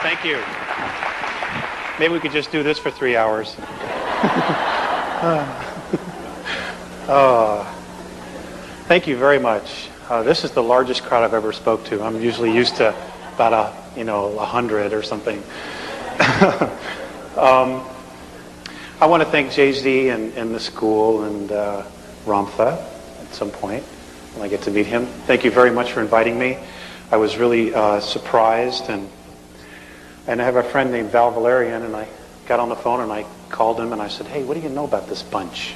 Thank you. Maybe we could just do this for 3 hours. Thank you very much. This is the largest crowd I've ever spoke to. I'm usually used to about 100 or something. I want to thank Jay-Z and the school and Ramtha at some point when I get to meet him. Thank you very much for inviting me. I was really surprised, and I have a friend named Val Valerian, and I got on the phone and I called him and I said, "Hey, what do you know about this bunch?"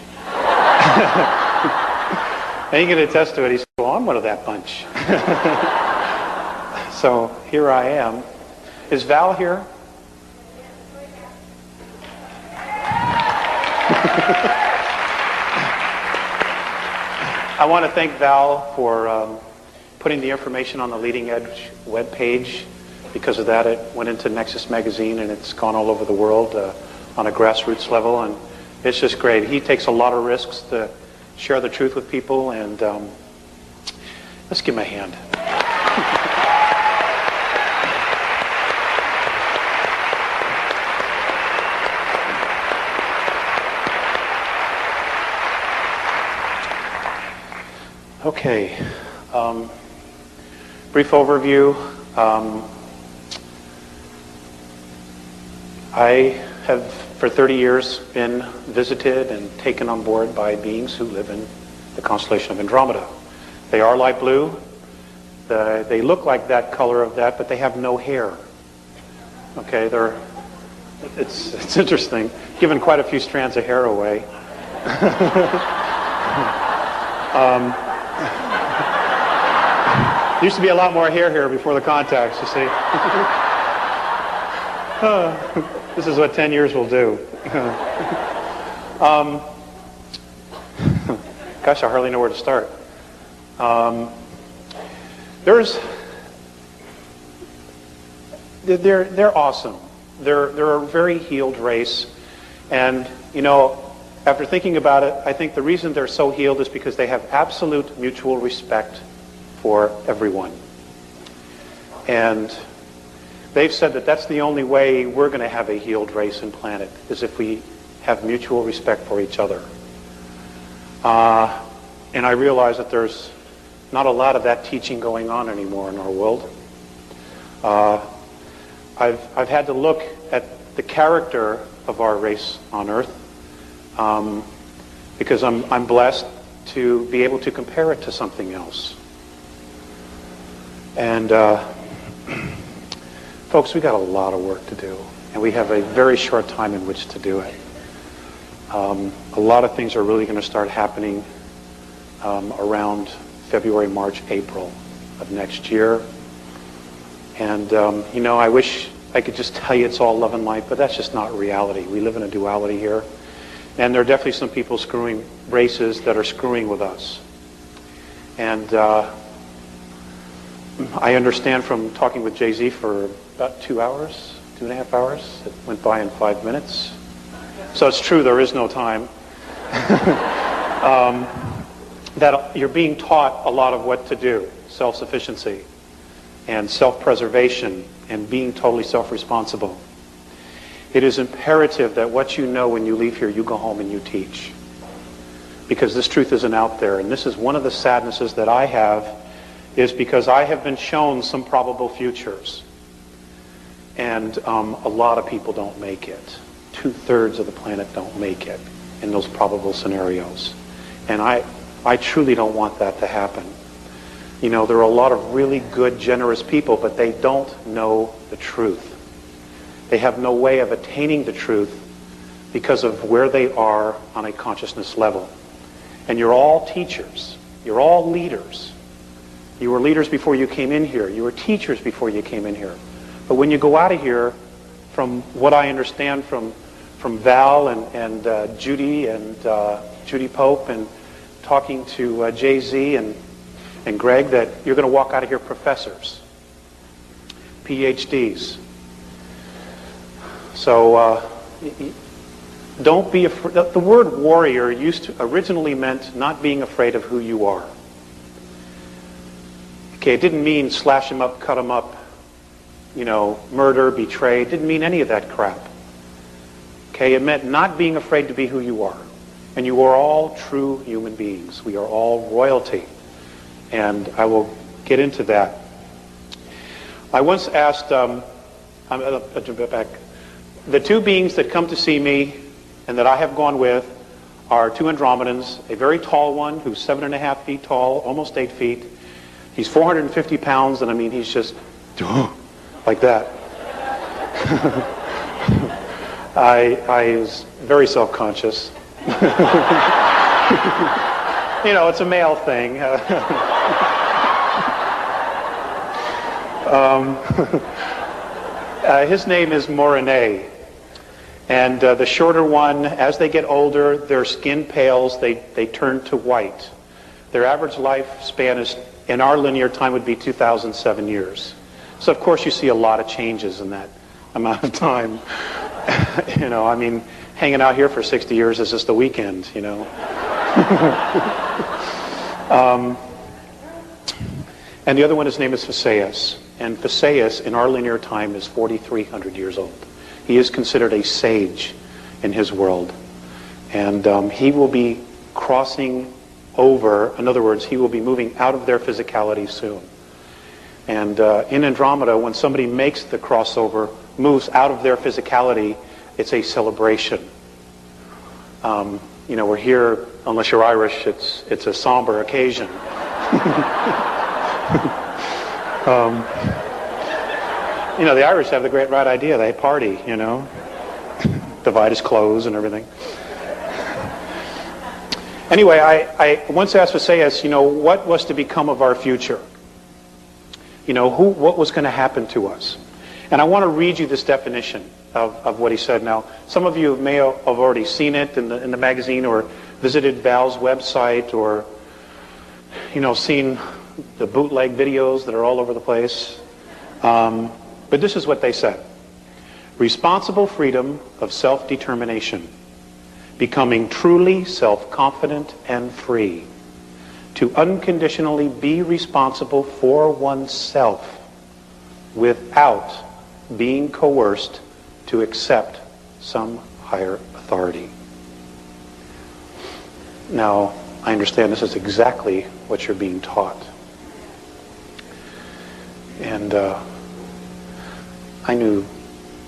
And he can attest to it. He said, "Well, I'm one of that bunch." So here I am. Is Val here? I want to thank Val for putting the information on the Leading Edge webpage. Because of that, it went into Nexus magazine, and it's gone all over the world on a grassroots level, and it's just great. He takes a lot of risks to share the truth with people, and let's give him a hand. Okay, brief overview. I have, for 30 years, been visited and taken on board by beings who live in the constellation of Andromeda. They are light blue. They look like that color of that, but they have no hair. Okay, it's interesting. Given quite a few strands of hair away. Used to be a lot more hair here before the contacts, you see. This is what 10 years will do. Gosh, I hardly know where to start. They're awesome. They're a very healed race, and after thinking about it, I think the reason they're so healed is because they have absolute mutual respect for everyone. And they've said that that's the only way we're going to have a healed race and planet, is if we have mutual respect for each other. And I realize that there's not a lot of that teaching going on anymore in our world. I've had to look at the character of our race on Earth, because I'm blessed to be able to compare it to something else. And folks, we got a lot of work to do, and we have a very short time in which to do it. A lot of things are really going to start happening around February, March, April of next year. And, I wish I could just tell you it's all love and light, but that's just not reality. We live in a duality here. And there are definitely some people races that are screwing with us. And I understand from talking with Jay-Z for about 2 hours, 2.5 hours. It went by in 5 minutes. So it's true, there is no time. That you're being taught a lot of what to do. Self-sufficiency and self-preservation and being totally self-responsible. It is imperative that what you know when you leave here, you go home and you teach. Because this truth isn't out there. And this is one of the sadnesses that I have, is because I have been shown some probable futures. And a lot of people don't make it. 2/3 of the planet don't make it in those probable scenarios. And I truly don't want that to happen. There are a lot of really good, generous people, but they don't know the truth. They have no way of attaining the truth because of where they are on a consciousness level. And you're all teachers. You're all leaders. You were leaders before you came in here. You were teachers before you came in here. But when you go out of here, from what I understand from Val and Judy and Judy Pope and talking to Jay-Z and Greg, that you're going to walk out of here professors, PhDs. So don't be afraid. The word warrior originally meant not being afraid of who you are. Okay, it didn't mean slash them up, cut them up, murder, betray. It didn't mean any of that crap. Okay, it meant not being afraid to be who you are. And you are all true human beings. We are all royalty. And I will get into that. I once asked, the two beings that come to see me and that I have gone with are two Andromedans, a very tall one who's 7.5 feet tall, almost 8 feet. He's 450 pounds, and I mean, he's just like that. I was very self-conscious. It's a male thing. His name is Morine. And the shorter one, as they get older, their skin pales, they turn to white. Their average lifespan is, in our linear time, would be 2,007 years. So, of course, you see a lot of changes in that amount of time. I mean, hanging out here for 60 years is just a weekend, And the other one, his name is Phaseus. And Phaseus, in our linear time, is 4,300 years old. He is considered a sage in his world. And he will be crossing over, in other words, he will be moving out of their physicality soon. And in Andromeda, when somebody makes the crossover, moves out of their physicality, it's a celebration. We're here, unless you're Irish, it's a somber occasion. The Irish have the great right idea. They party, divide his clothes and everything. Anyway, I once asked Phaseus, what was to become of our future? What was going to happen to us? And I want to read you this definition of what he said. Now, some of you may have already seen it in the magazine or visited Val's website or, seen the bootleg videos that are all over the place. But this is what they said. Responsible freedom of self-determination. Becoming truly self-confident and free. To unconditionally be responsible for oneself without being coerced to accept some higher authority. Now, I understand this is exactly what you're being taught. And I knew,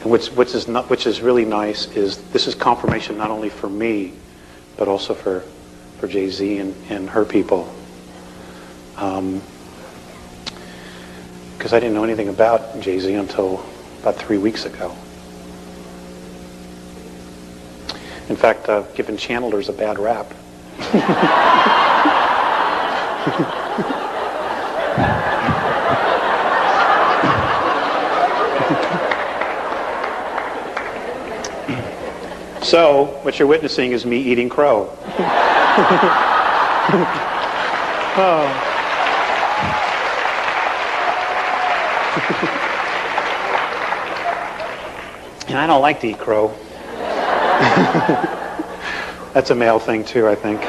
which is really nice, is this is confirmation not only for me, but also for Jay-Z and her people. Because I didn't know anything about Jay-Z until about 3 weeks ago. In fact, I've given channelers a bad rap. So, what you're witnessing is me eating crow. Oh. And I don't like to eat crow. That's a male thing too, I think.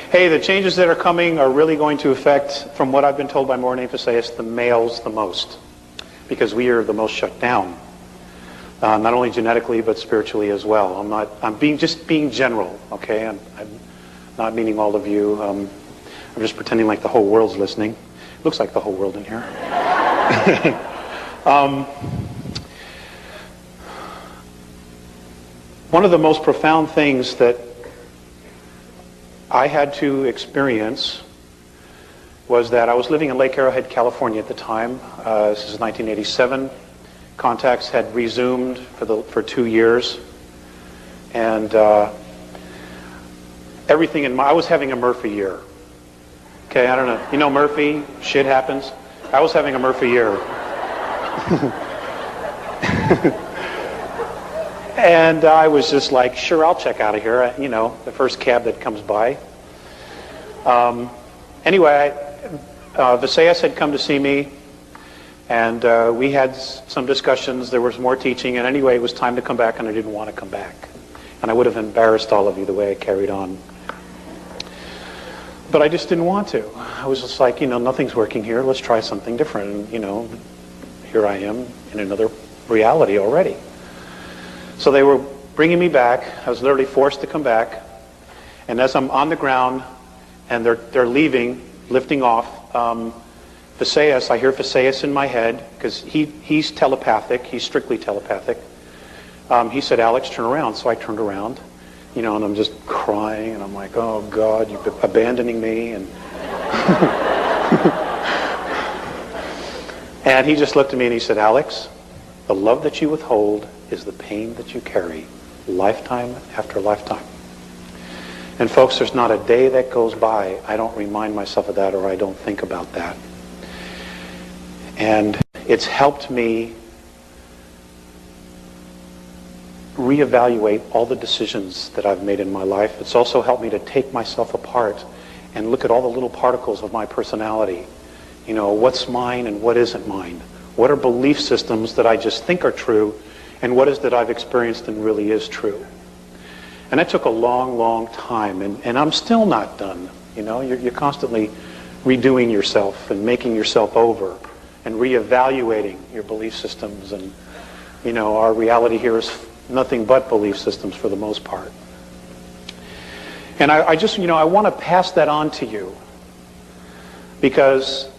Hey, the changes that are coming are really going to affect, from what I've been told by Morine Phaseus, the males the most. Because we are the most shut down. Not only genetically, but spiritually as well. I'm just being general, okay? I'm not meaning all of you. I'm just pretending like the whole world's listening. Looks like the whole world in here. One of the most profound things that I had to experience was that I was living in Lake Arrowhead, California at the time. This is 1987. Contacts had resumed for 2 years. And everything I was having a Murphy year. Okay, I don't know. You know Murphy? Shit happens. I was having a Murphy year. And I was just like, sure, I'll check out of here. The first cab that comes by. Anyway, Phaseus had come to see me, and we had some discussions. There was more teaching, and anyway, it was time to come back, and I didn't want to come back. And I would have embarrassed all of you the way I carried on. But I just didn't want to. I was just like, nothing's working here. Let's try something different. And, here I am in another reality already. So they were bringing me back. I was literally forced to come back. And as I'm on the ground and they're leaving, lifting off, Visayas, I hear Visayas in my head, because he's telepathic. He's strictly telepathic. He said, Alex, turn around. So I turned around. And I'm just crying, and I'm like, oh, God, you're abandoning me. And and he just looked at me and he said, Alex, the love that you withhold is the pain that you carry, lifetime after lifetime. And folks, there's not a day that goes by I don't remind myself of that, or I don't think about that. And it's helped me reevaluate all the decisions that I've made in my life. It's also helped me to take myself apart and look at all the little particles of my personality. What's mine and what isn't mine? What are belief systems that I just think are true, and what is that I've experienced and really is true? And that took a long, long time, and I'm still not done. You're constantly redoing yourself and making yourself over and reevaluating your belief systems. And, our reality here is nothing but belief systems for the most part. And I just, I want to pass that on to you, because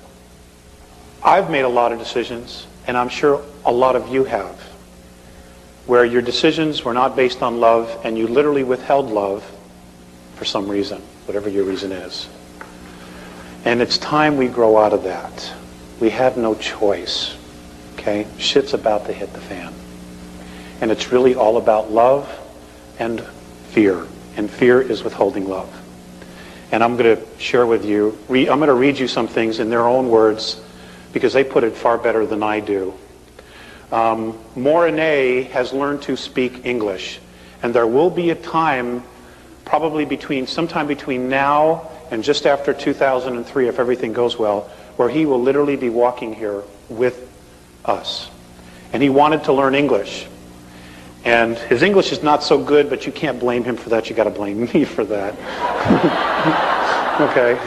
I've made a lot of decisions, and I'm sure a lot of you have, where your decisions were not based on love, and you literally withheld love for some reason, whatever your reason is. And it's time we grow out of that. We have no choice, okay? Shit's about to hit the fan. And it's really all about love and fear. And fear is withholding love. And I'm going to share with you, I'm going to read you some things in their own words, because they put it far better than I do. Morine has learned to speak English. And there will be a time, probably sometime between now and just after 2003, if everything goes well, where he will literally be walking here with us. And he wanted to learn English. And his English is not so good, but you can't blame him for that. You got to blame me for that. Okay.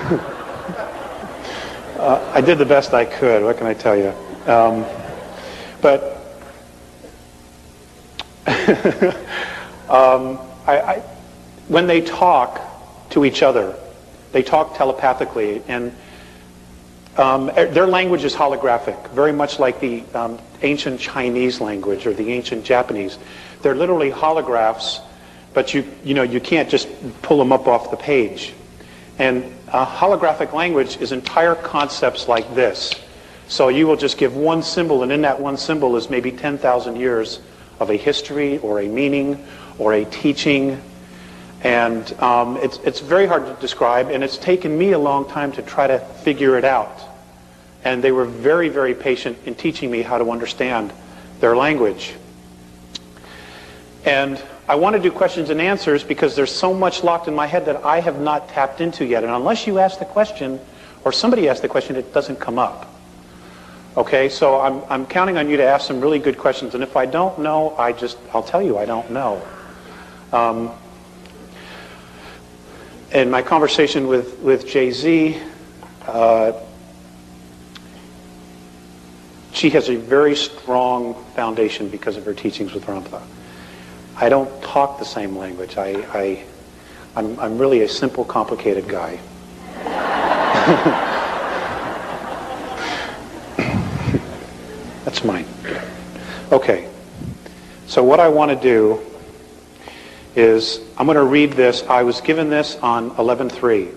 I did the best I could. What can I tell you? But when they talk to each other, they talk telepathically, and their language is holographic, very much like the ancient Chinese language or the ancient Japanese. They're literally holographs, but you can't just pull them up off the page. And holographic language is entire concepts like this. So you will just give one symbol, and in that one symbol is maybe 10,000 years of a history or a meaning or a teaching. And it's very hard to describe, and it's taken me a long time to try to figure it out. And they were very, very patient in teaching me how to understand their language. And I want to do questions and answers because there's so much locked in my head that I have not tapped into yet. And unless you ask the question, or somebody asks the question, it doesn't come up. Okay, so I'm counting on you to ask some really good questions. And if I don't know, I'll tell you I don't know. In my conversation with Jay-Z, she has a very strong foundation because of her teachings with Ramtha. I don't talk the same language. I'm really a simple, complicated guy. That's mine. Okay. So what I want to do is I'm going to read this. I was given this on 11/3,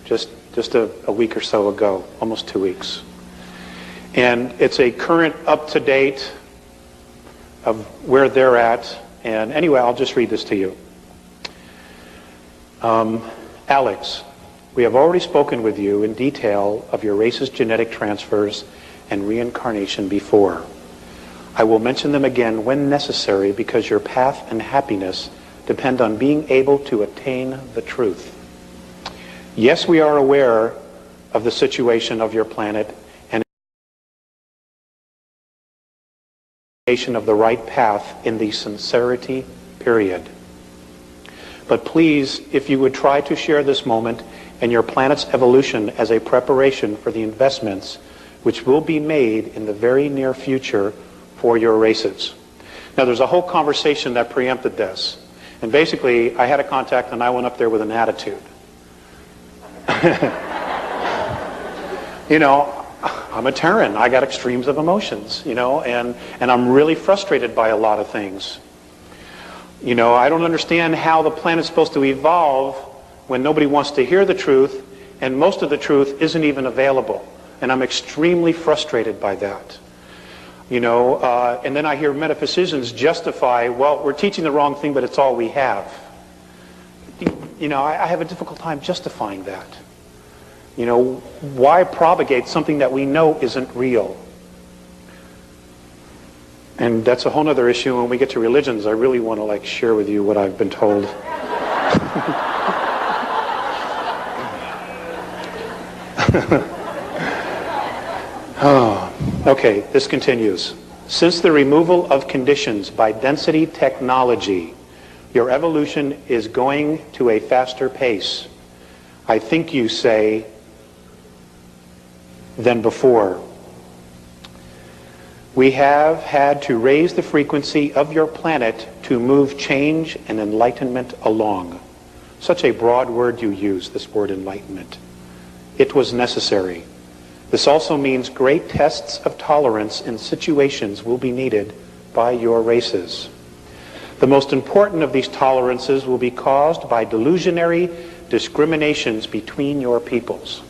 just a week or so ago, almost 2 weeks. And it's a current up-to-date of where they're at. And anyway, I'll just read this to you. Alex, we have already spoken with you in detail of your race's genetic transfers and reincarnation before. I will mention them again when necessary because your path and happiness depend on being able to attain the truth. Yes, we are aware of the situation of your planet and of the right path in the sincerity period. But please, if you would try to share this moment and your planet's evolution as a preparation for the investments which will be made in the very near future for your races. Now, there's a whole conversation that preempted this. And basically, I had a contact and I went up there with an attitude. You know, I'm a Terran. I got extremes of emotions, you know, and I'm really frustrated by a lot of things. You know, I don't understand how the planet's supposed to evolve when nobody wants to hear the truth, and most of the truth isn't even available. And I'm extremely frustrated by that. You know, and then I hear metaphysicians justify, well, we're teaching the wrong thing, but it's all we have. You know, I have a difficult time justifying that. You know, why propagate something that we know isn't real? And that's a whole other issue. When we get to religions, I really want to share with you what I've been told. Okay, this continues. Since the removal of conditions by density technology, your evolution is going to a faster pace, I think you say, than before. We have had to raise the frequency of your planet to move change and enlightenment along. Such a broad word you use, this word enlightenment. It was necessary. This also means great tests of tolerance in situations will be needed by your races. The most important of these tolerances will be caused by delusionary discriminations between your peoples.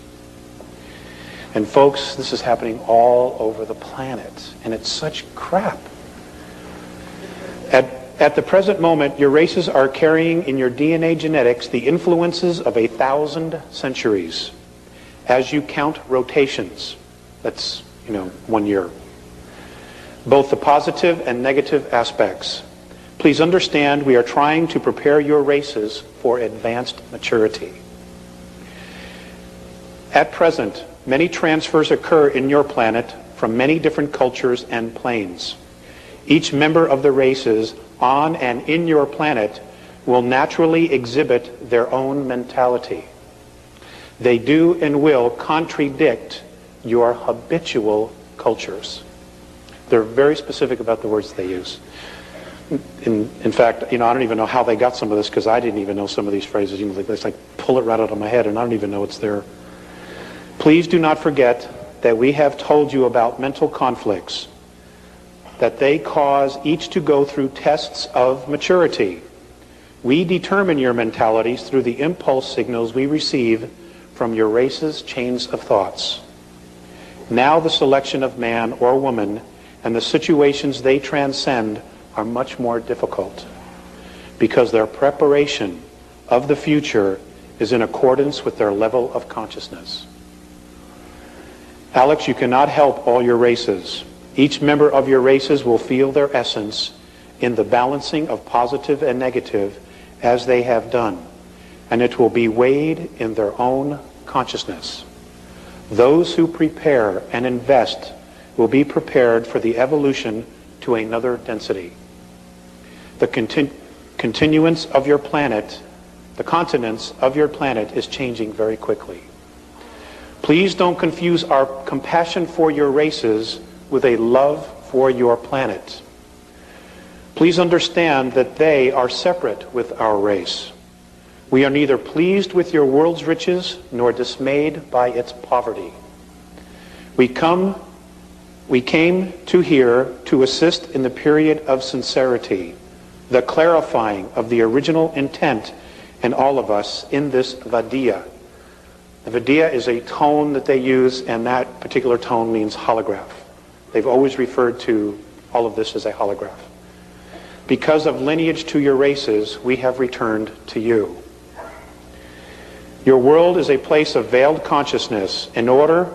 And folks, this is happening all over the planet, and it's such crap. At the present moment, your races are carrying in your DNA genetics the influences of 1,000 centuries. As you count rotations, that's, 1 year. Both the positive and negative aspects. Please understand we are trying to prepare your races for advanced maturity. At present, many transfers occur in your planet from many different cultures and planes. Each member of the races on and in your planet will naturally exhibit their own mentality. They do and will contradict your habitual cultures. They're very specific about the words they use. In fact, I don't even know how they got some of this, because I didn't even know some of these phrases. It's like pull it right out of my head, and I don't even know it's there. Please do not forget that we have told you about mental conflicts, that they cause each to go through tests of maturity. We determine your mentalities through the impulse signals we receive from your race's chains of thoughts. Now the selection of man or woman and the situations they transcend are much more difficult, because their preparation of the future is in accordance with their level of consciousness. Alex, you cannot help all your races. Each member of your races will feel their essence in the balancing of positive and negative as they have done, and it will be weighed in their own consciousness. Those who prepare and invest will be prepared for the evolution to another density. The continuance of your planet, the continents of your planet is changing very quickly. Please don't confuse our compassion for your races with a love for your planet. Please understand that they are separate with our race. We are neither pleased with your world's riches nor dismayed by its poverty. We came to here to assist in the period of sincerity, the clarifying of the original intent in all of us in this Vadiya. The Vadiya is a tone that they use, and that particular tone means holograph. They've always referred to all of this as a holograph. Because of lineage to your races, we have returned to you. Your world is a place of veiled consciousness. In order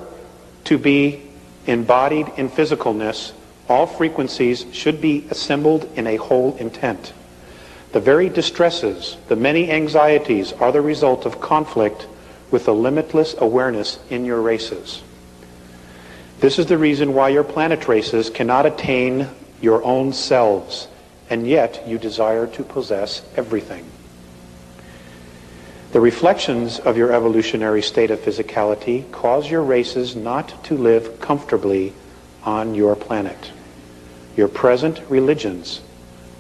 to be embodied in physicalness, all frequencies should be assembled in a whole intent. The very distresses, the many anxieties are the result of conflict with the limitless awareness in your races. This is the reason why your planet races cannot attain your own selves, and yet you desire to possess everything. The reflections of your evolutionary state of physicality cause your races not to live comfortably on your planet. Your present religions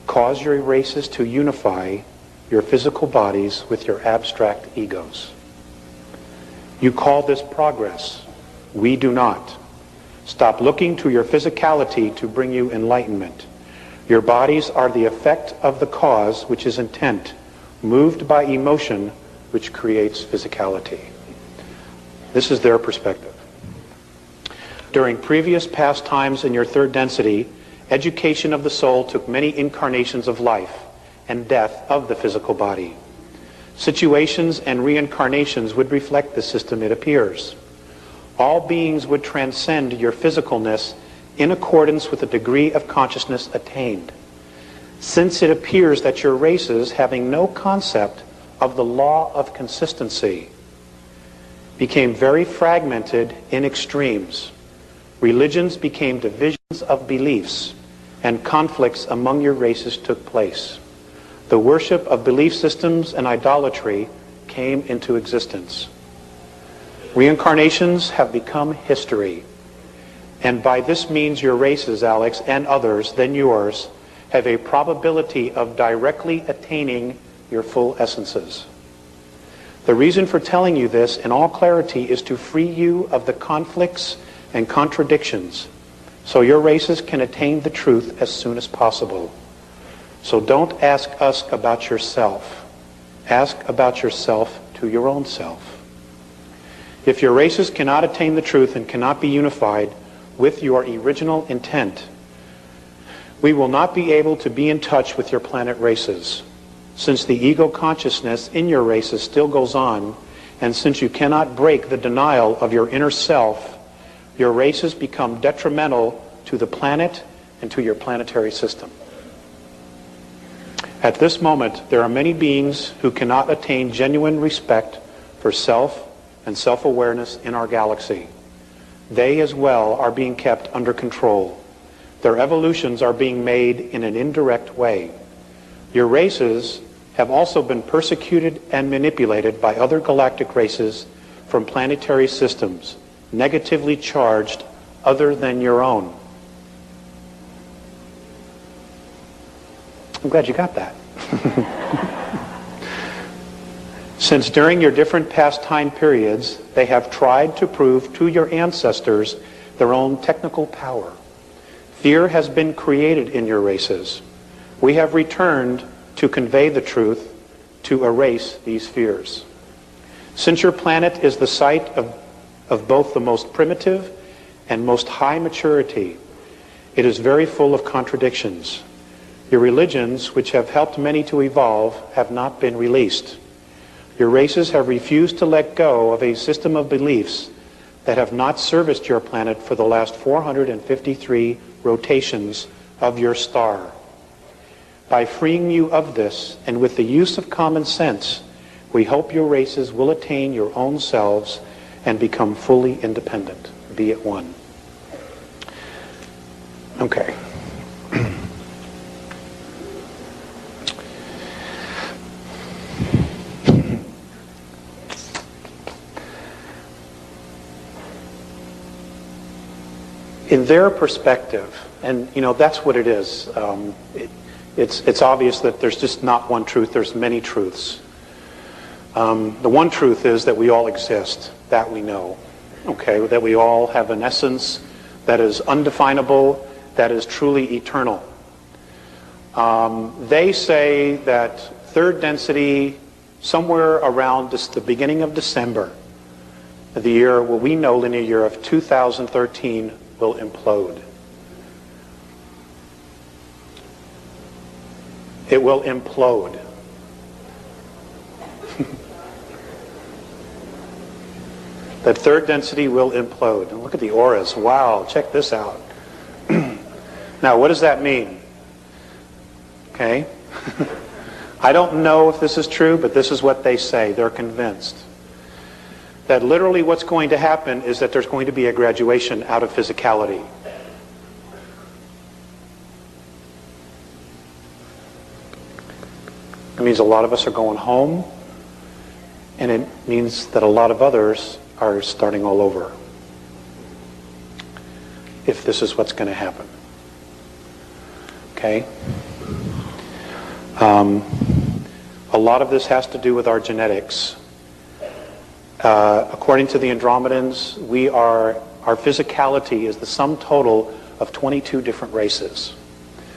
cause your races to unify your physical bodies with your abstract egos. You call this progress. We do not. Stop looking to your physicality to bring you enlightenment. Your bodies are the effect of the cause, which is intent, moved by emotion, which creates physicality. This is their perspective. During previous past times in your third density, education of the soul took many incarnations of life and death of the physical body. Situations and reincarnations would reflect the system, it appears. All beings would transcend your physicalness in accordance with the degree of consciousness attained. Since it appears that your races, having no concept of the law of consistency, became very fragmented in extremes. Religions became divisions of beliefs, and conflicts among your races took place. The worship of belief systems and idolatry came into existence. Reincarnations have become history, and by this means your races, Alex, and others than yours, have a probability of directly attaining your full essences. The reason for telling you this in all clarity is to free you of the conflicts and contradictions, so your races can attain the truth as soon as possible. So don't ask us about yourself. Ask about yourself to your own self. If your races cannot attain the truth and cannot be unified with your original intent, we will not be able to be in touch with your planet races. Since the ego consciousness in your races still goes on, and since you cannot break the denial of your inner self, your races become detrimental to the planet and to your planetary system. At this moment, there are many beings who cannot attain genuine respect for self and self-awareness in our galaxy. They as well are being kept under control. Their evolutions are being made in an indirect way. Your races have also been persecuted and manipulated by other galactic races from planetary systems, negatively charged other than your own. I'm glad you got that. Since during your different past time periods, they have tried to prove to your ancestors their own technical power. Fear has been created in your races. We have returned to convey the truth, to erase these fears. Since your planet is the site of both the most primitive and most high maturity, it is very full of contradictions. Your religions, which have helped many to evolve, have not been released. Your races have refused to let go of a system of beliefs that have not serviced your planet for the last 453 rotations of your star. By freeing you of this, and with the use of common sense, we hope your races will attain your own selves and become fully independent. Be at one. Okay. In their perspective, and that's what it is. It's obvious that there's just not one truth. There's many truths. The one truth is that we all exist. That we know. Okay, that we all have an essence that is undefinable, that is truly eternal. They say that third density, somewhere around the beginning of December, the year, what we know, linear year of 2013, will implode. It will implode. That third density will implode. And look at the auras. Wow, check this out. Now, what does that mean? Okay. I don't know if this is true, but this is what they say. They're convinced that literally what's going to happen is that there's going to be a graduation out of physicality. That means a lot of us are going home, And it means that a lot of others are starting all over, if this is what's going to happen. Okay? A lot of this has to do with our genetics. According to the Andromedans, our physicality is the sum total of 22 different races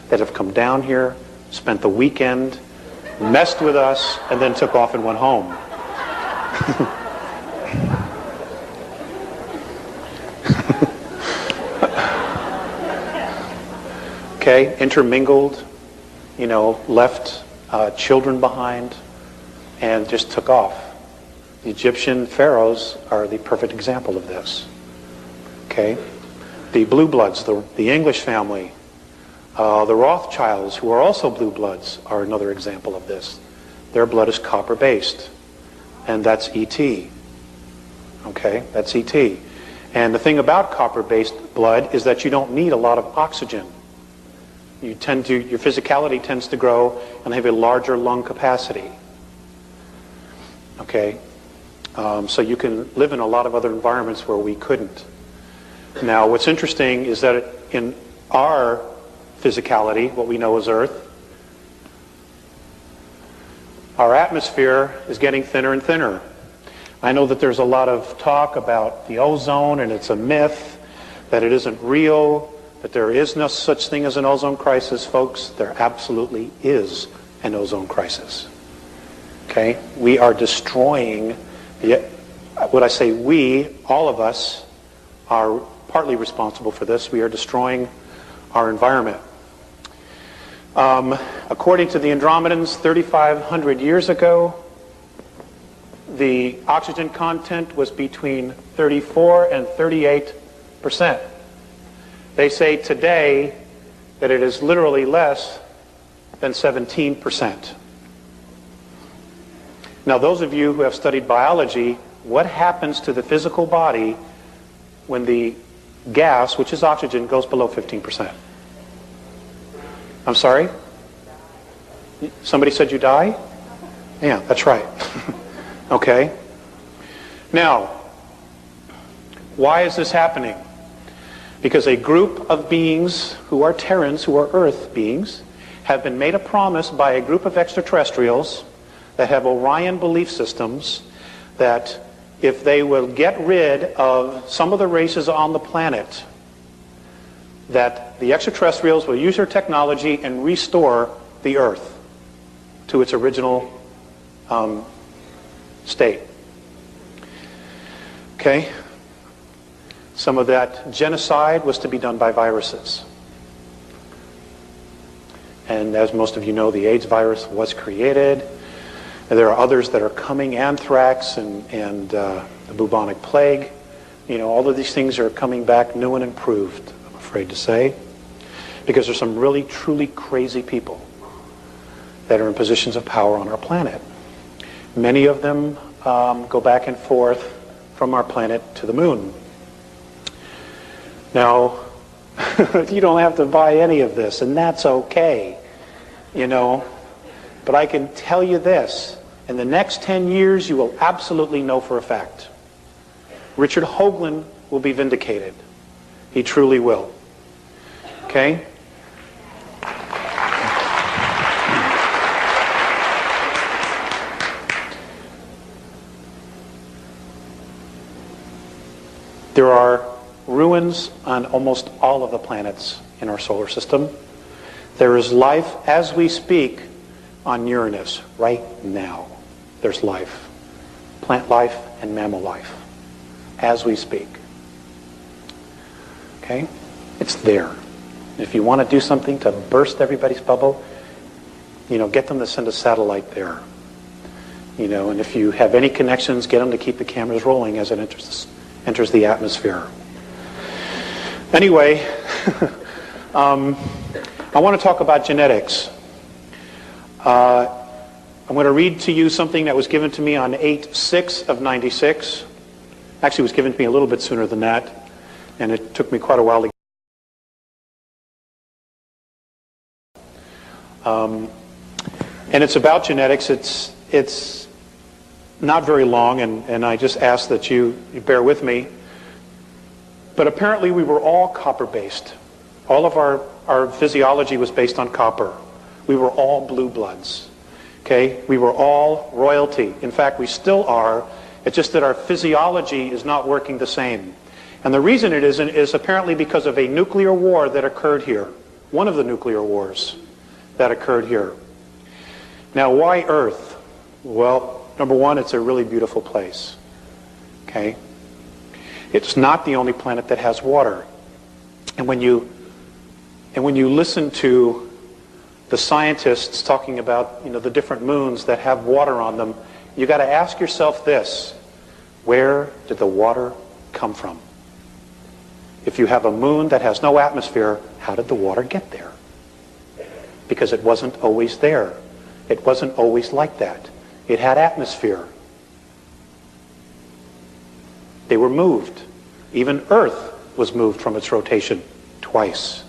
that have come down here, spent the weekend, messed with us, and then took off and went home. Okay, intermingled, left children behind, and just took off. The Egyptian pharaohs are the perfect example of this. Okay, the blue bloods, the English family, the Rothschilds, who are also blue bloods, are another example of this. Their blood is copper-based, and that's ET. Okay, that's ET. And the thing about copper-based blood is that you don't need a lot of oxygen. Your physicality tends to grow and have a larger lung capacity. Okay, so you can live in a lot of other environments where we couldn't. Now, what's interesting is that in our physicality, what we know as Earth, our atmosphere is getting thinner and thinner. I know that there's a lot of talk about the ozone, and it's a myth, that it isn't real, that there is no such thing as an ozone crisis. Folks, there absolutely is an ozone crisis. Okay? We are destroying, what I say we, all of us, are partly responsible for this. We are destroying our environment. According to the Andromedans, 3,500 years ago, the oxygen content was between 34 and 38%. They say today that it is literally less than 17%. Now, those of you who have studied biology, what happens to the physical body when the gas, which is oxygen, goes below 15%? I'm sorry? Somebody said you die? Yeah, that's right. Okay. Now, why is this happening? Because a group of beings who are Terrans, who are Earth beings, have been made a promise by a group of extraterrestrials that have Orion belief systems that if they will get rid of some of the races on the planet, that the extraterrestrials will use their technology and restore the Earth to its original state. Okay? Some of that genocide was to be done by viruses. And as most of you know, the AIDS virus was created. And there are others that are coming, anthrax and the bubonic plague. All of these things are coming back new and improved, I'm afraid to say, because there's some really, truly crazy people that are in positions of power on our planet. Many of them go back and forth from our planet to the moon. Now, you don't have to buy any of this, and that's okay, But I can tell you this, in the next 10 years, you will absolutely know for a fact. Richard Hoagland will be vindicated. He truly will. Okay? There are ruins on almost all of the planets in our solar system. There is life as we speak on Uranus right now. There's life. Plant life and mammal life as we speak. Okay? It's there. If you want to do something to burst everybody's bubble, get them to send a satellite there. And if you have any connections, get them to keep the cameras rolling as it enters the atmosphere. Anyway, I want to talk about genetics. I'm going to read to you something that was given to me on 8/6 of 96. Actually, it was given to me a little bit sooner than that, and it took me quite a while to and it's about genetics. It's not very long, and I just ask that you bear with me. But apparently we were all copper-based. All of our physiology was based on copper. We were all blue bloods. Okay? We were all royalty. In fact, we still are. It's just that our physiology is not working the same. And the reason it isn't is apparently because of a nuclear war that occurred here. One of the nuclear wars that occurred here. Now, why Earth? Well, number one, it's a really beautiful place. Okay? It's not the only planet that has water. And when you listen to the scientists talking about, the different moons that have water on them, you got to ask yourself this: where did the water come from? If you have a moon that has no atmosphere, how did the water get there? Because it wasn't always there. It wasn't always like that. It had atmosphere. They were moved. Even Earth was moved from its rotation twice.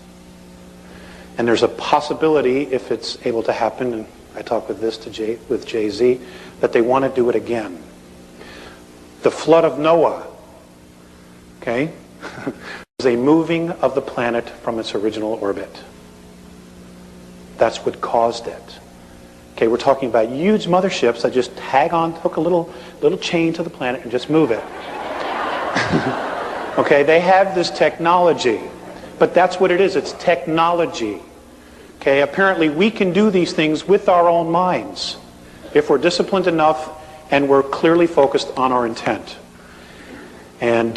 And there's a possibility, if it's able to happen, and I talked with Jay-Z, that they want to do it again. The flood of Noah, okay, was a moving of the planet from its original orbit. That's what caused it. Okay, we're talking about huge motherships that just hook a little chain to the planet and just move it. Okay, they have this technology, but that's what it is. It's technology. Okay, apparently we can do these things with our own minds if we're disciplined enough and we're clearly focused on our intent. And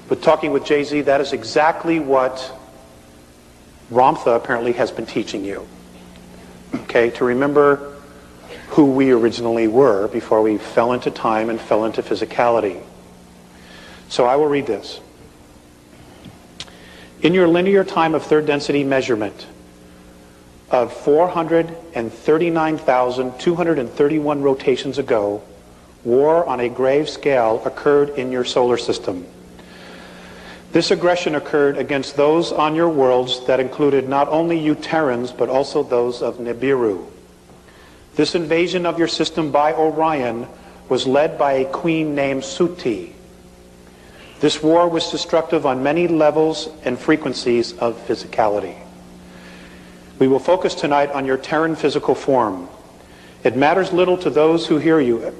but talking with Jay-Z, that is exactly what Ramtha apparently has been teaching you. Okay, to remember who we originally were before we fell into time and fell into physicality. So I will read this. In your linear time of third density measurement of 439,231 rotations ago, war on a grave scale occurred in your solar system. This aggression occurred against those on your worlds that included not only you Terrans, but also those of Nibiru. This invasion of your system by Orion was led by a queen named Suti. This war was destructive on many levels and frequencies of physicality. We will focus tonight on your Terran physical form. It matters little to those who hear you,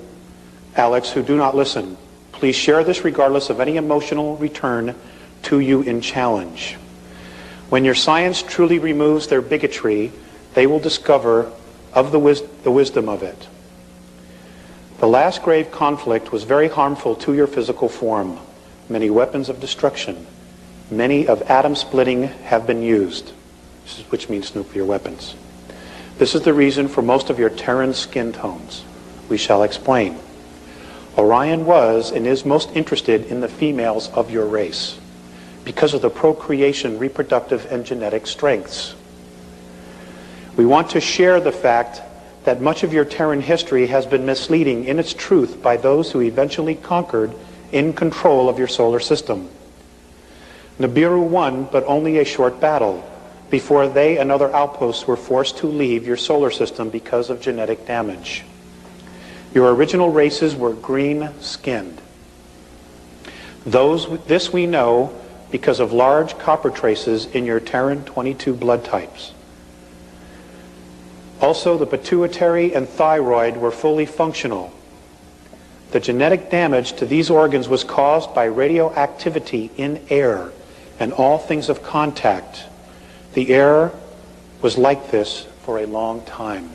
Alex, who do not listen. Please share this regardless of any emotional return to you in challenge. When your science truly removes their bigotry, they will discover of the wisdom of it. The last grave conflict was very harmful to your physical form. Many weapons of destruction, many of atom splitting have been used, which means nuclear weapons. This is the reason for most of your Terran skin tones. We shall explain. Orion was and is most interested in the females of your race because of the procreation, reproductive, and genetic strengths. We want to share the fact that much of your Terran history has been misleading in its truth by those who eventually conquered in control of your solar system. Nibiru won, but only a short battle, before they and other outposts were forced to leave your solar system because of genetic damage. Your original races were green-skinned. This we know because of large copper traces in your Terran 22 blood types. Also, the pituitary and thyroid were fully functional. The genetic damage to these organs was caused by radioactivity in air and all things of contact. The air was like this for a long time.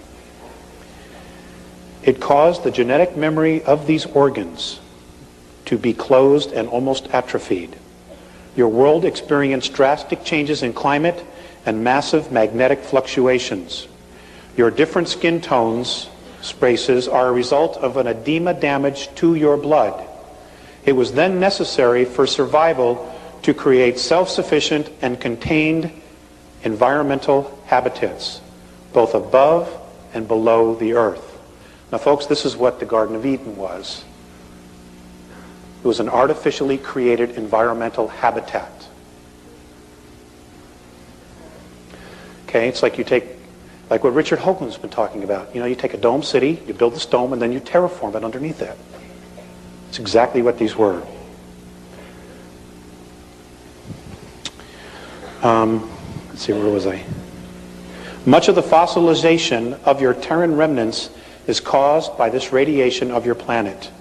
It caused the genetic memory of these organs to be closed and almost atrophied. Your world experienced drastic changes in climate and massive magnetic fluctuations. Your different skin tones, races, are a result of an edema damage to your blood. It was then necessary for survival to create self-sufficient and contained environmental habitats, both above and below the earth. Now, folks, this is what the Garden of Eden was. It was an artificially created environmental habitat. Okay, it's like you take Like what Richard Hoagland's been talking about. You know, you take a dome city, you build this dome, and then you terraform it underneath it. It's exactly what these were. Let's see, where was I? Much of the fossilization of your Terran remnants is caused by this radiation of your planet.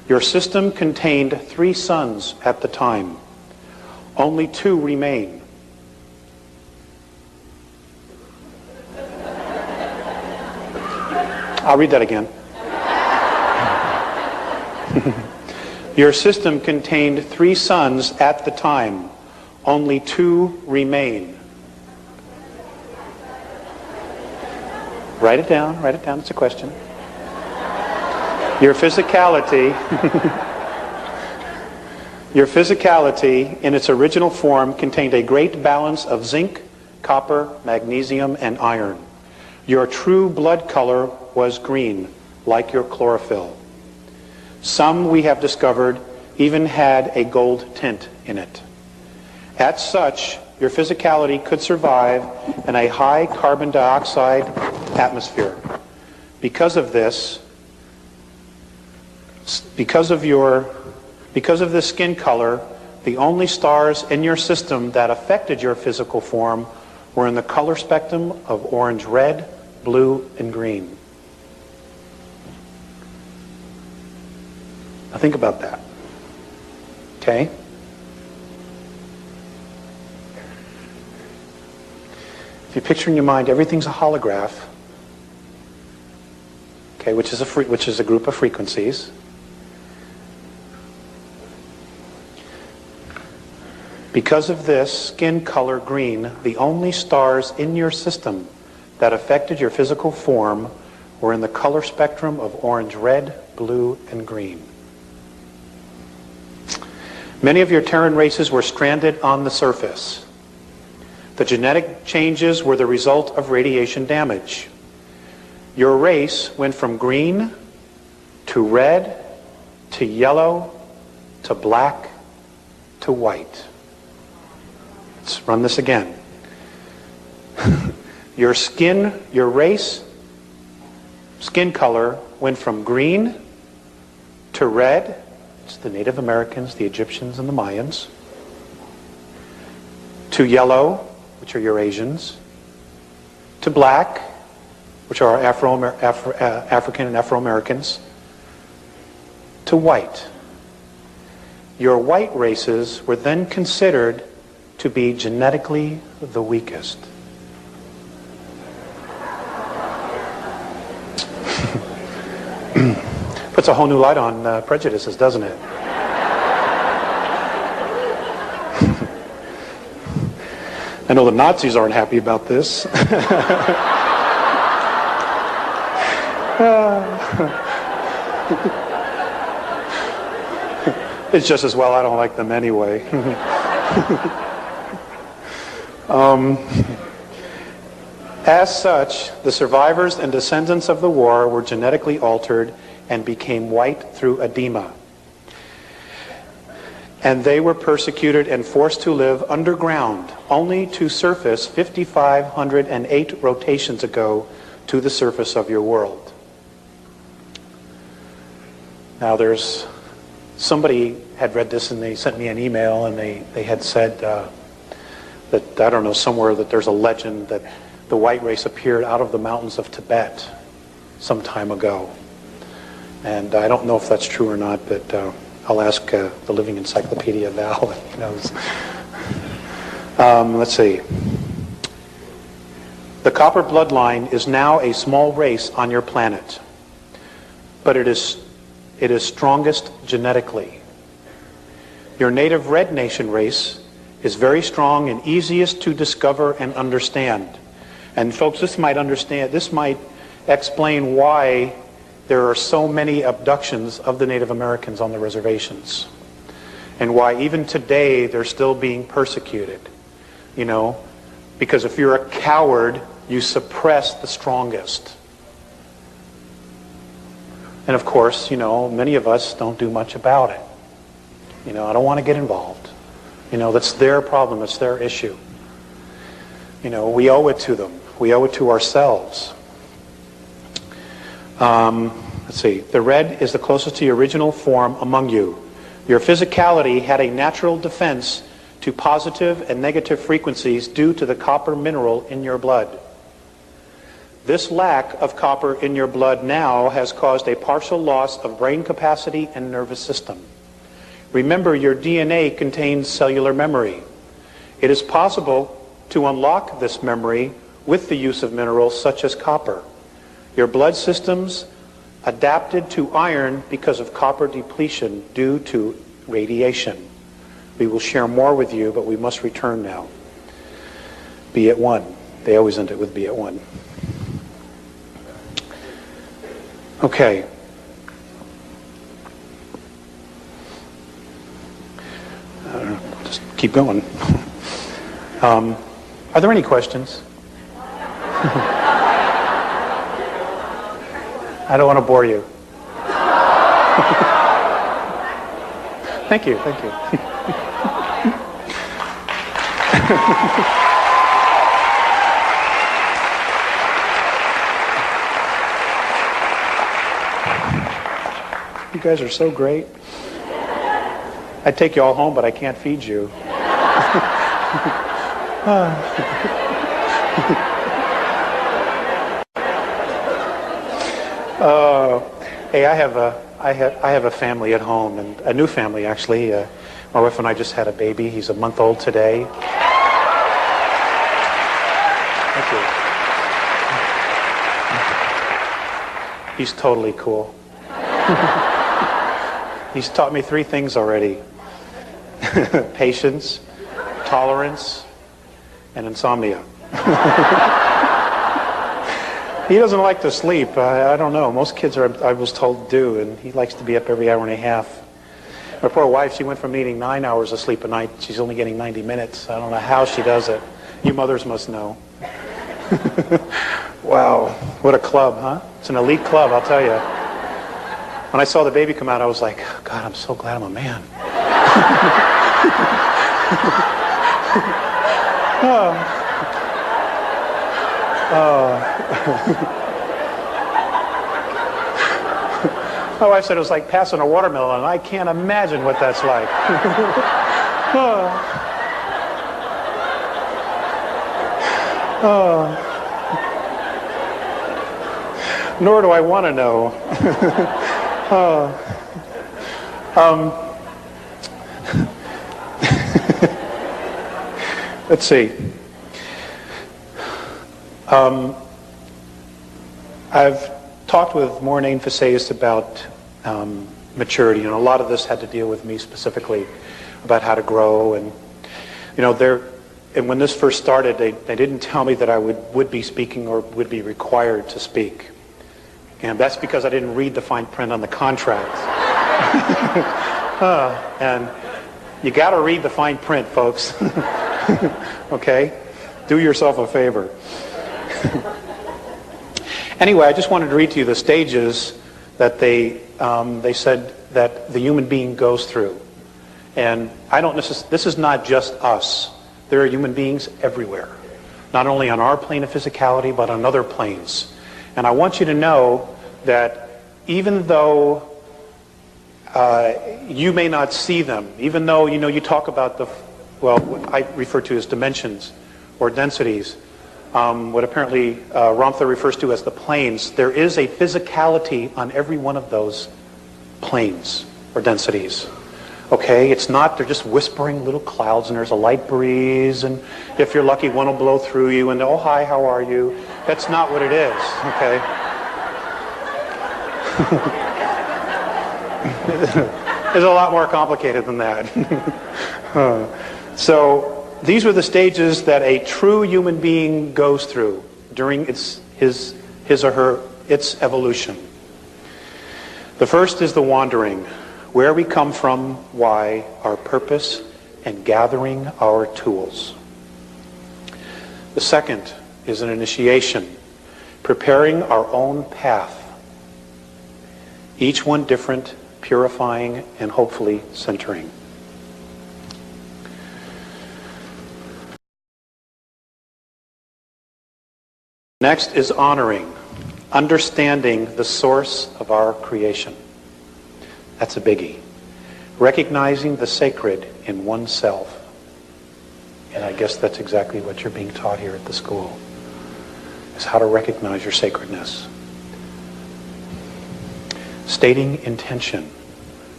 Your system contained 3 suns at the time. Only 2 remain. I'll read that again. Your system contained 3 suns at the time. Only 2 remain. Write it down, it's a question. Your physicality, your physicality in its original form contained a great balance of zinc, copper, magnesium, and iron. Your true blood color was green, like your chlorophyll. Some, we have discovered, even had a gold tint in it. As such, your physicality could survive in a high carbon dioxide atmosphere. Because of this, because of this skin color, the only stars in your system that affected your physical form were in the color spectrum of orange, red, blue, and green. Now think about that. Okay? If you picture in your mind everything's a holograph, okay, which is a group of frequencies. Because of this skin color green, the only stars in your system that affected your physical form were in the color spectrum of orange, red, blue, and green. Many of your Terran races were stranded on the surface. The genetic changes were the result of radiation damage. Your race went from green to red to yellow to black to white. Let's run this again. Your race, skin color went from green to red. It's the Native Americans, the Egyptians, and the Mayans. To yellow, which are Eurasians. To black, which are African and Afro-Americans. To white. Your white races were then considered to be genetically the weakest. Puts a whole new light on prejudices, doesn't it? I know the Nazis aren't happy about this. It's just as well I don't like them anyway. As such, the survivors and descendants of the war were genetically altered and became white through edema. And they were persecuted and forced to live underground, only to surface 5,508 rotations ago to the surface of your world. Now there's somebody had read this and they sent me an email and they had said that, I don't know, somewhere that there's a legend that the white race appeared out of the mountains of Tibet some time ago. And I don't know if that's true or not, but I'll ask the Living Encyclopedia Val if he knows. Let's see. The copper bloodline is now a small race on your planet, but it is strongest genetically. Your native Red Nation race is very strong and easiest to discover and understand. And folks, this might explain why there are so many abductions of the Native Americans on the reservations, and why even today they're still being persecuted. You know, because if you're a coward, you suppress the strongest. And of course, you know, many of us don't do much about it. You know, I don't want to get involved. You know, that's their problem, it's their issue. You know, we owe it to them. We owe it to ourselves. Let's see. The red is the closest to the original form among you. Your physicality had a natural defense to positive and negative frequencies due to the copper mineral in your blood. This lack of copper in your blood now has caused a partial loss of brain capacity and nervous system. Remember, your DNA contains cellular memory. It is possible to unlock this memory with the use of minerals such as copper. Your blood systems adapted to iron because of copper depletion due to radiation. We will share more with you, but we must return now. Be at one. They always end it with be at one. Okay. Just keep going. Are there any questions? I don't want to bore you. Thank you, thank you. You guys are so great. I'd take you all home, but I can't feed you. Hey, I have a family at home, and a new family actually. My wife and I just had a baby. He's a month old today. Thank you. He's totally cool. He's taught me 3 things already: patience, tolerance, and insomnia. He doesn't like to sleep. I don't know. Most kids I was told, do, and he likes to be up every hour and a half. My poor wife, she went from needing 9 hours of sleep a night. She's only getting 90 minutes. I don't know how she does it. You mothers must know. Wow, what a club, huh? It's an elite club, I'll tell you. When I saw the baby come out, I was like, God, I'm so glad I'm a man. My wife said it was like passing a watermelon. I can't imagine what that's like. Nor do I want to know. Let's see. I've talked with Maureen Faceus about maturity, and a lot of this had to deal with me specifically about how to grow. And and when this first started, they didn't tell me that I would be speaking or would be required to speak, and that's because I didn't read the fine print on the contract. And you got to read the fine print, folks. Okay, do yourself a favor. Anyway, I just wanted to read to you the stages that they said that the human being goes through. And this is not just us. There are human beings everywhere, not only on our plane of physicality, but on other planes. And I want you to know that even though you may not see them, even though you talk about what I refer to as dimensions or densities, what apparently Ramtha refers to as the planes, there is a physicality on every one of those planes or densities. Okay, it's not, they're just whispering little clouds, and there's a light breeze, and if you're lucky, one will blow through you, and oh, hi, how are you? That's not what it is, okay? It's a lot more complicated than that. So these were the stages that a true human being goes through during its evolution. The first is the wandering, where we come from, why, our purpose, and gathering our tools. The second is an initiation, preparing our own path, each one different, purifying, and hopefully centering. Next is honoring, understanding the source of our creation. That's a biggie. Recognizing the sacred in oneself. And I guess that's exactly what you're being taught here at the school, is how to recognize your sacredness. Stating intention,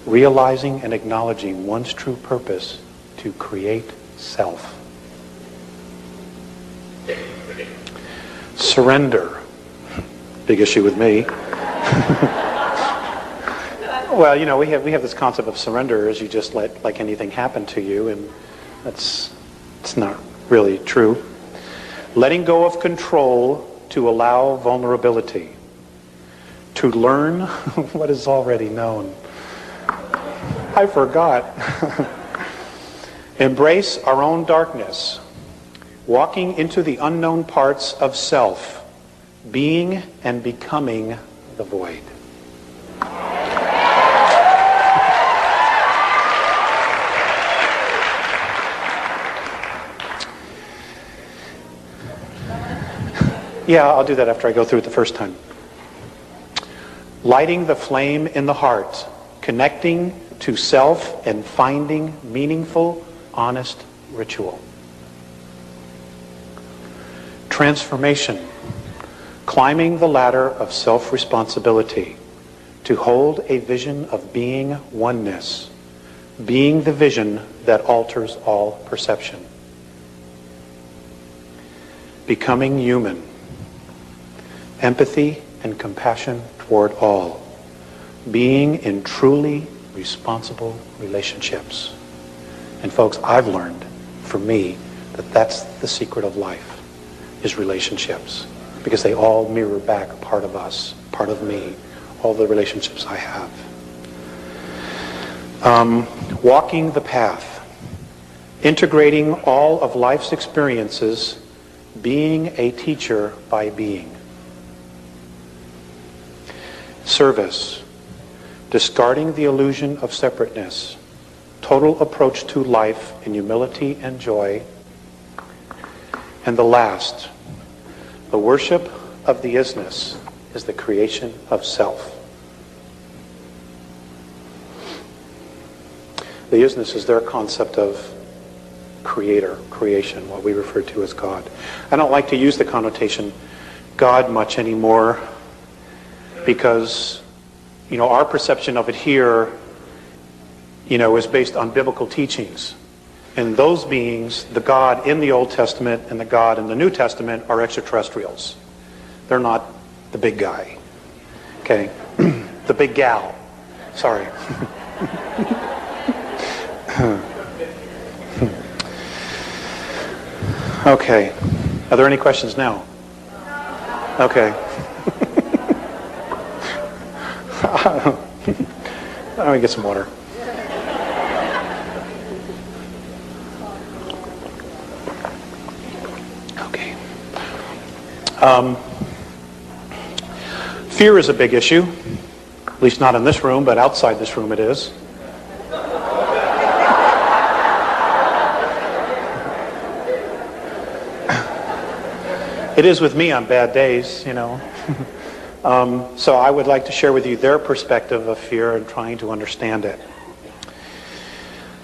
realizing and acknowledging one's true purpose to create self. Surrender. Big issue with me. Well, you know, we have this concept of surrender as you just let like anything happen to you, and it's not really true. Letting go of control to allow vulnerability. To learn what is already known. I forgot. Embrace our own darkness. Walking into the unknown parts of self. Being and becoming the void. Yeah, I'll do that after I go through it the first time. Lighting the flame in the heart, connecting to self and finding meaningful, honest ritual. Transformation, climbing the ladder of self-responsibility to hold a vision of being oneness, being the vision that alters all perception. Becoming human, empathy and compassion toward all, being in truly responsible relationships. And folks, I've learned, for me, that that's the secret of life, is relationships, because they all mirror back a part of us, part of me, all the relationships I have. Walking the path, integrating all of life's experiences, being a teacher by being. Service, discarding the illusion of separateness, total approach to life in humility and joy. And the last, the worship of the isness is the creation of self. The isness is their concept of creator, creation, what we refer to as God. I don't like to use the connotation God much anymore because, you know, our perception of it here, you know, is based on biblical teachings. And those beings, the God in the Old Testament and the God in the New Testament, are extraterrestrials. They're not the big guy. Okay? The big gal. Sorry. Okay. Are there any questions now? Okay. Let me get some water. Okay. Fear is a big issue, at least not in this room, but outside this room it is. It is with me on bad days, you know. So I would like to share with you their perspective of fear and trying to understand it.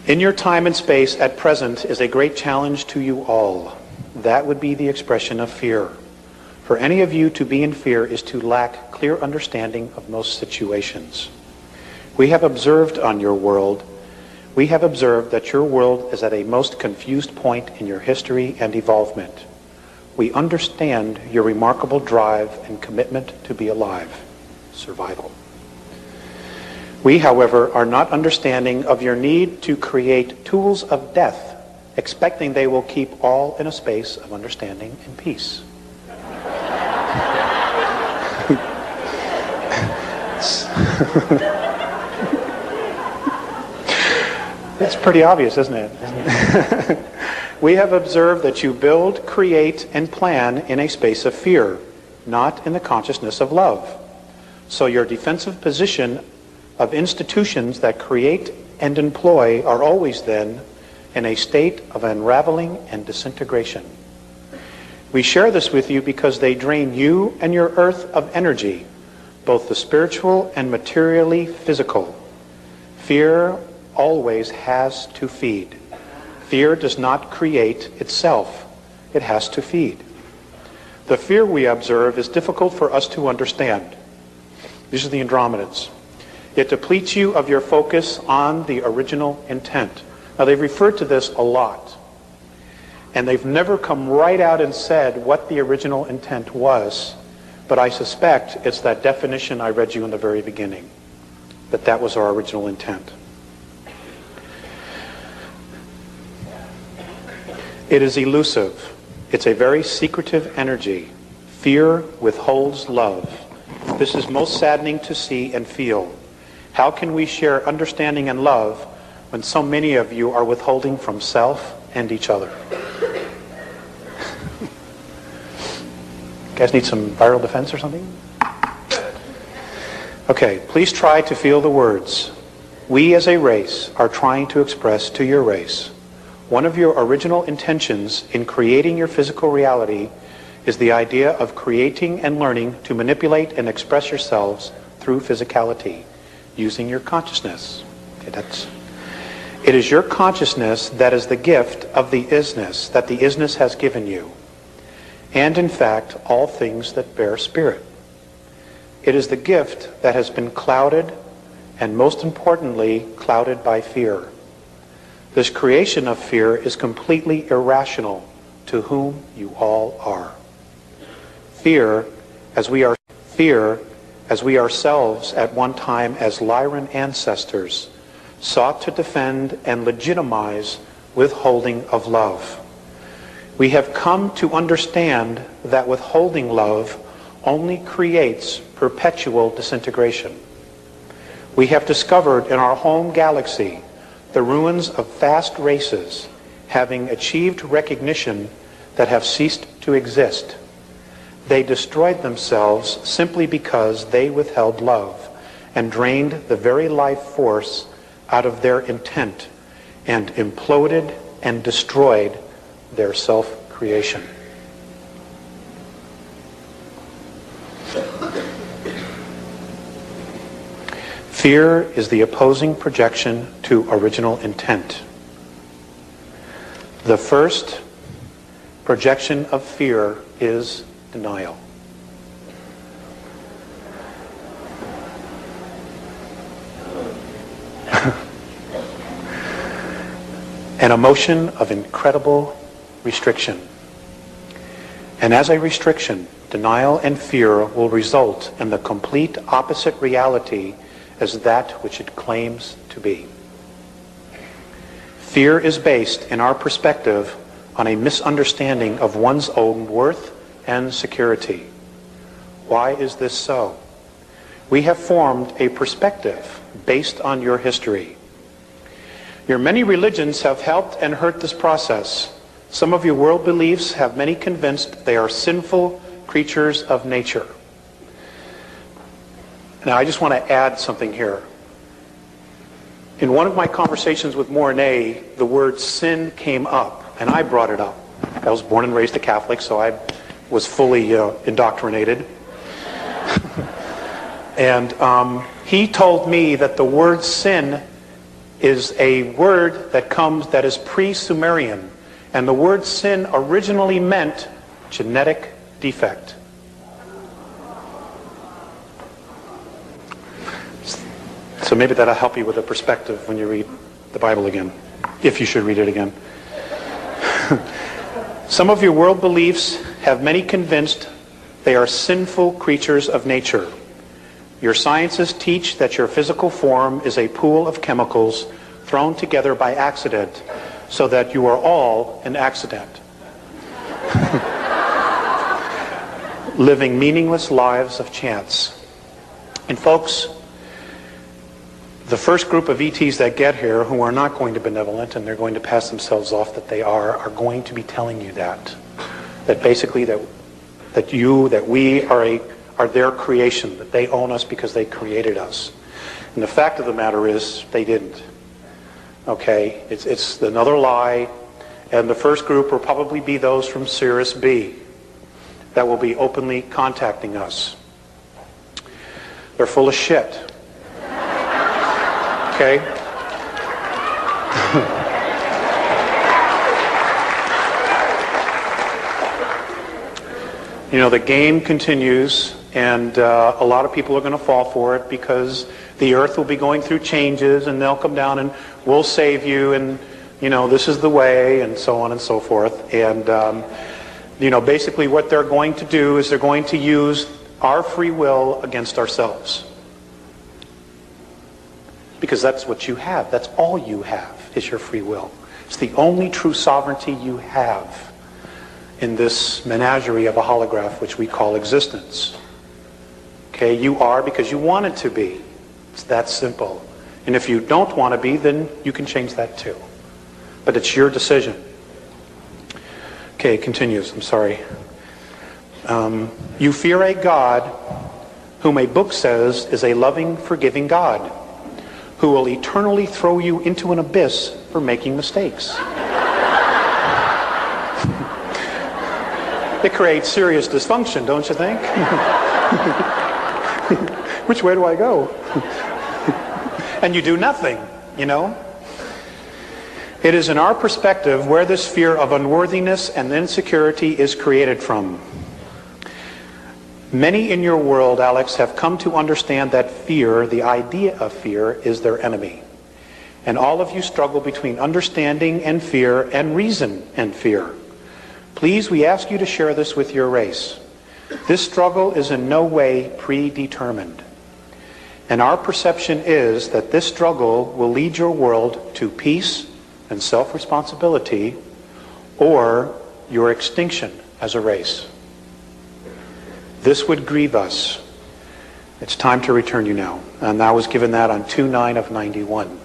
In your time and space at present is a great challenge to you all. That would be the expression of fear. For any of you to be in fear is to lack clear understanding of most situations. We have observed that your world is at a most confused point in your history and evolvement. We understand your remarkable drive and commitment to be alive, survival. We, however, are not understanding of your need to create tools of death, expecting they will keep all in a space of understanding and peace. It's pretty obvious, isn't it? We have observed that you build, create, and plan in a space of fear, not in the consciousness of love. So your defensive position of institutions that create and employ are always then in a state of unraveling and disintegration. We share this with you because they drain you and your earth of energy, both the spiritual and materially physical. Fear always has to feed. Fear does not create itself. It has to feed. The fear we observe is difficult for us to understand. These are the Andromedans. It depletes you of your focus on the original intent. Now, they've referred to this a lot. And they've never come right out and said what the original intent was. But I suspect it's that definition I read you in the very beginning, that that was our original intent. It is elusive. It's a very secretive energy. Fear withholds love. This is most saddening to see and feel. How can we share understanding and love when so many of you are withholding from self and each other? You guys need some viral defense or something? Okay, please try to feel the words. We as a race are trying to express to your race. One of your original intentions in creating your physical reality is the idea of creating and learning to manipulate and express yourselves through physicality, using your consciousness. Okay, it is your consciousness that is the gift of the isness that the isness has given you, and in fact, all things that bear spirit. It is the gift that has been clouded, and most importantly, clouded by fear. This creation of fear is completely irrational to whom you all are. Fear, as we ourselves at one time as Lyran ancestors, sought to defend and legitimize withholding of love. We have come to understand that withholding love only creates perpetual disintegration. We have discovered in our home galaxy the ruins of vast races having achieved recognition that have ceased to exist. They destroyed themselves simply because they withheld love and drained the very life force out of their intent and imploded and destroyed their self-creation. Fear is the opposing projection to original intent. The first projection of fear is denial. An emotion of incredible restriction. And as a restriction, denial and fear will result in the complete opposite reality as that which it claims to be. Fear is based, in our perspective, on a misunderstanding of one's own worth and security. Why is this so? We have formed a perspective based on your history. Your many religions have helped and hurt this process. Some of your world beliefs have many convinced they are sinful creatures of nature. Now, I just want to add something here. In one of my conversations with Mornay, the word sin came up, and I brought it up. I was born and raised a Catholic, so I was fully indoctrinated. And he told me that the word sin is a word that is pre-Sumerian, and the word sin originally meant genetic defect. So maybe that'll help you with a perspective when you read the Bible again, if you should read it again. Some of your world beliefs have many convinced they are sinful creatures of nature. Your sciences teach that your physical form is a pool of chemicals thrown together by accident, so that you are all an accident. Living meaningless lives of chance. And folks, the first group of ETs that get here, who are not going to be benevolent and they're going to pass themselves off that they are going to be telling you that basically that we are their creation, that they own us because they created us. And the fact of the matter is, they didn't. Okay, it's another lie, and the first group will probably be those from Sirius B. that will be openly contacting us. They're full of shit. Okay? You know, the game continues, and a lot of people are going to fall for it because the earth will be going through changes, and they'll come down and we'll save you, and, you know, this is the way, and so on and so forth. And, you know, basically what they're going to do is they're going to use our free will against ourselves. Because that's what you have. That's all you have is your free will. It's the only true sovereignty you have in this menagerie of a holograph which we call existence. Okay, you are because you want it to be. It's that simple. And if you don't want to be, then you can change that too. But it's your decision. Okay, it continues. I'm sorry. You fear a God whom a book says is a loving, forgiving God who will eternally throw you into an abyss for making mistakes. It creates serious dysfunction, don't you think? Which way do I go? And you do nothing, you know? It is in our perspective where this fear of unworthiness and insecurity is created from. Many in your world, Alex, have come to understand that fear, the idea of fear, is their enemy. And all of you struggle between understanding and fear and reason and fear. Please, we ask you to share this with your race. This struggle is in no way predetermined. And our perception is that this struggle will lead your world to peace and self-responsibility or your extinction as a race. This would grieve us. It's time to return you now. And I was given that on 2/9 of 91.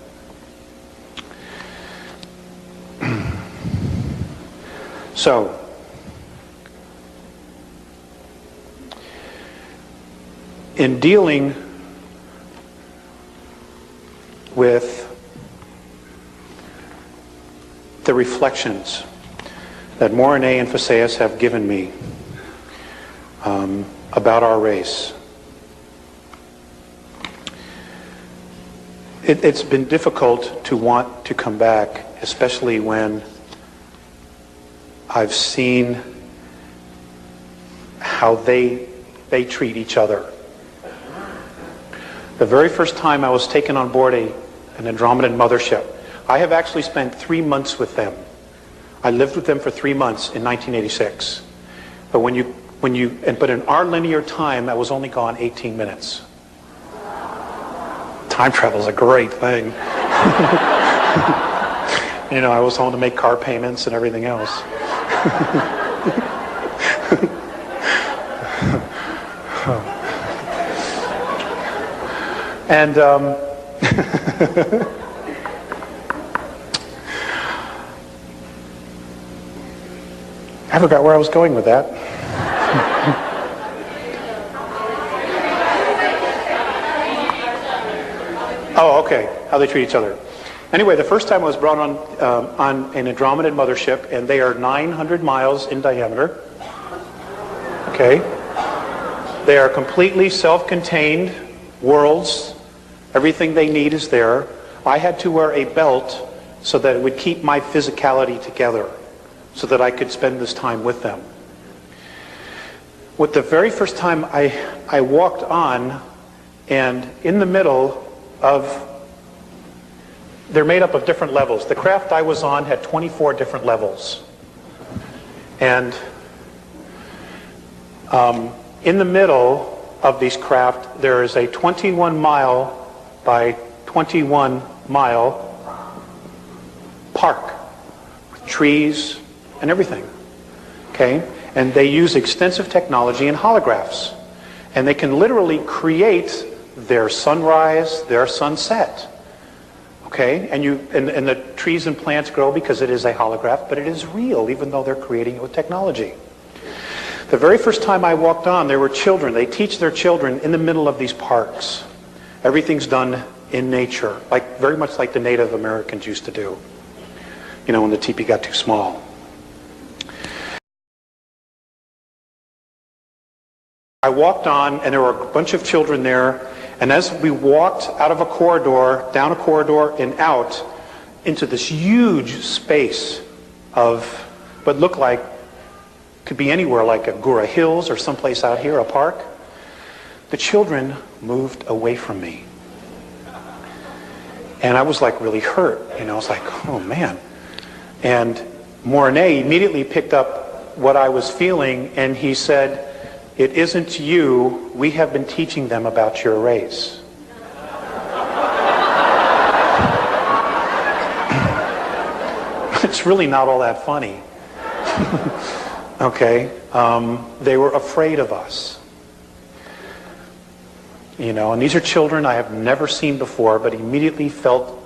So, in dealing with the reflections that Morine and Phaseus have given me about our race, it's been difficult to want to come back, especially when I've seen how they treat each other. The very first time I was taken on board an Andromedan mothership, I have actually spent 3 months with them. I lived with them for 3 months in 1986. But but in our linear time, I was only gone 18 minutes. Time travel is a great thing. You know, I was home to make car payments and everything else. And I forgot where I was going with that. Oh, okay. How they treat each other. Anyway, the first time I was brought on an Andromedan mothership, and they are 900 miles in diameter. Okay. They are completely self-contained worlds. Everything they need is there. I had to wear a belt so that it would keep my physicality together, so that I could spend this time with them. With the very first time I walked on, and in the middle of, they're made up of different levels. The craft I was on had 24 different levels. And in the middle of these craft, there is a 21 mile by 21 mile park with trees and everything. Okay? And they use extensive technology and holographs. And they can literally create their sunrise, their sunset. Okay? And the trees and plants grow because it is a holograph, but it is real, even though they're creating it with technology. The very first time I walked on, there were children. They teach their children in the middle of these parks. Everything's done in nature, very much like the Native Americans used to do, you know, when the teepee got too small. I walked on, and there were a bunch of children there, and as we walked out of a corridor, down a corridor, and out into this huge space of what looked like, could be anywhere, like Agora Hills or someplace out here, a park, the children moved away from me. And I was like really hurt, I was like, oh man. And Mornay immediately picked up what I was feeling, and he said, "It isn't you, we have been teaching them about your race." It's really not all that funny. Okay? They were afraid of us. And these are children I have never seen before, but immediately felt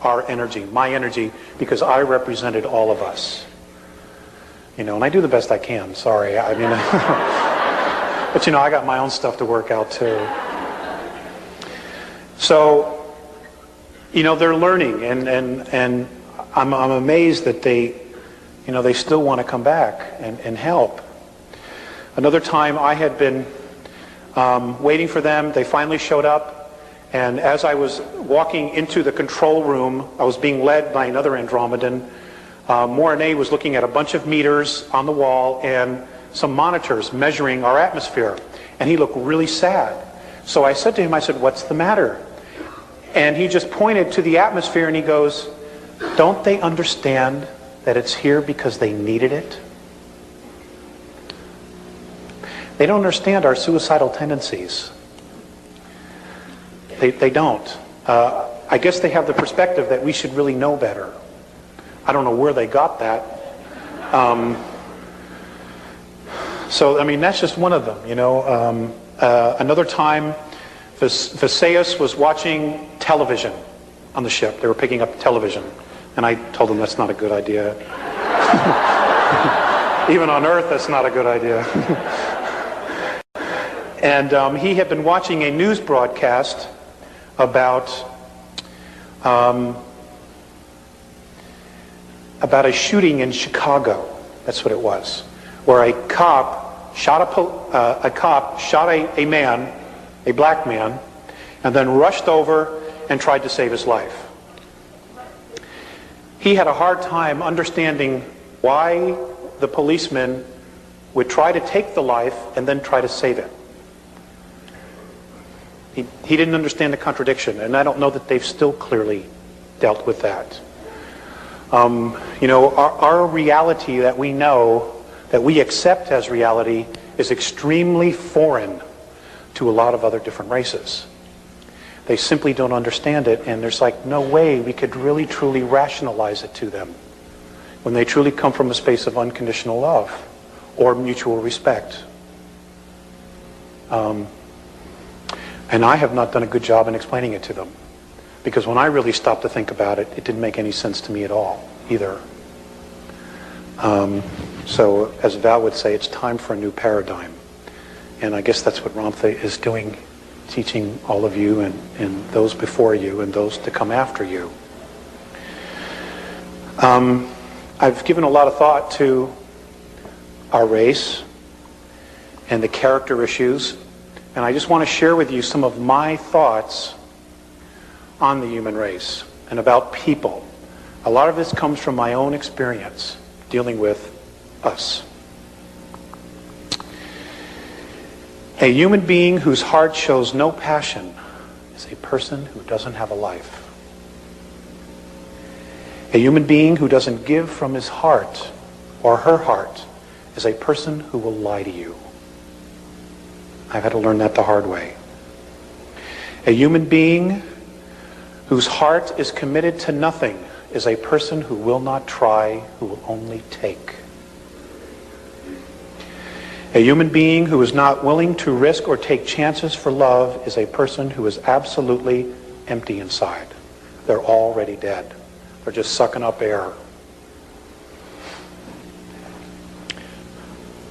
our energy, my energy, because I represented all of us. And I do the best I can, sorry. I mean, but I got my own stuff to work out too. So, they're learning, and I'm amazed that they still want to come back and help. Another time I had been waiting for them. They finally showed up, and as I was walking into the control room, I was being led by another Andromedan. Mornay was looking at a bunch of meters on the wall and some monitors measuring our atmosphere, and he looked really sad. So I said to him, "What's the matter?" And he just pointed to the atmosphere and he goes, "Don't they understand that it's here because they needed it? They don't understand our suicidal tendencies. They don't. I guess they have the perspective that we should really know better. I don't know where they got that. So, that's just one of them, Another time, Visayas was watching television on the ship. They were picking up television. And I told them that's not a good idea. Even on Earth, that's not a good idea. And he had been watching a news broadcast about a shooting in Chicago. That's what it was, where a cop shot a man, a black man, and then rushed over and tried to save his life. He had a hard time understanding why the policeman would try to take the life and then try to save it. He didn't understand the contradiction, and I don't know that they've still clearly dealt with that. Our reality that we know, that we accept as reality, is extremely foreign to a lot of other different races. They simply don't understand it, and there's no way we could really truly rationalize it to them when they truly come from a space of unconditional love or mutual respect. And I have not done a good job in explaining it to them, because when I really stopped to think about it, it didn't make any sense to me at all either. So as Val would say, it's time for a new paradigm, and I guess that's what Ramtha is doing, teaching all of you and those before you and those to come after you. I've given a lot of thought to our race and the character issues, and I just want to share with you some of my thoughts on the human race and about people. A lot of this comes from my own experience dealing with us. A human being whose heart shows no passion is a person who doesn't have a life. A human being who doesn't give from his heart or her heart is a person who will lie to you. I've had to learn that the hard way. A human being whose heart is committed to nothing is a person who will not try, who will only take. A human being who is not willing to risk or take chances for love is a person who is absolutely empty inside. They're already dead. They're just sucking up air.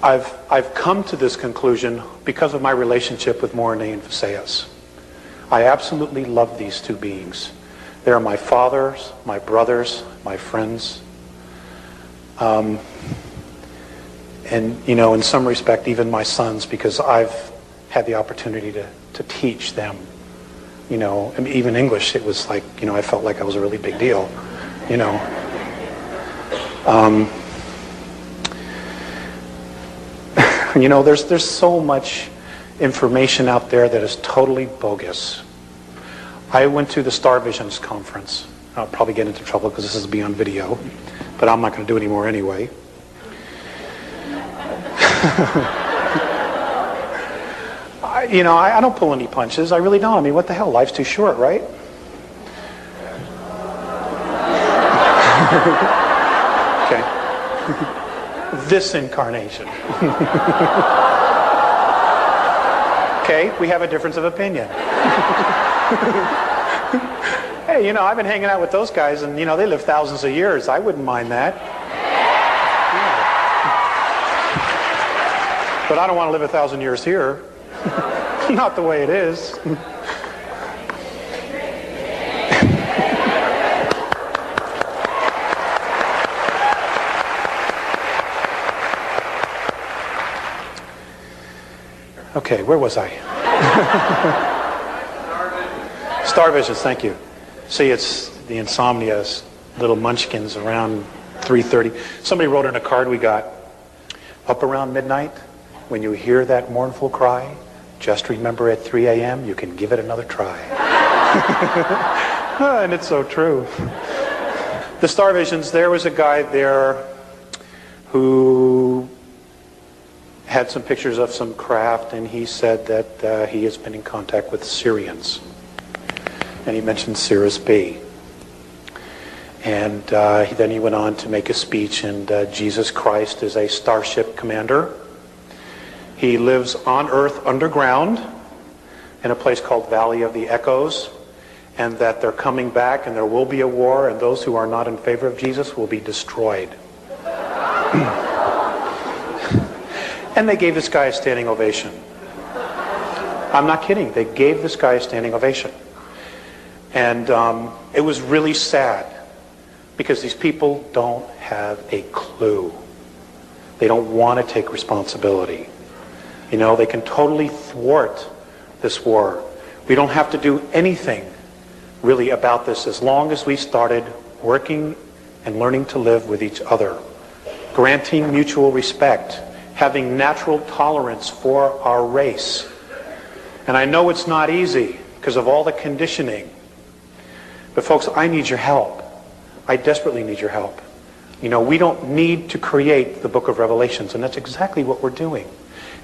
I've come to this conclusion because of my relationship with Mornay and Visayas. I absolutely love these two beings. They are my fathers, my brothers, my friends. And, you know, in some respect, even my sons, because I've had the opportunity to teach them, you know, I mean, even English, it was like, you know, I felt like I was a really big deal, you know. You know, there's so much information out there that is totally bogus. I went to the Star Visions conference. I'll probably get into trouble because this is beyond video, but I'm not going to do it anymore anyway. I don't pull any punches. I really don't. I mean, what the hell? Life's too short, right? Okay. This incarnation. Okay, we have a difference of opinion. Hey, you know, I've been hanging out with those guys, and, you know, they live thousands of years. I wouldn't mind that. Yeah. But I don't want to live 1,000 years here. Not the way it is. Okay, where was I? Star Visions, thank you. See, it's the insomnia, little munchkins around 3:30. Somebody wrote in a card we got, up around midnight, when you hear that mournful cry, just remember at 3 a.m. you can give it another try. And it's so true. The Star Visions, there was a guy there who had some pictures of some craft, and he said that he has been in contact with Syrians. And he mentioned Cirrus B. And then he went on to make a speech, and Jesus Christ is a starship commander. He lives on Earth underground in a place called Valley of the Echoes, and that they're coming back and there will be a war, and those who are not in favor of Jesus will be destroyed. And they gave this guy a standing ovation. I'm not kidding. They gave this guy a standing ovation. And it was really sad because these people don't have a clue. They don't want to take responsibility. You know, they can totally thwart this war. We don't have to do anything really about this as long as we started working and learning to live with each other, granting mutual respect, having natural tolerance for our race. And I know it's not easy because of all the conditioning. But folks, I need your help. I desperately need your help. You know, we don't need to create the book of Revelations, and that's exactly what we're doing.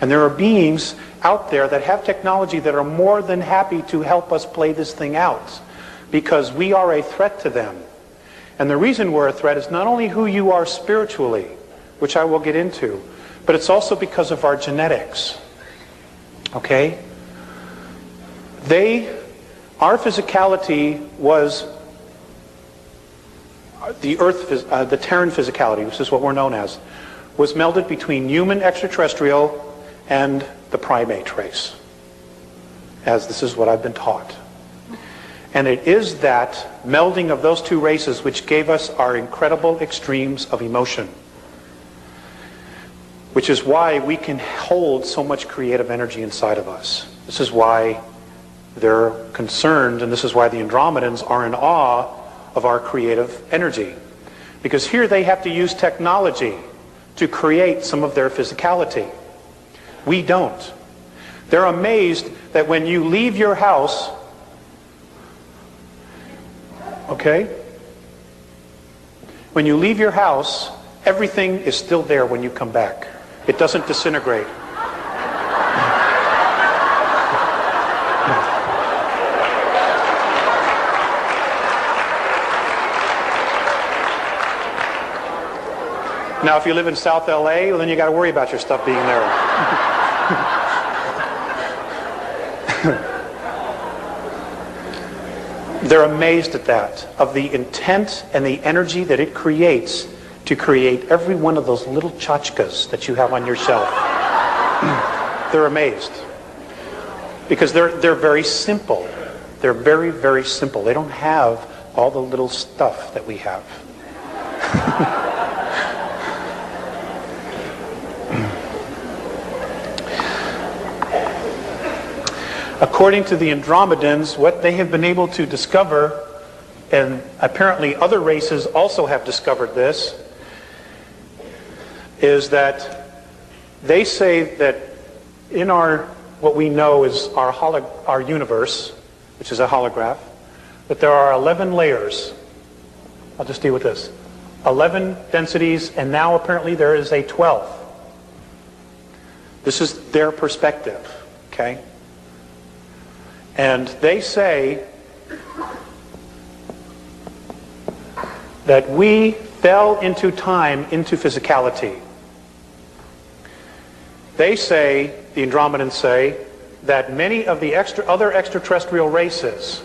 And there are beings out there that have technology that are more than happy to help us play this thing out, because we are a threat to them. And the reason we're a threat is not only who you are spiritually, which I will get into, but it's also because of our genetics. Okay? Our physicality was the Terran physicality, which is what we're known as, was melded between human extraterrestrial and the primate race, as this is what I've been taught. And it is that melding of those two races which gave us our incredible extremes of emotion, which is why we can hold so much creative energy inside of us. This is why they're concerned, and this is why the Andromedans are in awe of our creative energy. Because here they have to use technology to create some of their physicality. We don't. They're amazed that when you leave your house, okay? When you leave your house, everything is still there when you come back. It doesn't disintegrate. Now, if you live in South LA, well, then you got to worry about your stuff being there. They're amazed at that, of the intent and the energy that it creates to create every one of those little tchotchkes that you have on your shelf. They're amazed. Because they're very simple. They're very, very simple. They don't have all the little stuff that we have. According to the Andromedans, what they have been able to discover, and apparently other races also have discovered this, is that they say that in our, what we know is our universe, which is a holograph, that there are 11 layers. I'll just deal with this. 11 densities, and now apparently there is a 12th. This is their perspective, okay? And they say that we fell into time, into physicality. They say, the Andromedans say, that many of the other extraterrestrial races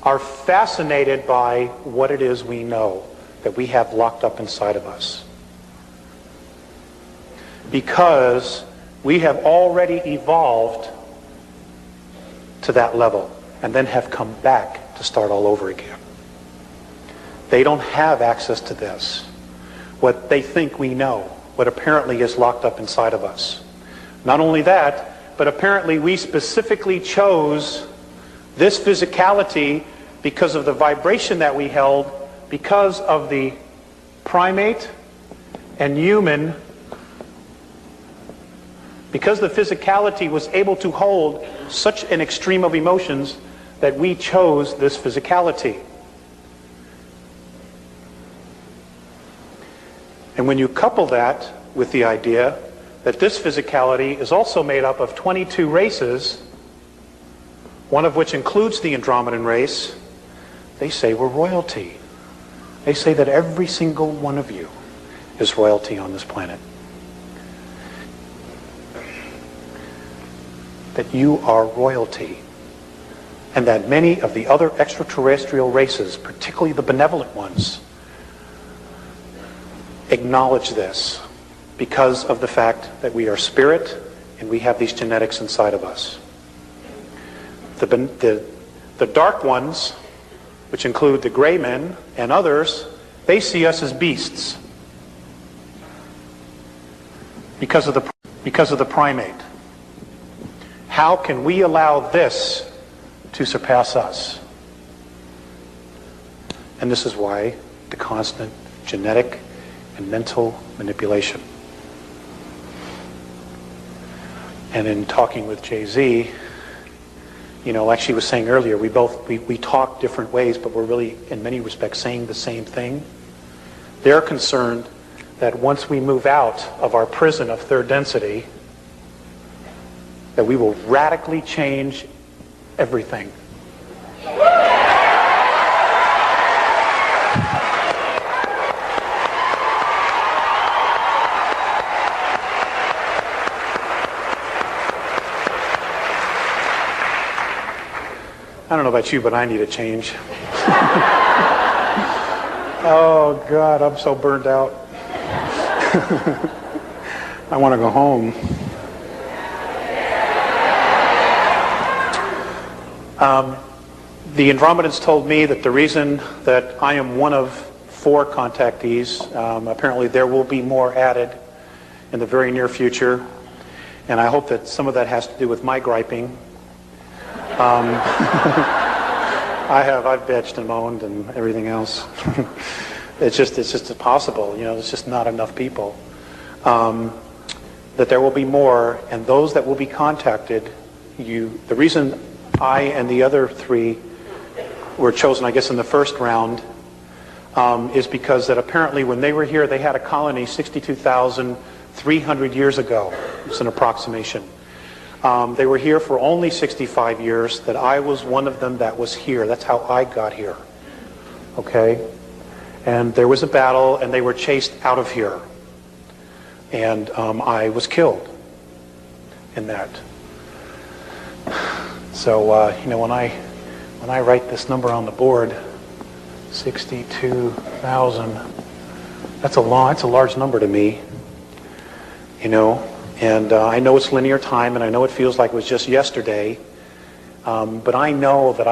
are fascinated by what it is we know, that we have locked up inside of us. Because we have already evolved to that level and then have come back to start all over again. They don't have access to this, what they think we know, what apparently is locked up inside of us. Not only that, but apparently we specifically chose this physicality because of the vibration that we held, because of the primate and human, because the physicality was able to hold such an extreme of emotions that we chose this physicality. And when you couple that with the idea that this physicality is also made up of 22 races, one of which includes the Andromedan race, they say we're royalty. They say that every single one of you is royalty on this planet. That you are royalty. And that many of the other extraterrestrial races, particularly the benevolent ones, acknowledge this because of the fact that we are spirit and we have these genetics inside of us. The dark ones, which include the gray men and others, they see us as beasts because of the primate. How can we allow this to surpass us? And this is why the constant genetic and mental manipulation. And in talking with Jay-Z, you know, like she was saying earlier, we talk different ways, but we're really, in many respects, saying the same thing. They're concerned that once we move out of our prison of third density, that we will radically change everything. I don't know about you, but I need a change. Oh, God, I'm so burned out. I want to go home. The Andromedans told me that the reason that I am one of 4 contactees, apparently there will be more added in the very near future, and I hope that some of that has to do with my griping. I've bitched and moaned and everything else. It's just impossible, you know, there's just not enough people. That there will be more, and those that will be contacted, the reason I and the other 3 were chosen, I guess, in the first round, is because that apparently when they were here, they had a colony 62,300 years ago. It's an approximation. They were here for only 65 years, that I was one of them that was here. That's how I got here. Okay? And there was a battle, and they were chased out of here. And I was killed in that. So, you know, when I write this number on the board, 62,000, that's a large number to me, you know. And I know it's linear time, and I know it feels like it was just yesterday, but I know that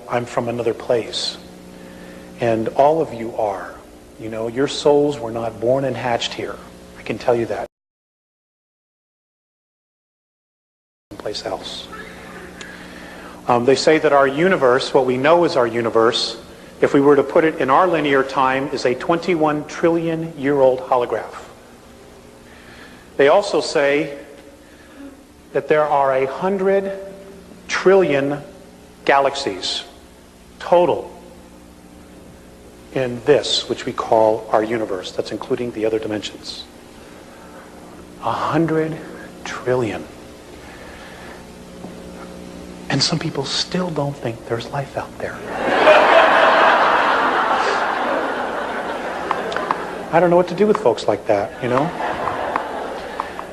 I'm from another place. And all of you are. You know, your souls were not born and hatched here. I can tell you that. Someplace else. They say that our universe, what we know is our universe, if we were to put it in our linear time, is a 21 trillion year old holograph. They also say that there are 100 trillion galaxies total in this, which we call our universe. That's including the other dimensions. 100 trillion. And some people still don't think there's life out there. I don't know what to do with folks like that, you know?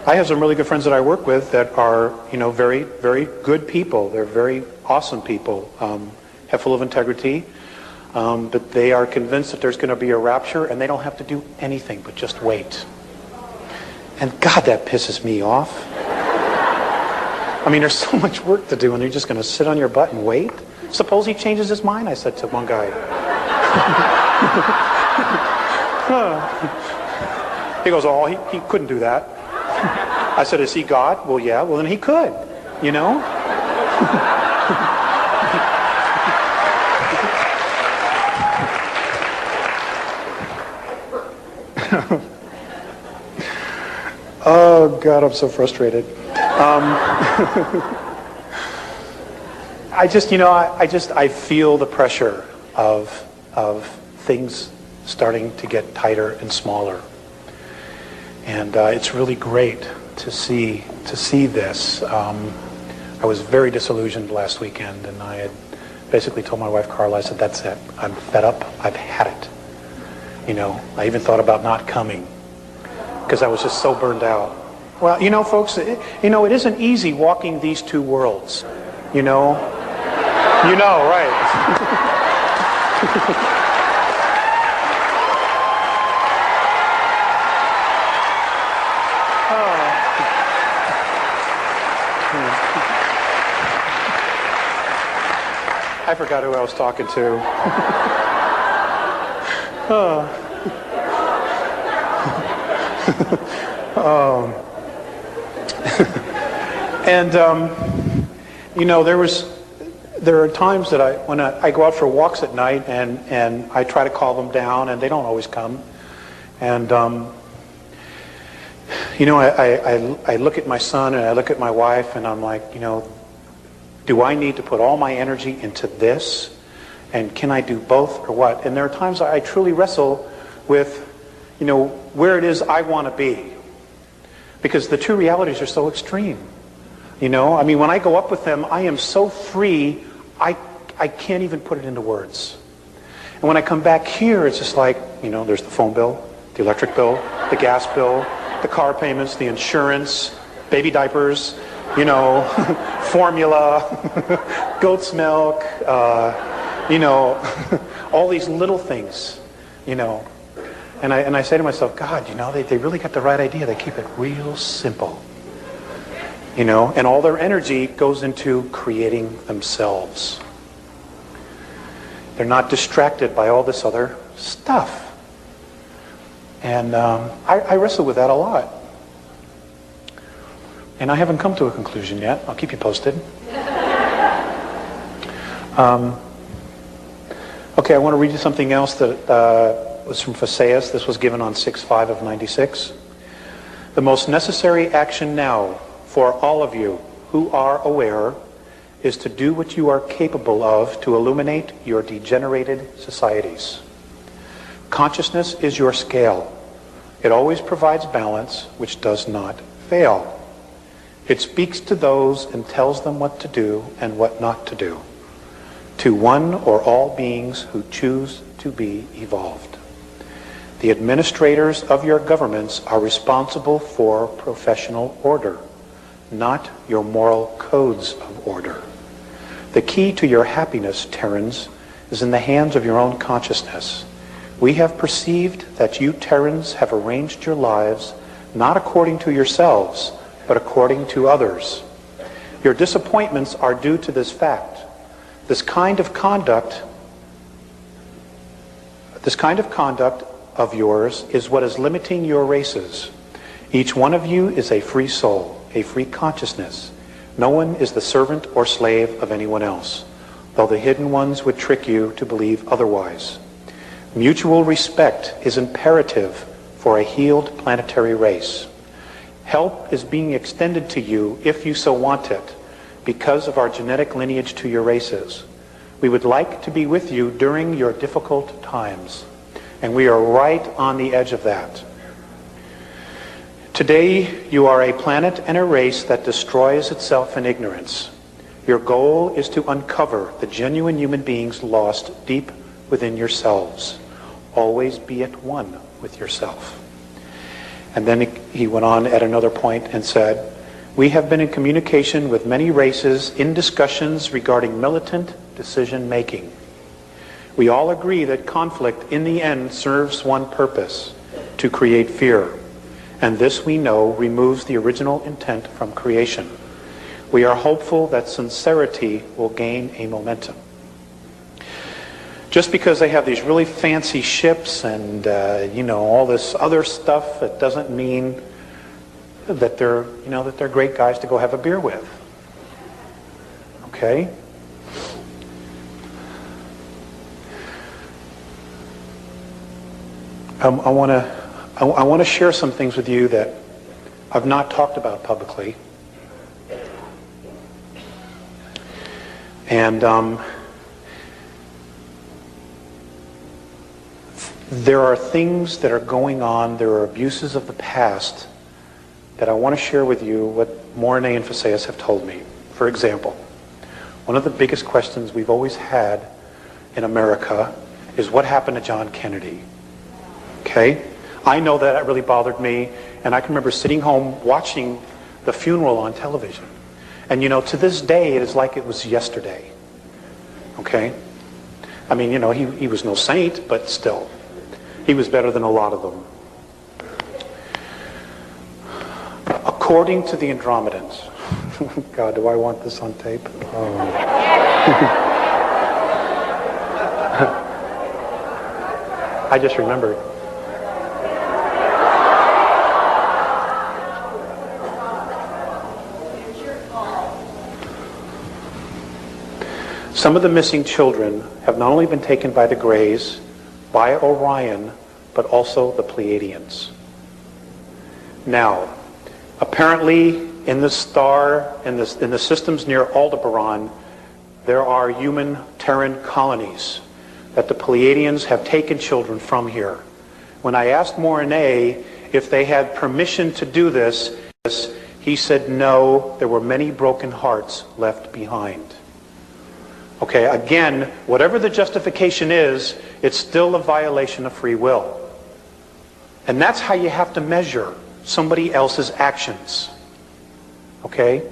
I have some really good friends that I work with that are, you know, very, very good people. They're very awesome people, have full of integrity, but they are convinced that there's going to be a rapture and they don't have to do anything but just wait. And God, that pisses me off. I mean, there's so much work to do and you're just going to sit on your butt and wait? Suppose he changes his mind, I said to one guy. He goes, oh, he couldn't do that. I said, is he God? Well, yeah. Well, then he could, you know? Oh, God, I'm so frustrated. I feel the pressure of things starting to get tighter and smaller. And it's really great to see this. I was very disillusioned last weekend, and I had basically told my wife Carla, I said, that's it. I'm fed up. I've had it. You know, I even thought about not coming because I was just so burned out. Well, you know, folks, it isn't easy walking these two worlds. You know, right? I forgot who I was talking to. There are times that when I go out for walks at night and I try to call them down and they don't always come. And, I look at my son and I look at my wife and I'm like, do I need to put all my energy into this? And can I do both or what? And there are times I truly wrestle with, where it is I want to be. Because the two realities are so extreme. When I go up with them, I am so free, I can't even put it into words. And when I come back here, it's just like, there's the phone bill, the electric bill, the gas bill, the car payments, the insurance, baby diapers, formula, goat's milk, all these little things, And I say to myself, God, they really got the right idea. They keep it real simple. And all their energy goes into creating themselves. They're not distracted by all this other stuff. And I wrestle with that a lot. And I haven't come to a conclusion yet. I'll keep you posted. Okay, I want to read you something else that was from Phaseus. This was given on 6/5 of 96. The most necessary action now for all of you who are aware is to do what you are capable of to illuminate your degenerated societies. Consciousness is your scale. It always provides balance, which does not fail. It speaks to those and tells them what to do and what not to do, to one or all beings who choose to be evolved. The administrators of your governments are responsible for professional order, not your moral codes of order. The key to your happiness, Terrans, is in the hands of your own consciousness. We have perceived that you Terrans have arranged your lives not according to yourselves, but according to others. Your disappointments are due to this fact. This kind of conduct of yours is what is limiting your races. Each one of you is a free soul, a free consciousness, No one is the servant or slave of anyone else, though the hidden ones would trick you to believe otherwise. Mutual respect is imperative for a healed planetary race. Help is being extended to you if you so want it, because of our genetic lineage to your races. We would like to be with you during your difficult times, and we are right on the edge of that. Today, you are a planet and a race that destroys itself in ignorance. Your goal is to uncover the genuine human beings lost deep within yourselves. Always be at one with yourself. And then he went on at another point and said, we have been in communication with many races in discussions regarding militant decision making. We all agree that conflict in the end serves one purpose, to create fear. And this, we know, removes the original intent from creation. We are hopeful that sincerity will gain a momentum. Just because they have these really fancy ships and all this other stuff, it doesn't mean that they're great guys to go have a beer with. Okay? I want to share some things with you that I've not talked about publicly. And there are things that are going on, there are abuses of the past that I want to share with you what Morine and Faseus have told me. For example, one of the biggest questions we've always had in America is what happened to John Kennedy? Okay? I know that really bothered me, and I can remember sitting home watching the funeral on television. And to this day, it is like it was yesterday. Okay? I mean, he was no saint, but still. He was better than a lot of them. According to the Andromedans, God, do I want this on tape? Oh. I just remembered. Some of the missing children have not only been taken by the Greys, by Orion, but also the Pleiadians. Now, apparently in the star, in the systems near Aldebaran, there are human Terran colonies that the Pleiadians have taken children from here. When I asked Morine if they had permission to do this, he said no, there were many broken hearts left behind. Okay, again, whatever the justification is, it's still a violation of free will. And that's how you have to measure somebody else's actions. Okay?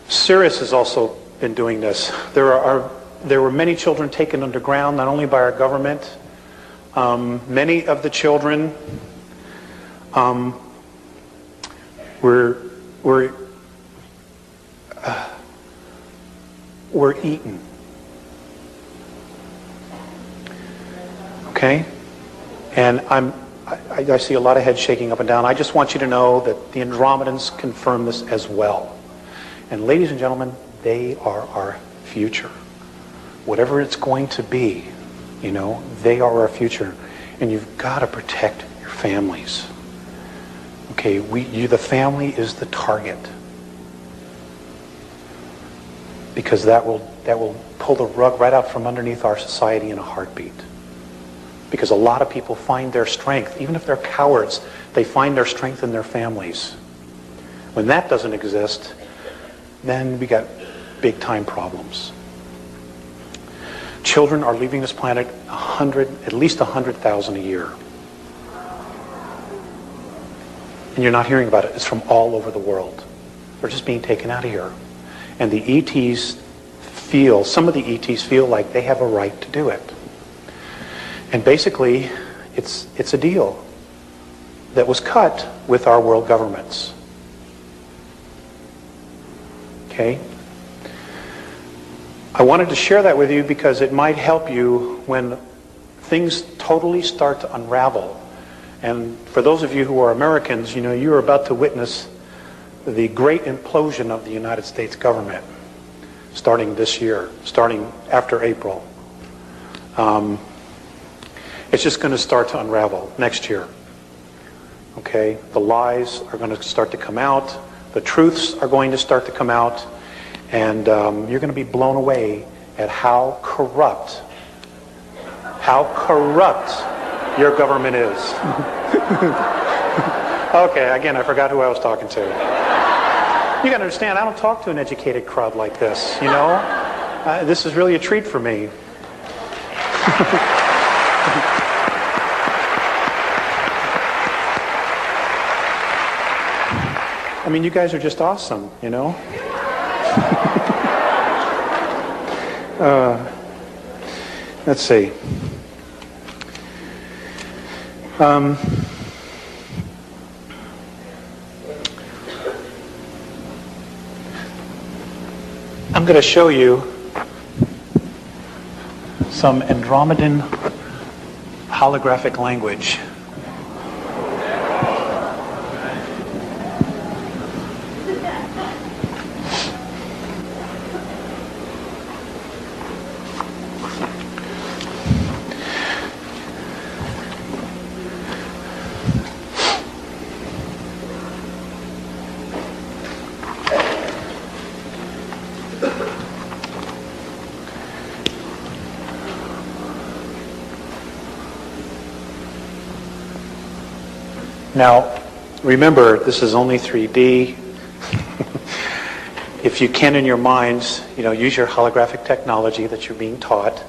Sirius has also been doing this. There were many children taken underground, not only by our government. Many of the children were eaten. Okay? And I see a lot of heads shaking up and down. I just want you to know that the Andromedans confirm this as well. And ladies and gentlemen, they are our future. Whatever it's going to be, they are our future. And you've got to protect your families. Okay, the family is the target. Because that will pull the rug right out from underneath our society in a heartbeat. Because a lot of people find their strength, even if they're cowards, they find their strength in their families. When that doesn't exist, then we got big time problems. Children are leaving this planet at least 100,000 a year. And you're not hearing about it. It's from all over the world. They're just being taken out of here. And the ETs some of the ETs feel like they have a right to do it. And basically, it's a deal that was cut with our world governments. Okay? I wanted to share that with you because it might help you when things totally start to unravel. And for those of you who are Americans, you're about to witness the great implosion of the United States government starting this year, starting after April. It's just going to start to unravel next year. Okay? The lies are going to start to come out. The truths are going to start to come out. And you're going to be blown away at how corrupt your government is. Okay, again, I forgot who I was talking to. You got to understand, I don't talk to an educated crowd like this, you know? This is really a treat for me. I mean, you guys are just awesome, you know? Let's see. I'm going to show you some Andromedan holographic language. Now, remember, this is only 3D. If you can in your minds, you know, use your holographic technology that you're being taught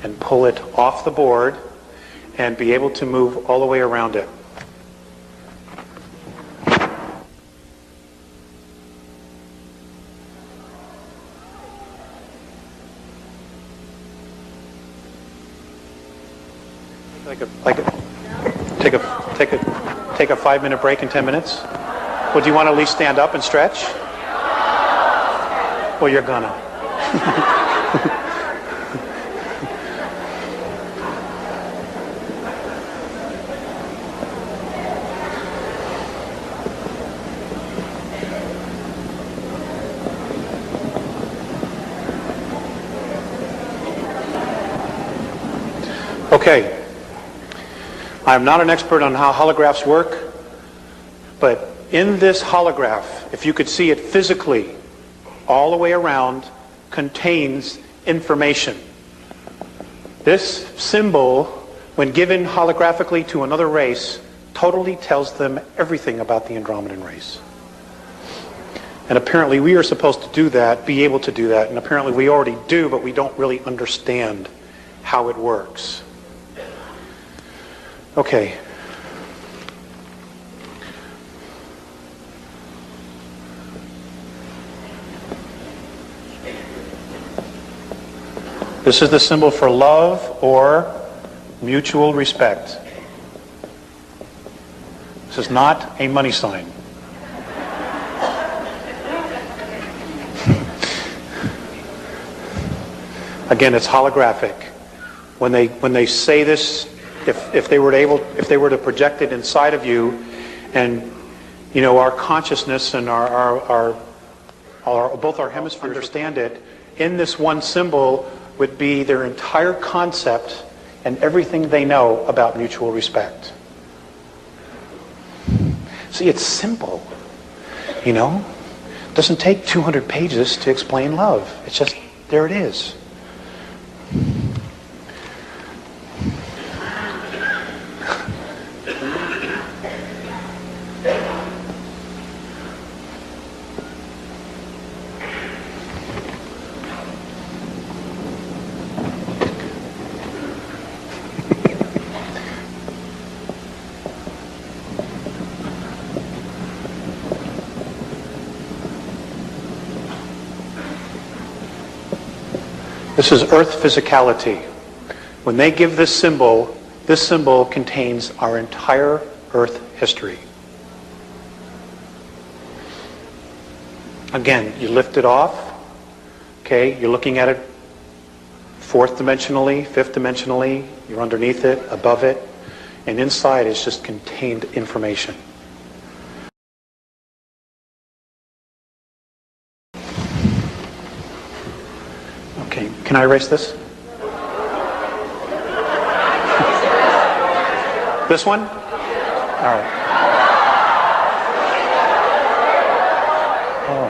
and pull it off the board and be able to move all the way around it. Take a 5-minute break in 10 minutes? Well, do you want to at least stand up and stretch? Well, you're gonna. Okay. I'm not an expert on how holographs work, but in this holograph, if you could see it physically, all the way around, contains information. This symbol, when given holographically to another race, totally tells them everything about the Andromedan race. And apparently we are supposed to do that, be able to do that, and apparently we already do, but we don't really understand how it works. Okay. This is the symbol for love or mutual respect. This is not a money sign. Again, it's holographic. When they say this, if they were to project it inside of you, and you know our consciousness and our both our hemispheres understand it, in this one symbol would be their entire concept and everything they know about mutual respect. See, it's simple, you know? It doesn't take 200 pages to explain love. It's just, there it is. This is Earth physicality. When they give this symbol contains our entire Earth history. Again, you lift it off, okay, you're looking at it fourth dimensionally, fifth dimensionally, you're underneath it, above it, and inside is just contained information. Okay, can I erase this? This one? All right. Oh.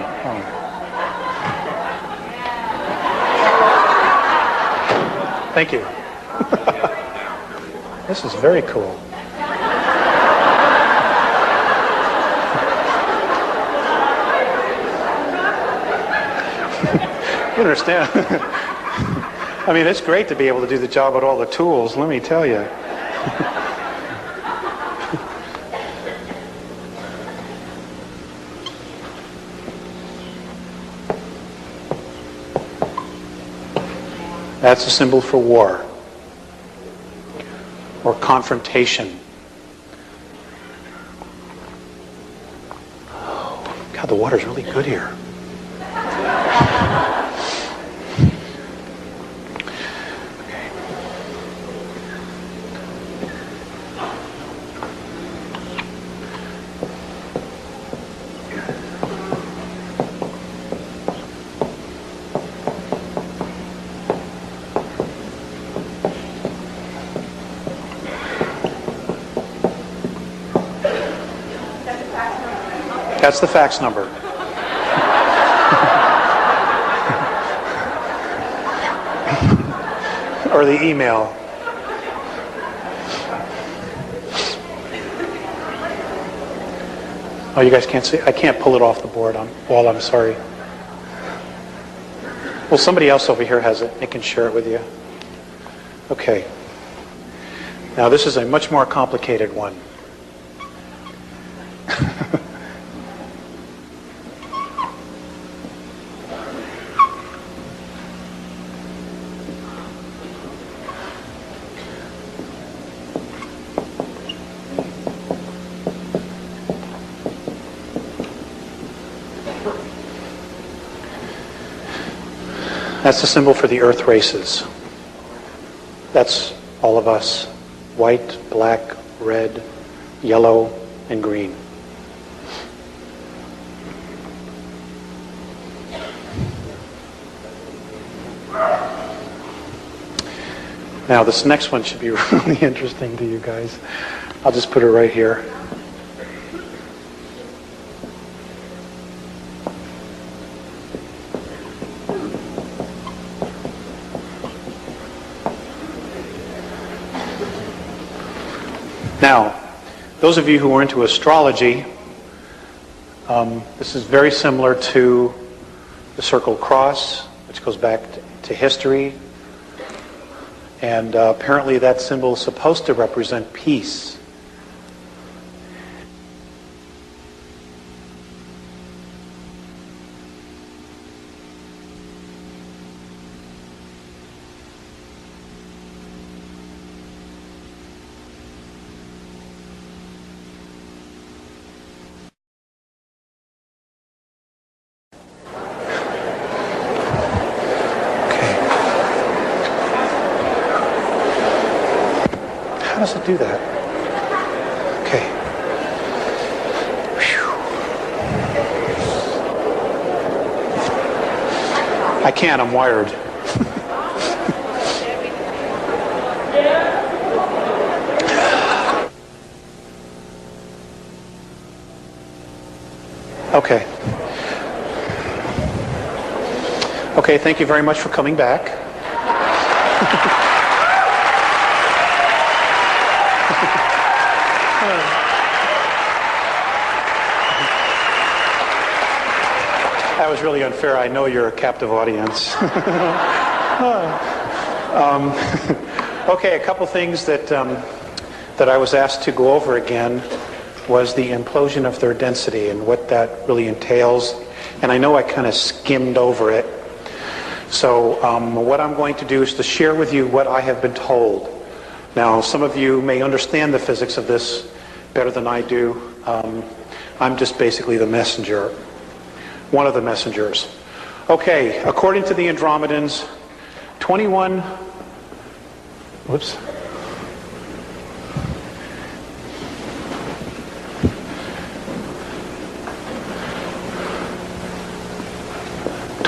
Thank you. This is very cool. You understand? I mean, it's great to be able to do the job with all the tools, let me tell you. That's a symbol for war or confrontation. Oh, God, the water's really good here. That's the fax number. Or the email. Oh, you guys can't see? I can't pull it off the board wall, I'm sorry. Well, somebody else over here has it. They can share it with you. Okay. Now, this is a much more complicated one. That's the symbol for the Earth races. That's all of us. White, black, red, yellow, and green. Now this next one should be really interesting to you guys. I'll just put it right here. Now, those of you who are into astrology, this is very similar to the circle cross, which goes back to history. And apparently that symbol is supposed to represent peace. How does it do that? Okay. Whew. I can't, I'm wired. Okay. Okay, thank you very much for coming back. That was really unfair. I know you're a captive audience. Okay, a couple things that I was asked to go over again was the implosion of third density and what that really entails. And I know I kind of skimmed over it. So what I'm going to do is to share with you what I have been told. Now, some of you may understand the physics of this better than I do. I'm just basically the messenger. One of the messengers. Okay, according to the Andromedans, 21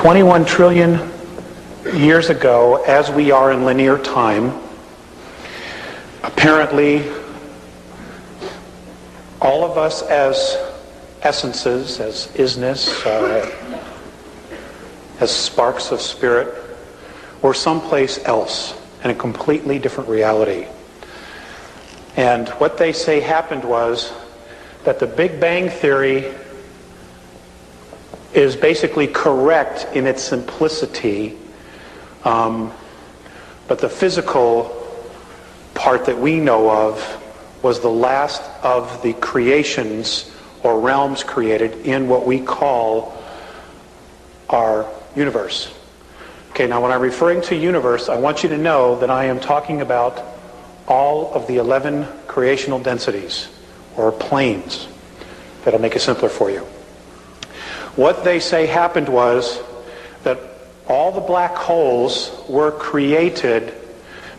$21 trillion years ago, as we are in linear time, apparently all of us as essences, as isness, as sparks of spirit, were someplace else in a completely different reality. And what they say happened was that the Big Bang Theory is basically correct in its simplicity, but the physical part that we know of was the last of the creations or realms created in what we call our universe. Okay, now when I'm referring to universe, I want you to know that I am talking about all of the 11 creational densities or planes. That'll make it simpler for you. What they say happened was that all the black holes were created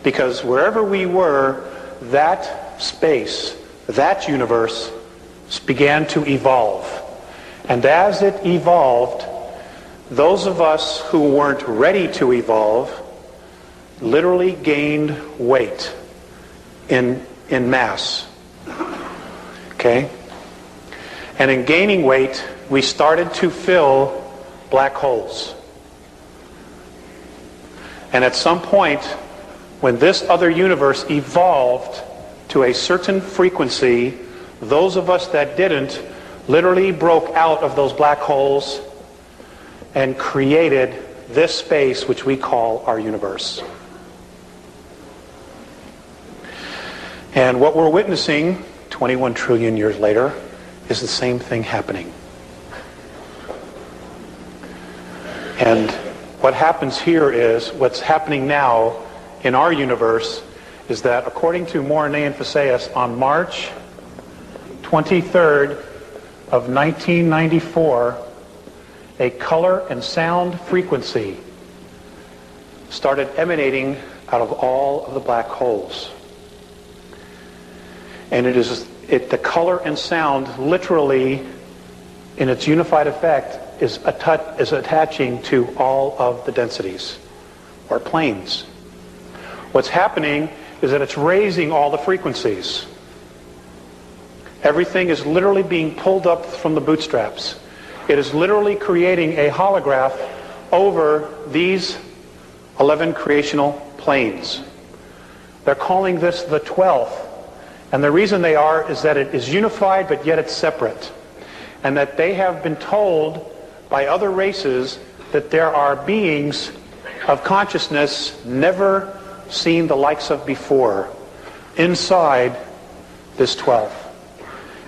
because wherever we were, that space, that universe began to evolve. And as it evolved, those of us who weren't ready to evolve literally gained weight in mass. Okay? And in gaining weight, we started to fill black holes. And at some point, when this other universe evolved to a certain frequency, those of us that didn't literally broke out of those black holes and created this space which we call our universe. And what we're witnessing 21 trillion years later is the same thing happening. And what happens here is, what's happening now in our universe is that according to Morine and Faceus, on March 23rd of 1994, a color and sound frequency started emanating out of all of the black holes. And the color and sound literally, in its unified effect, is attaching to all of the densities or planes. What's happening is that it's raising all the frequencies. Everything is literally being pulled up from the bootstraps. It is literally creating a holograph over these 11 creational planes. They're calling this the 12th. And the reason they are is that it is unified, but yet it's separate. And that they have been told by other races that there are beings of consciousness never seen the likes of before inside this 12th.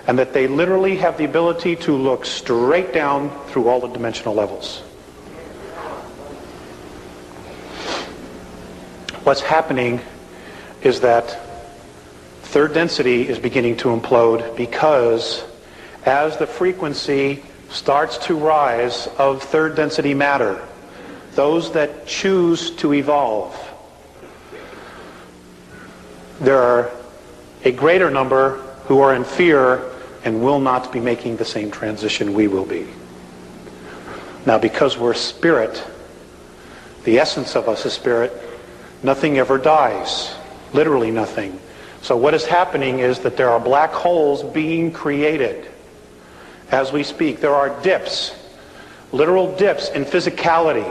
And that they literally have the ability to look straight down through all the dimensional levels. What's happening is that third density is beginning to implode because as the frequency starts to rise of third density matter, those that choose to evolve, there are a greater number who are in fear and will not be making the same transition we will be. Now, because we're spirit, the essence of us is spirit, nothing ever dies. Literally nothing. So what is happening is that there are black holes being created as we speak. There are dips, literal dips in physicality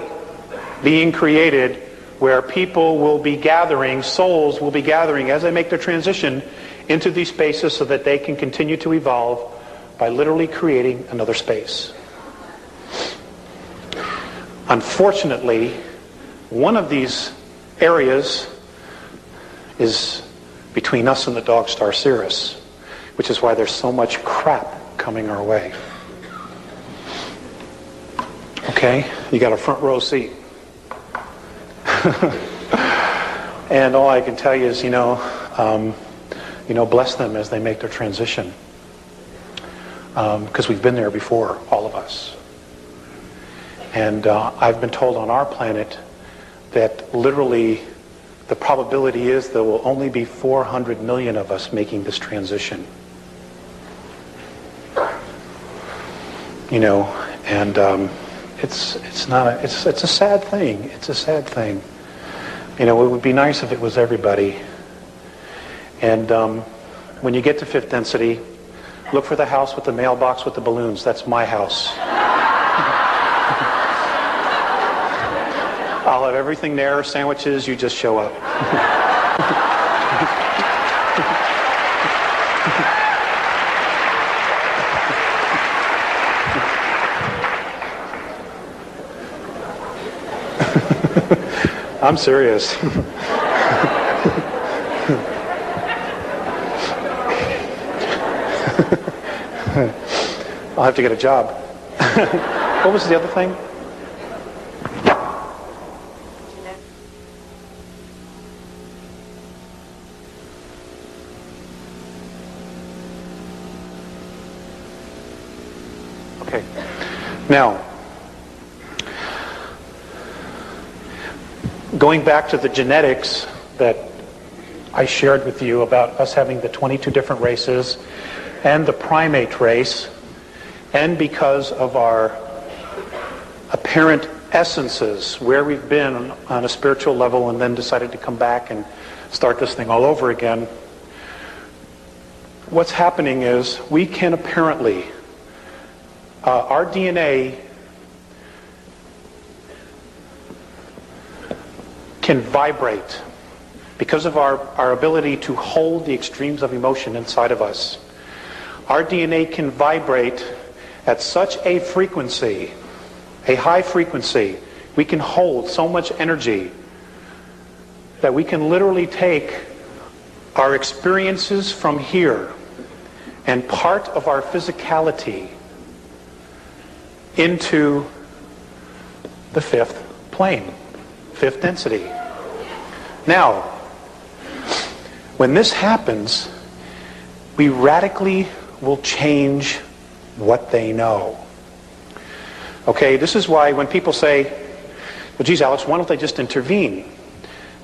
being created where people will be gathering, souls will be gathering as they make their transition into these spaces so that they can continue to evolve by literally creating another space. Unfortunately, one of these areas is between us and the dog star Sirius, which is why there's so much crap coming our way. Okay, you got a front row seat. And all I can tell you is, bless them as they make their transition. Because we've been there before, all of us. And I've been told on our planet that literally the probability is there will only be 400 million of us making this transition. it's not a, it's a sad thing. It's a sad thing. You know, it would be nice if it was everybody. And when you get to fifth density, look for the house with the mailbox with the balloons. That's my house. I'll have everything there, sandwiches, you just show up. I'm serious. I'll have to get a job. What was the other thing? Okay. Now, going back to the genetics that I shared with you about us having the 22 different races and the primate race, and because of our apparent essences, where we've been on a spiritual level and then decided to come back and start this thing all over again, what's happening is we can apparently, our DNA can vibrate because of our ability to hold the extremes of emotion inside of us. Our DNA can vibrate at such a frequency, a high frequency, we can hold so much energy that we can literally take our experiences from here and part of our physicality into the fifth plane, fifth density. Now, when this happens, we radically will change what they know. Okay, this is why when people say, well, geez, Alex, why don't they just intervene?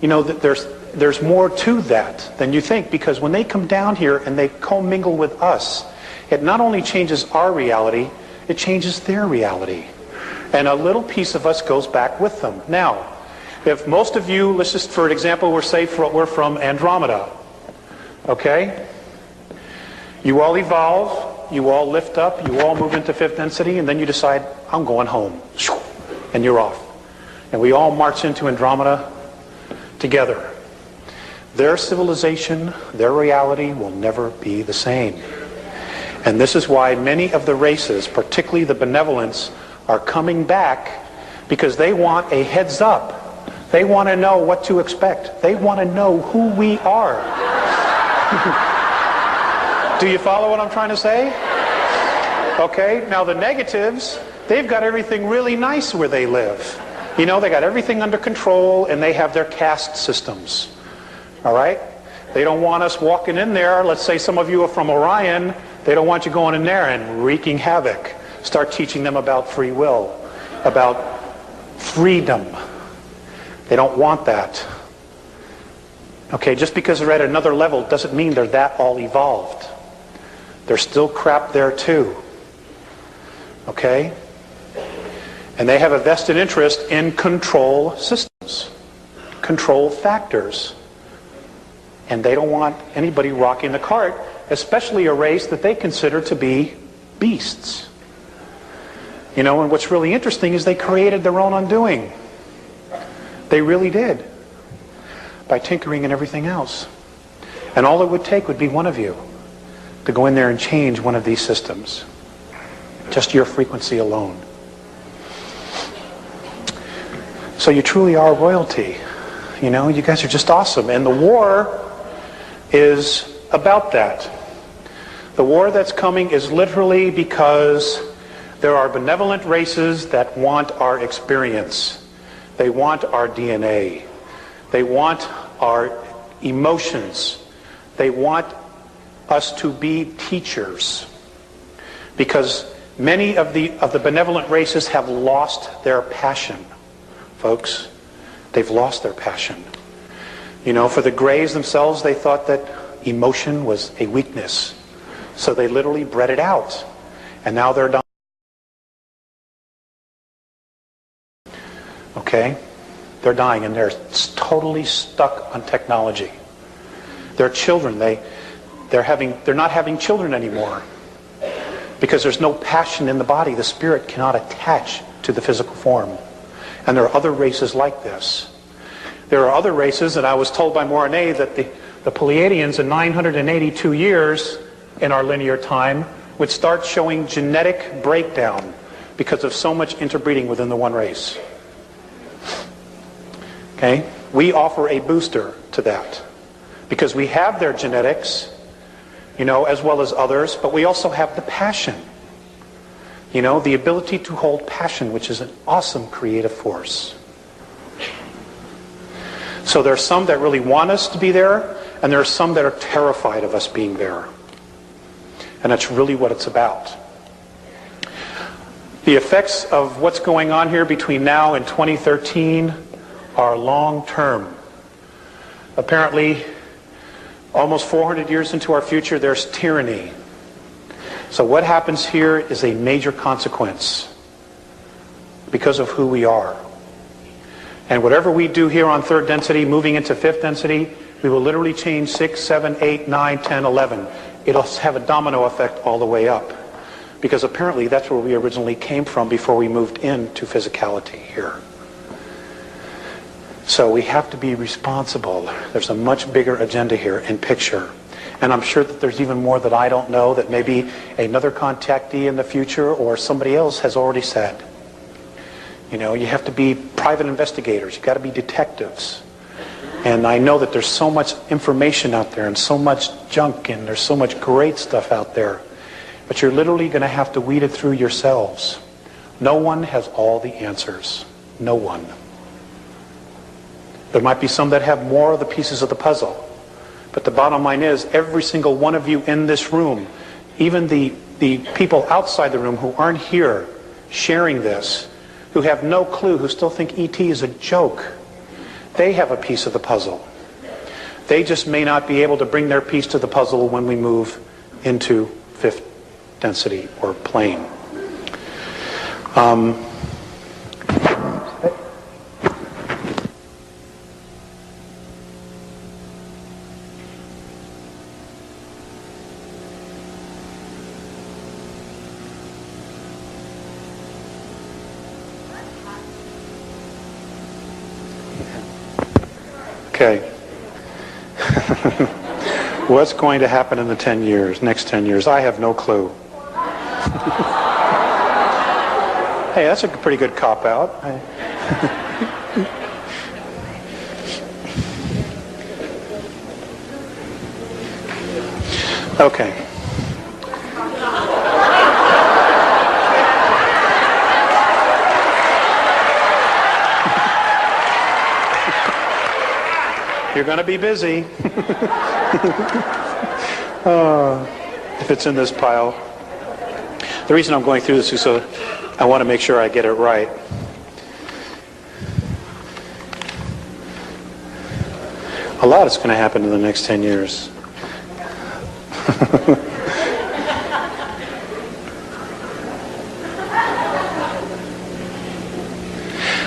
You know, there's more to that than you think, because when they come down here and they commingle with us, it not only changes our reality, it changes their reality. And a little piece of us goes back with them. Now, if most of you, let's just for example, we're from Andromeda, okay? You all evolve, you all lift up, you all move into fifth density, and then you decide, I'm going home. And you're off. And we all march into Andromeda together. Their civilization, their reality will never be the same. And this is why many of the races, particularly the benevolents, are coming back, because they want a heads up. They want to know what to expect. They want to know who we are. Do you follow what I'm trying to say? Okay, now the negatives, they've got everything really nice where they live. You know, they got everything under control, and they have their caste systems. All right? They don't want us walking in there. Let's say some of you are from Orion. They don't want you going in there and wreaking havoc. Start teaching them about free will, about freedom. They don't want that. Okay, just because they're at another level doesn't mean they're that all evolved. There's still crap there too. Okay? And they have a vested interest in control systems, control factors. And they don't want anybody rocking the cart, especially a race that they consider to be beasts. You know, and what's really interesting is they created their own undoing. They really did. By tinkering and everything else. And all it would take would be one of you to go in there and change one of these systems. Just your frequency alone. So you truly are royalty. You know, you guys are just awesome. And the war is about that. The war that's coming is literally because there are benevolent races that want our experience. They want our DNA. They want our emotions. They want us to be teachers. Because many of the benevolent races have lost their passion, folks. They've lost their passion. You know, for the Greys themselves, they thought that emotion was a weakness. So they literally bred it out. And now they're Okay? They're dying, and they're totally stuck on technology. Their children, they're not having children anymore because there's no passion in the body. The spirit cannot attach to the physical form. And there are other races like this. There are other races, and I was told by Mornay that the Pleiadians in 982 years in our linear time would start showing genetic breakdown because of so much interbreeding within the one race. Okay? We offer a booster to that because we have their genetics, as well as others, but we also have the passion. The ability to hold passion, which is an awesome creative force. So there are some that really want us to be there, and there are some that are terrified of us being there. And that's really what it's about. The effects of what's going on here between now and 2013 are long-term. Apparently, almost 400 years into our future, there's tyranny. So what happens here is a major consequence because of who we are. And whatever we do here on third density, moving into fifth density, we will literally change 6, 7, 8, 9, 10, 11. It'll have a domino effect all the way up. Because apparently that's where we originally came from before we moved into physicality here. So we have to be responsible. There's a much bigger agenda here in picture. And I'm sure that there's even more that I don't know that maybe another contactee in the future or somebody else has already said. You have to be private investigators. You've got to be detectives. And I know that there's so much information out there and so much junk and there's so much great stuff out there. But you're literally going to have to weed it through yourselves. No one has all the answers. No one. There might be some that have more of the pieces of the puzzle. But the bottom line is, every single one of you in this room, even the people outside the room who aren't here sharing this, who have no clue, who still think ET is a joke, they have a piece of the puzzle. They just may not be able to bring their piece to the puzzle when we move into fifth density or plane. Okay. What's going to happen in the next 10 years? I have no clue. Hey, that's a pretty good cop-out. Okay. You're going to be busy. If it's in this pile. The reason I'm going through this is so I want to make sure I get it right. A lot is going to happen in the next 10 years.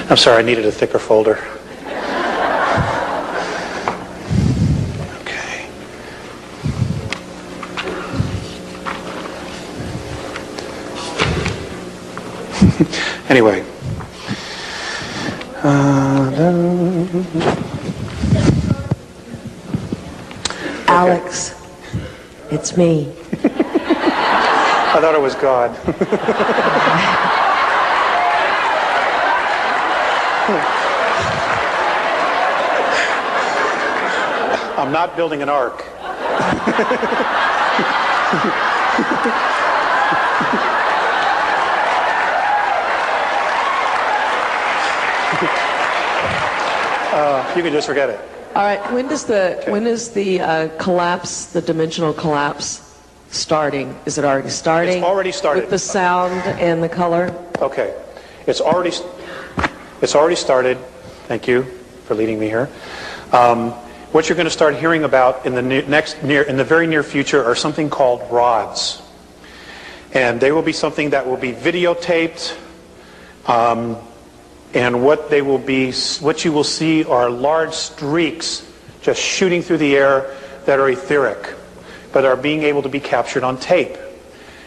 I'm sorry, I needed a thicker folder. Anyway. Alex, it's me. I thought it was God. I'm not building an ark. You can just forget it. All right. When is the collapse, the dimensional collapse, starting? Is it already starting? It's already started. With the sound and the color? Okay. It's already started. Thank you for leading me here. What you're going to start hearing about in the very near future are something called rods. And they will be something that will be videotaped. And what you will see are large streaks just shooting through the air that are etheric, but are being able to be captured on tape.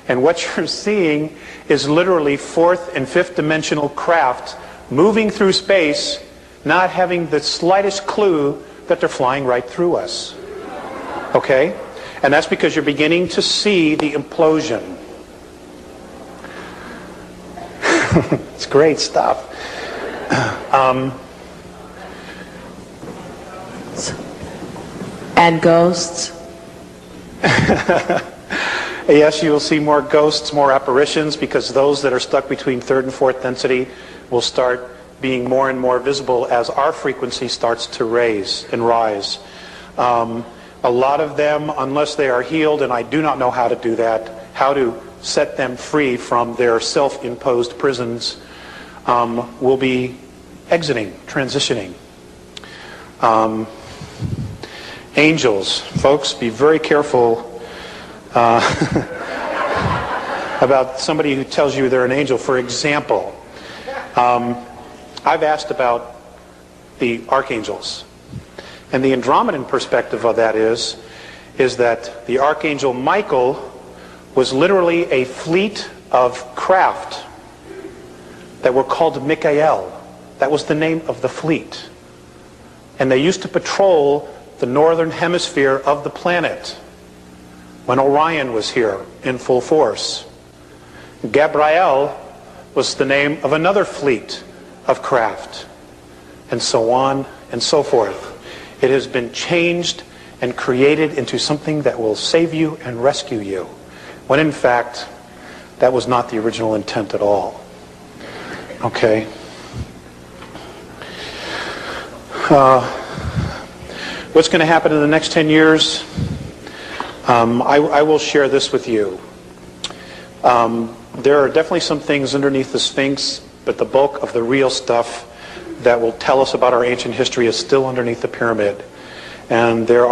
And what you're seeing is literally fourth and fifth dimensional craft moving through space, not having the slightest clue that they're flying right through us. Okay? And that's because you're beginning to see the implosion. It's great stuff. And ghosts? Yes, you will see more ghosts, more apparitions, because those that are stuck between third and fourth density will start being more and more visible as our frequency starts to raise and rise. A lot of them, unless they are healed, and I do not know how to do that, how to set them free from their self-imposed prisons, will be exiting, transitioning. Angels, folks, be very careful about somebody who tells you they're an angel. For example, I've asked about the archangels. And the Andromedan perspective of that is that the archangel Michael was literally a fleet of craft that were called Mikael. That was the name of the fleet. And they used to patrol the northern hemisphere of the planet when Orion was here in full force. Gabriel was the name of another fleet of craft, and so on and so forth. It has been changed and created into something that will save you and rescue you, when in fact that was not the original intent at all. Okay? What's going to happen in the next 10 years? I will share this with you. There are definitely some things underneath the Sphinx, but the bulk of the real stuff that will tell us about our ancient history is still underneath the pyramid. And there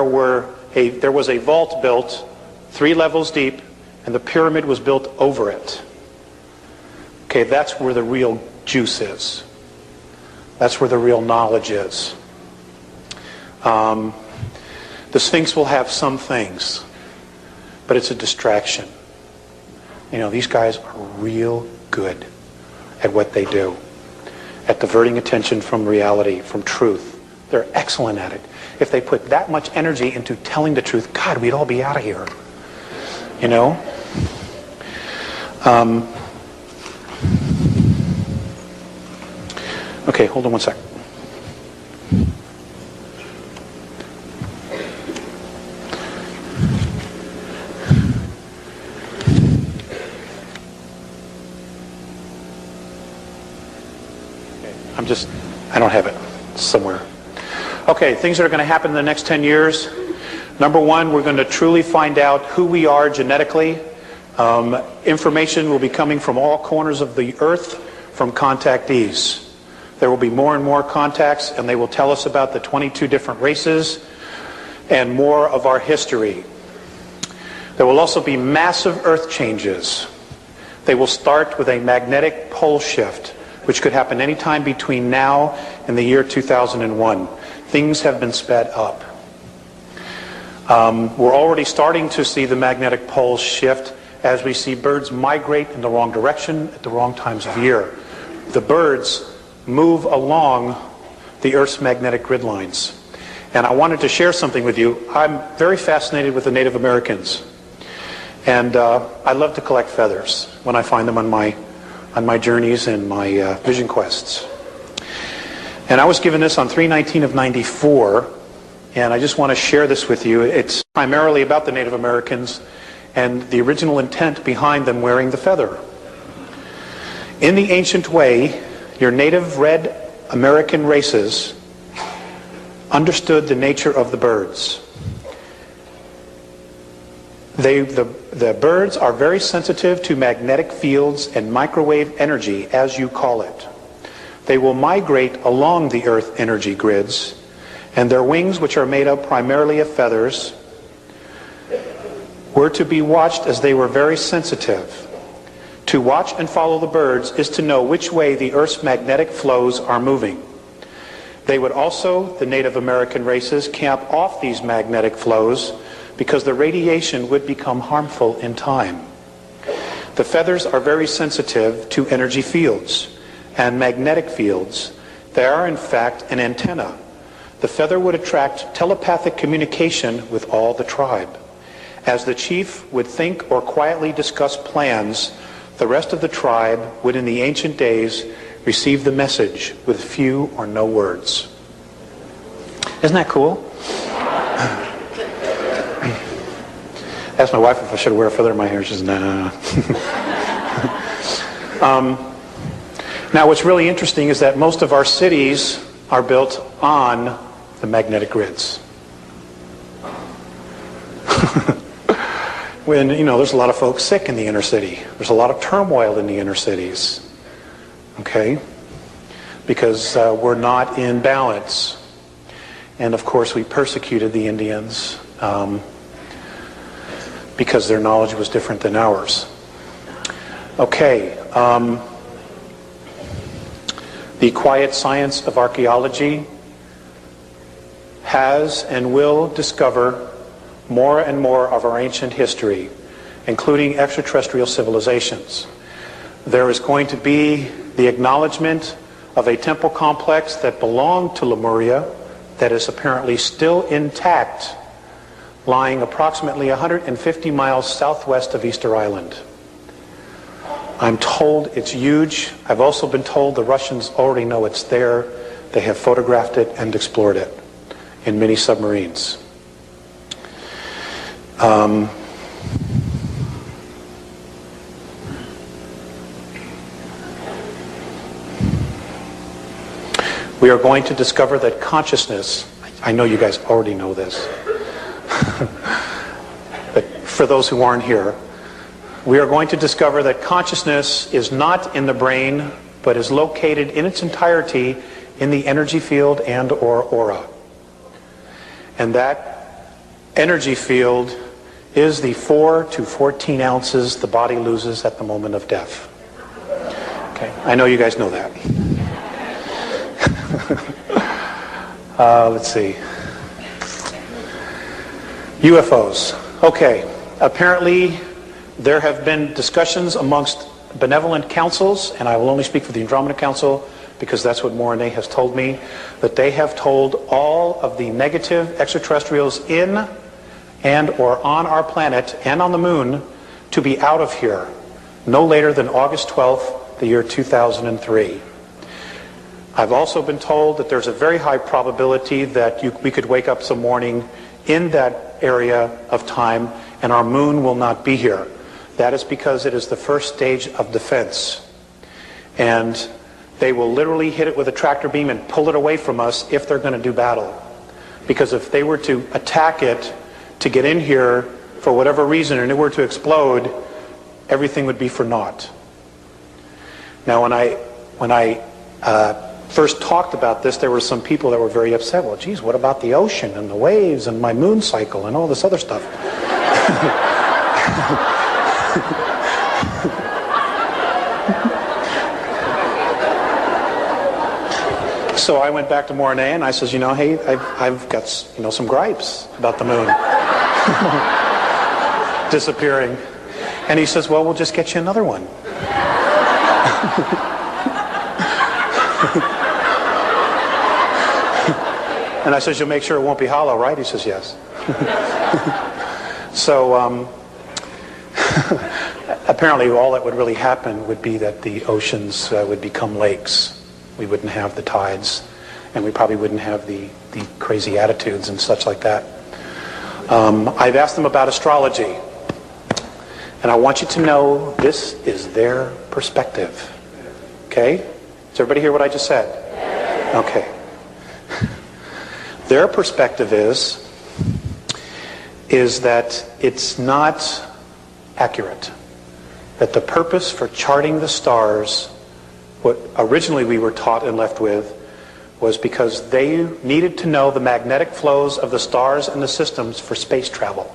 was a vault built 3 levels deep, and the pyramid was built over it. Okay, that's where the real juice is. That's where the real knowledge is. The Sphinx will have some things, but it's a distraction. You know, these guys are real good at what they do, at diverting attention from reality, from truth. They're excellent at it. If they put that much energy into telling the truth, God, we'd all be out of here. You know? Okay, hold on one sec. I don't have it somewhere. Okay, things that are going to happen in the next 10 years. Number one, we're going to truly find out who we are genetically. Information will be coming from all corners of the earth from contactees. There will be more and more contacts, and they will tell us about the 22 different races and more of our history. There will also be massive earth changes. They will start with a magnetic pole shift, which could happen anytime between now and the year 2001. Things have been sped up. We're already starting to see the magnetic poles shift as we see birds migrate in the wrong direction at the wrong times of year. The birds move along the Earth's magnetic grid lines. And I wanted to share something with you. I'm very fascinated with the Native Americans. And I love to collect feathers when I find them on my journeys and my vision quests. And I was given this on 3/19 of 94, and I just want to share this with you. It's primarily about the Native Americans and the original intent behind them wearing the feather. In the ancient way, your native red American races understood the nature of the birds. The birds are very sensitive to magnetic fields and microwave energy, as you call it. They will migrate along the Earth energy grids, and their wings, which are made up primarily of feathers, were to be watched as they were very sensitive To watch and follow the birds is to know which way the Earth's magnetic flows are moving. They would also, the Native American races, camp off these magnetic flows because the radiation would become harmful in time. The feathers are very sensitive to energy fields and magnetic fields. They are, in fact, an antenna. The feather would attract telepathic communication with all the tribe. As the chief would think or quietly discuss plans, the rest of the tribe would, in the ancient days, receive the message with few or no words. Isn't that cool? Asked my wife if I should wear a feather in my hair. She says, nah. Now, what's really interesting is that most of our cities are built on the magnetic grids. When, there's a lot of folks sick in the inner city. There's a lot of turmoil in the inner cities. Okay? Because we're not in balance. And of course, we persecuted the Indians because their knowledge was different than ours. Okay. The quiet science of archaeology has and will discover more and more of our ancient history, including extraterrestrial civilizations. There is going to be the acknowledgement of a temple complex that belonged to Lemuria that is apparently still intact, lying approximately 150 miles southwest of Easter Island. I'm told it's huge. I've also been told the Russians already know it's there. They have photographed it and explored it in many submarines. We are going to discover that consciousness, I know you guys already know this, but for those who aren't here, we are going to discover that consciousness is not in the brain, but is located in its entirety in the energy field and or aura. And that energy field is the 4 to 14 ounces the body loses at the moment of death. Okay, I know you guys know that. Let's see. UFOs. Okay, apparently there have been discussions amongst benevolent councils, and I will only speak for the Andromeda Council because that's what Morane has told me, that they have told all of the negative extraterrestrials in and or on our planet and on the moon to be out of here no later than August 12th, the year 2003. I've also been told that there's a very high probability that we could wake up some morning in that area of time and our moon will not be here. That is because it is the first stage of defense. And they will literally hit it with a tractor beam and pull it away from us if they're going to do battle. Because if they were to attack it to get in here for whatever reason and it were to explode, everything would be for naught. Now, when I first talked about this, there were some people that were very upset. Well, geez, what about the ocean and the waves and my moon cycle and all this other stuff? So I went back to Morane and I says, hey, I've got, some gripes about the moon disappearing. And he says, well, we'll just get you another one. And I says, you'll make sure it won't be hollow, right? He says, yes. So apparently all that would really happen would be that the oceans would become lakes. We wouldn't have the tides, and we probably wouldn't have the crazy attitudes and such like that. I've asked them about astrology, and I want you to know this is their perspective. Okay? Does everybody hear what I just said? Okay. Their perspective is that it's not accurate. That the purpose for charting the stars, what originally we were taught and left with, was because they needed to know the magnetic flows of the stars and the systems for space travel.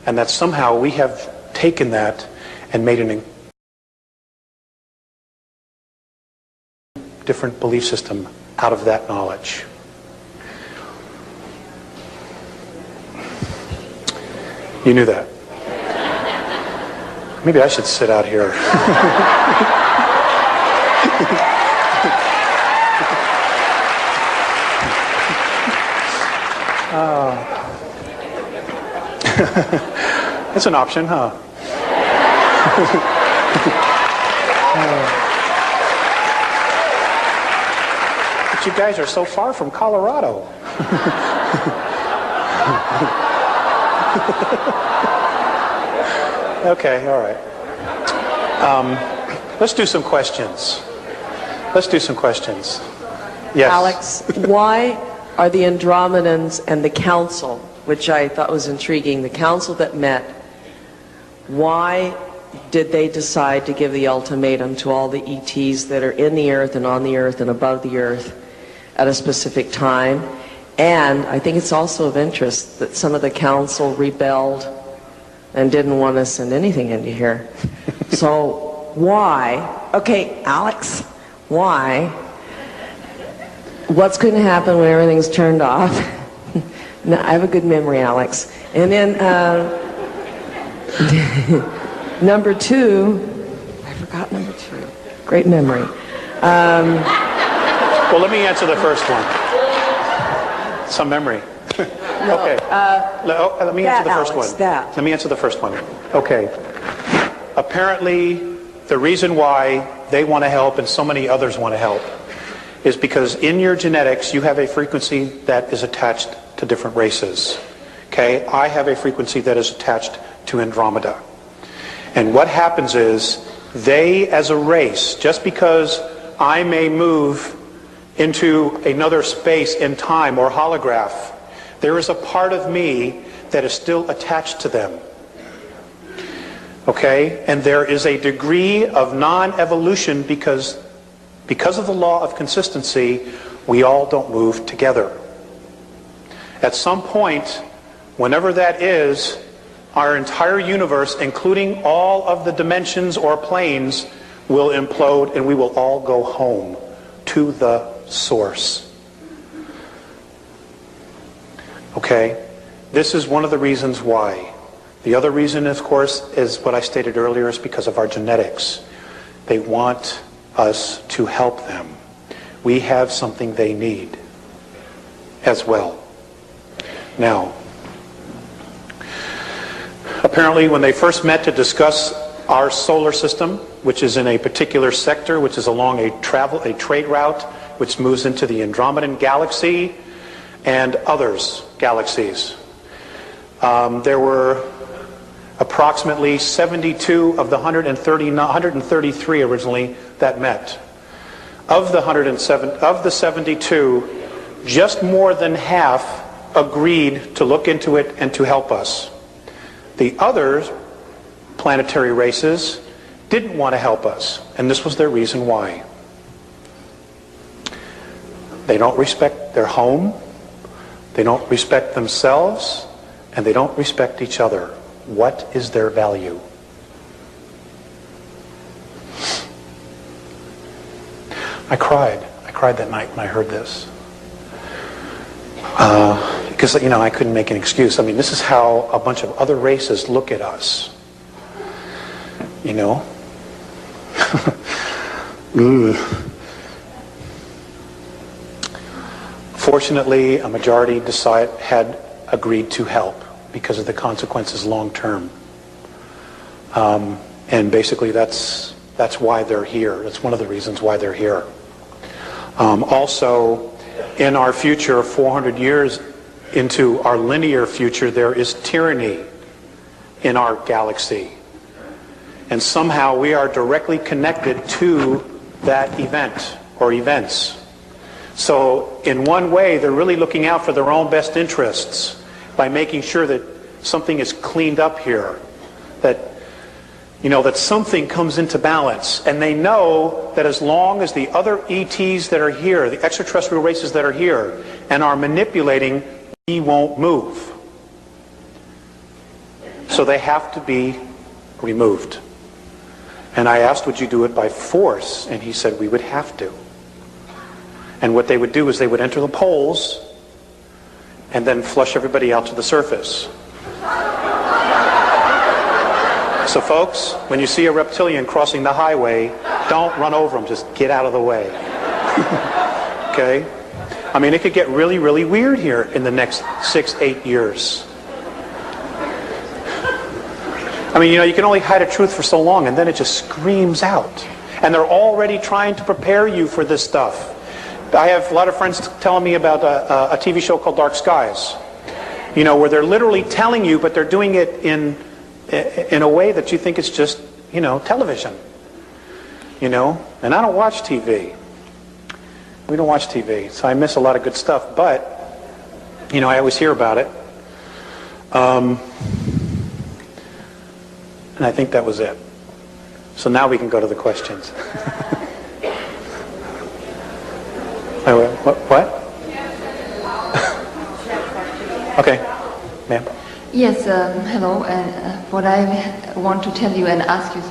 And that somehow we have taken that and made an different belief system out of that knowledge. You knew that. Maybe I should sit out here. That's an option, huh? But you guys are so far from Colorado. Okay, all right. Let's do some questions. Yes. Alex, why are the Andromedans and the council, which I thought was intriguing, the council that met, why did they decide to give the ultimatum to all the ETs that are in the earth and on the earth and above the earth at a specific time? And I think it's also of interest that some of the council rebelled and didn't want to send anything into here. So why? Okay, Alex, why? What's going to happen when everything's turned off? No, I have a good memory, Alex. And then number two, I forgot number two. Great memory. Well, let me answer the first one. Some memory. No, okay. Let me answer the first Alex, one. that. Let me answer the first one. Okay. Apparently, the reason why they want to help and so many others want to help is because in your genetics you have a frequency that is attached to different races. Okay? I have a frequency that is attached to Andromeda. And what happens is they, as a race, just because I may move into another space in time or holograph, there is a part of me that is still attached to them. Okay? And there is a degree of non-evolution because of the law of consistency, we all don't move together. At some point, whenever that is, our entire universe, including all of the dimensions or planes, will implode and we will all go home to the source. Okay? This is one of the reasons why. The other reason, of course, is what I stated earlier, is because of our genetics. They want us to help them. We have something they need as well. Now, apparently when they first met to discuss our solar system, which is in a particular sector, which is along a trade route, which moves into the Andromedan galaxy and others galaxies. There were approximately 72 of the 133 originally that met. Of the 72, just more than half agreed to look into it and to help us. The other planetary races didn't want to help us, and this was their reason why. They don't respect their home, they don't respect themselves, and they don't respect each other. What is their value? I cried that night when I heard this. Because, I couldn't make an excuse. I mean, this is how a bunch of other races look at us. Fortunately, a majority had agreed to help because of the consequences long term. And basically that's why they're here. That's one of the reasons why they're here. Also, in our future, 400 years into our linear future, there is tyranny in our galaxy. And somehow we are directly connected to that event or events. So in one way, they're really looking out for their own best interests by making sure that something is cleaned up here, that something comes into balance. And they know that as long as the other ETs that are here, the extraterrestrial races that are here, and are manipulating, we won't move. So they have to be removed. And I asked, would you do it by force? And he said we would have to. And what they would do is they would enter the poles and then flush everybody out to the surface. So folks, when you see a reptilian crossing the highway, don't run over them, just get out of the way. Okay? I mean, it could get really, really weird here in the next 6-8 years. I mean, you can only hide a truth for so long, and then it just screams out. And they're already trying to prepare you for this stuff. I have a lot of friends telling me about a TV show called Dark Skies. Where they're literally telling you, but they're doing it in a way that you think it's just, television. And I don't watch TV. We don't watch TV, so I miss a lot of good stuff. But, I always hear about it. And I think that was it. So now we can go to the questions. What? Okay, ma'am. Yes, hello. And what I want to tell you and ask you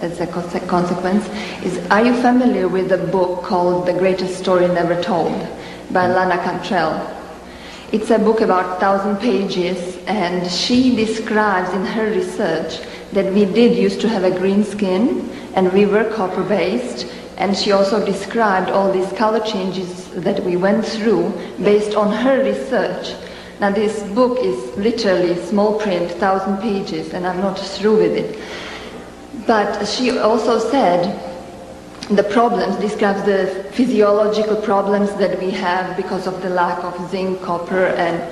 as a consequence is, are you familiar with the book called The Greatest Story Never Told by Lana Cantrell? It's a book about 1,000 pages, and she describes in her research that we did used to have a green skin and we were copper-based, and she also described all these color changes that we went through based on her research. Now this book is literally small print, 1,000 pages, and I'm not through with it. But she also said the problems, describes the physiological problems that we have because of the lack of zinc, copper, and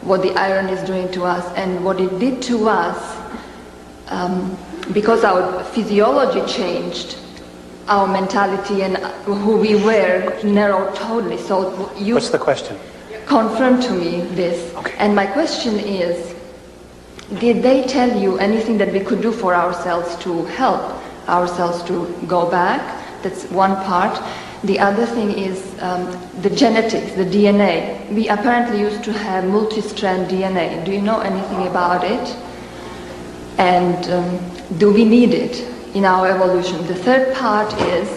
what the iron is doing to us, and what it did to us because our physiology changed, our mentality and who we were narrowed totally. So you... What's the question? Confirm to me this. Okay. And my question is, did they tell you anything that we could do for ourselves to help ourselves to go back? That's one part. The other thing is the genetics, the DNA. We apparently used to have multi-strand DNA. Do you know anything about it? And do we need it in our evolution? The third part is,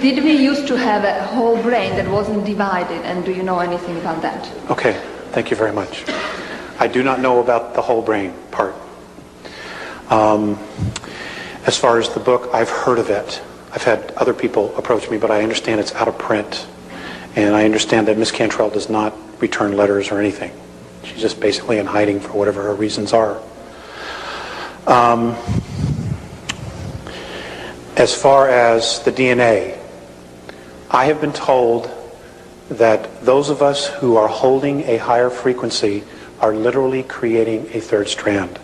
did we used to have a whole brain that wasn't divided, and do you know anything about that? Okay, thank you very much. I do not know about the whole brain part. As far as the book, I've heard of it. I've had other people approach me, but I understand it's out of print. And I understand that Miss Cantrell does not return letters or anything. She's just basically in hiding for whatever her reasons are. As far as the DNA, I have been told that those of us who are holding a higher frequency are literally creating a third strand.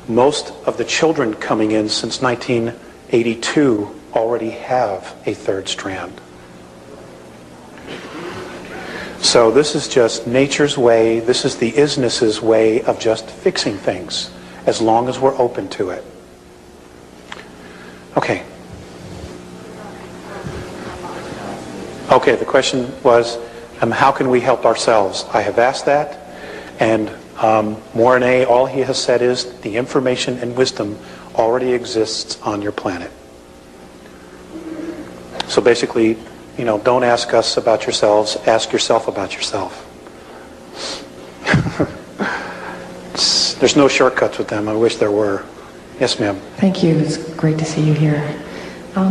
Most of the children coming in since 1982 already have a third strand. So this is just nature's way, this is the isness's way of just fixing things, as long as we're open to it. Okay. Okay, the question was, how can we help ourselves? I have asked that, and Mornay, all he has said is the information and wisdom already exists on your planet. So basically, don't ask us about yourselves, ask yourself about yourself. There's no shortcuts with them. I wish there were. Yes, ma'am. Thank you. It's great to see you here. I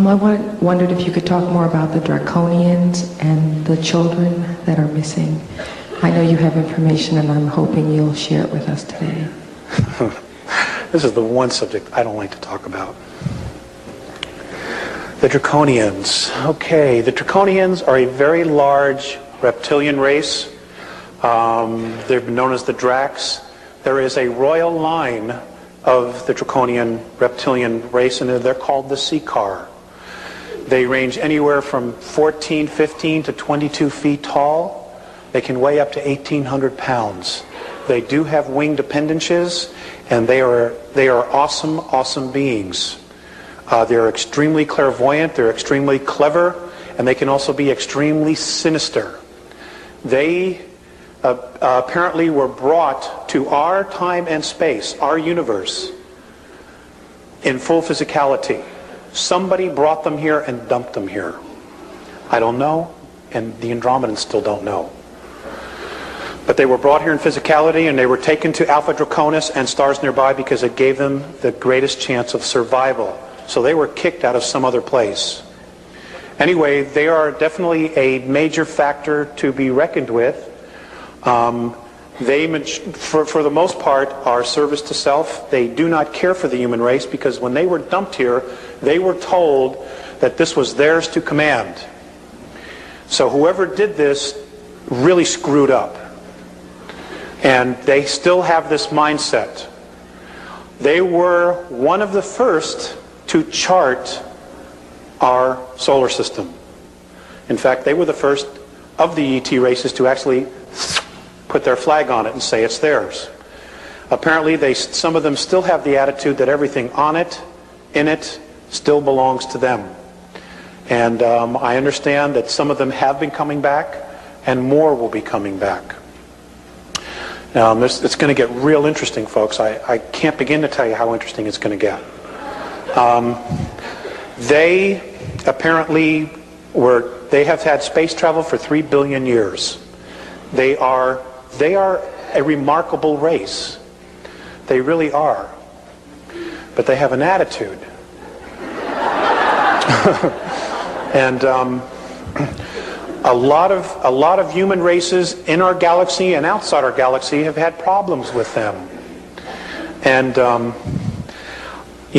wondered if you could talk more about the draconians and the children that are missing. I know you have information, and I'm hoping you'll share it with us today. This is the one subject I don't like to talk about. The draconians. Okay, the draconians are a very large reptilian race. They're known as the Dracs. There is a royal line of the draconian reptilian race, and they're called the Seekar. They range anywhere from 14, 15 to 22 feet tall. They can weigh up to 1,800 pounds. They do have winged appendages, and they are awesome, awesome beings. They're extremely clairvoyant, they're extremely clever, and they can also be extremely sinister. They apparently were brought to our time and space, our universe, in full physicality. Somebody brought them here and dumped them here. I don't know, and the Andromedans still don't know. But they were brought here in physicality, and they were taken to Alpha Draconis and stars nearby because it gave them the greatest chance of survival. So they were kicked out of some other place. Anyway, they are definitely a major factor to be reckoned with. They, for the most part, are service to self. They do not care for the human race because when they were dumped here, they were told that this was theirs to command. So whoever did this really screwed up. And they still have this mindset. They were one of the first to chart our solar system. In fact, they were the first of the ET races to actually put their flag on it and say it's theirs. Apparently, some of them still have the attitude that everything on it, in it, still belongs to them. And I understand that some of them have been coming back, and more will be coming back. It's going to get real interesting, folks. I can't begin to tell you how interesting it's going to get. They apparently they have had space travel for 3 billion years. They are a remarkable race. They really are. But they have an attitude. And a lot of human races in our galaxy and outside our galaxy have had problems with them. And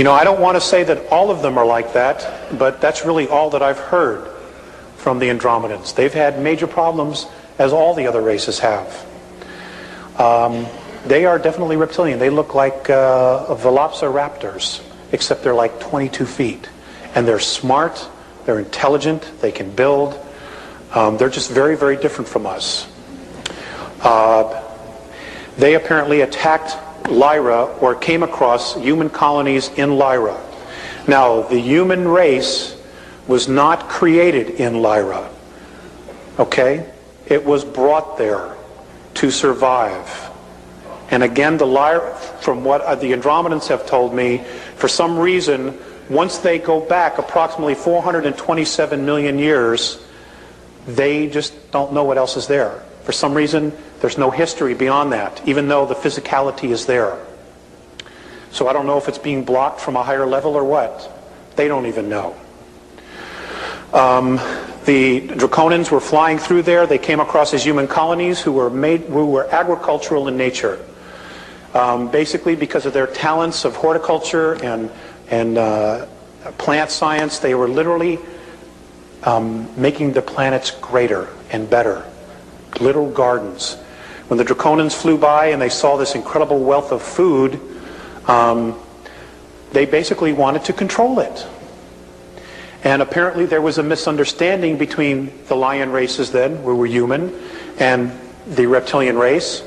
I don't want to say that all of them are like that, but that's really all that I've heard from the Andromedans. They've had major problems, as all the other races have. They are definitely reptilian. They look like velociraptors, except they're like 22 feet. And they're smart, they're intelligent, they can build. They're just very, very different from us. They apparently attacked Lyra, or came across human colonies in Lyra. Now, the human race was not created in Lyra. Okay? It was brought there to survive. And again, from what the Andromedans have told me, for some reason, once they go back approximately 427 million years, they just don't know what else is there. For some reason, there's no history beyond that, even though the physicality is there. So I don't know if it's being blocked from a higher level or what. They don't even know. The Draconians were flying through there. They came across these human colonies who were agricultural in nature. Basically because of their talents of horticulture and plant science, they were literally making the planets greater and better. Little gardens. When the Draconians flew by and they saw this incredible wealth of food, they basically wanted to control it. And apparently there was a misunderstanding between the lion races then, who were human, and the reptilian race,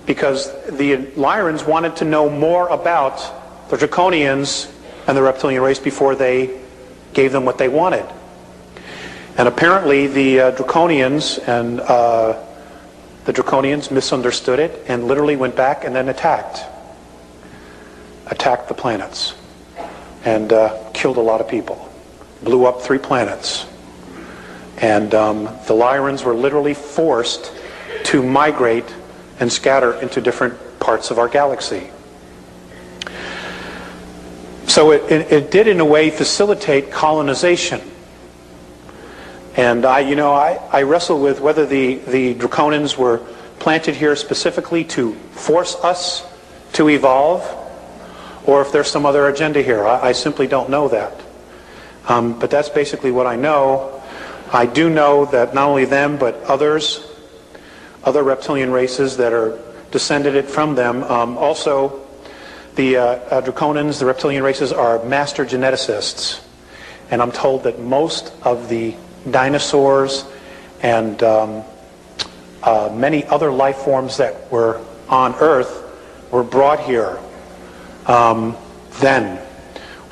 because the Lyrians wanted to know more about the Draconians and the reptilian race before they gave them what they wanted. And apparently the Draconians misunderstood it and literally went back and then attacked the planets and killed a lot of people, blew up 3 planets. And the Lyrians were literally forced to migrate and scatter into different parts of our galaxy. So it did in a way facilitate colonization. And I wrestle with whether the Draconians were planted here specifically to force us to evolve, or if there's some other agenda here. I simply don't know that. But that's basically what I know. I do know that not only them, but other reptilian races that are descended from them. Also, the Draconians, the reptilian races, are master geneticists. And I'm told that most of the dinosaurs and many other life forms that were on Earth were brought here then.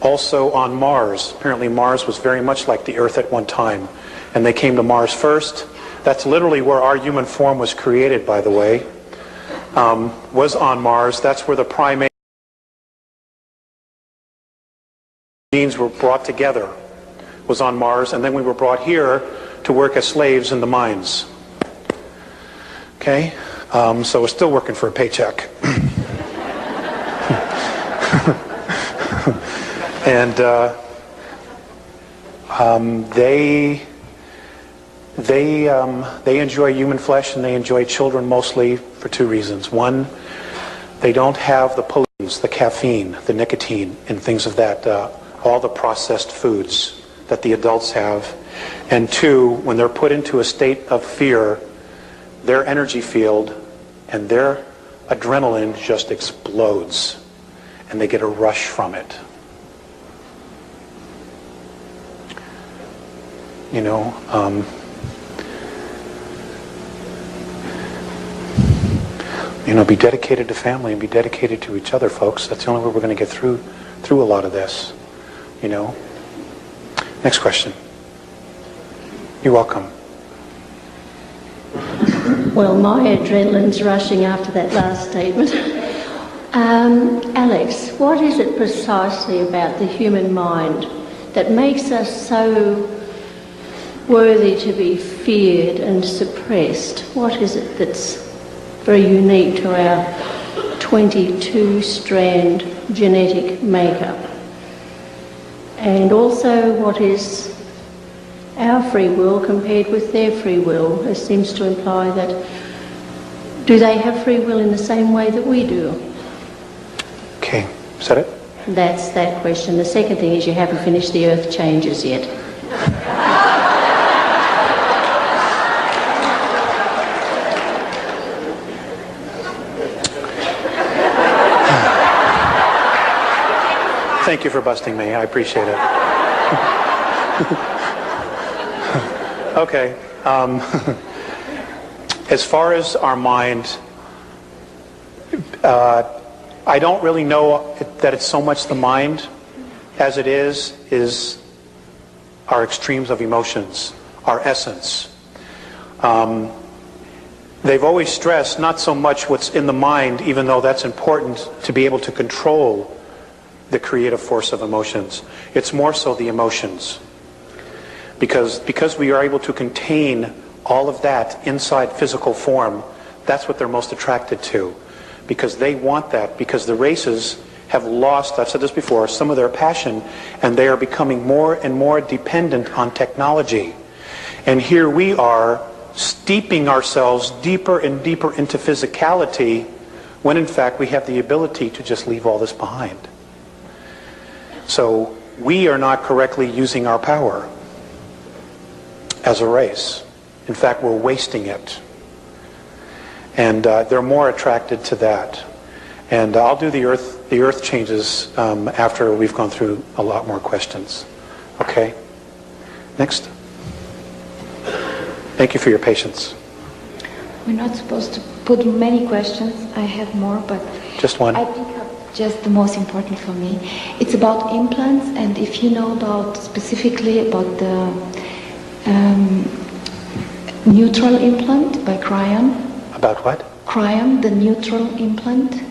Also on Mars. Apparently Mars was very much like the Earth at one time. And they came to Mars first. That's literally where our human form was created, by the way. Was on Mars. That's where the primates genes were brought together was on Mars, and then we were brought here to work as slaves in the mines. Okay? So we're still working for a paycheck. And they enjoy human flesh, and they enjoy children mostly for two reasons. One, they don't have the pollutants, the caffeine, the nicotine, and things of that, all the processed foods that the adults have. And two, when they're put into a state of fear, their energy field and their adrenaline just explodes, and they get a rush from it. You know, be dedicated to family and be dedicated to each other, folks. That's the only way we're going to get through a lot of this. You know. Next question. You're welcome. Well, my adrenaline's rushing after that last statement. Alex, what is it precisely about the human mind that makes us so worthy to be feared and suppressed? What is it that's very unique to our 22-strand genetic makeup? And also, what is our free will compared with their free will? It seems to imply that, do they have free will in the same way that we do? Okay, is that it? That's that question. The second thing is you haven't finished the Earth changes yet. Thank you for busting me. I appreciate it. Okay. As far as our mind, I don't really know that it's so much the mind as it is our extremes of emotions, our essence. They've always stressed not so much what's in the mind, even though that's important to be able to control the creative force of emotions. It's more so the emotions. Because we are able to contain all of that inside physical form, that's what they're most attracted to. Because they want that, because the races have lost, I've said this before, some of their passion, and they are becoming more and more dependent on technology. And here we are steeping ourselves deeper and deeper into physicality, when in fact we have the ability to just leave all this behind. So we are not correctly using our power as a race. In fact, we're wasting it. And they're more attracted to that. And I'll do the earth changes after we've gone through a lot more questions. Okay? Next. Thank you for your patience. We're not supposed to put many questions. I have more, but just one. I think just the most important for me. It's about implants, and if you know about specifically about the neutral implant by Cryon. About what? Cryon, the neutral implant.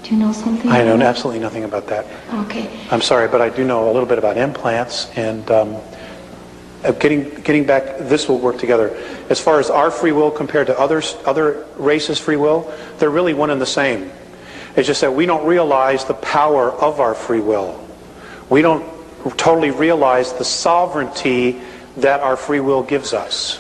Do you know something? I know absolutely nothing about that. Okay. I'm sorry, but I do know a little bit about implants, and getting back, this will work together. As far as our free will compared to other races' free will, they're really one and the same. It's just that we don't realize the power of our free will. We don't totally realize the sovereignty that our free will gives us.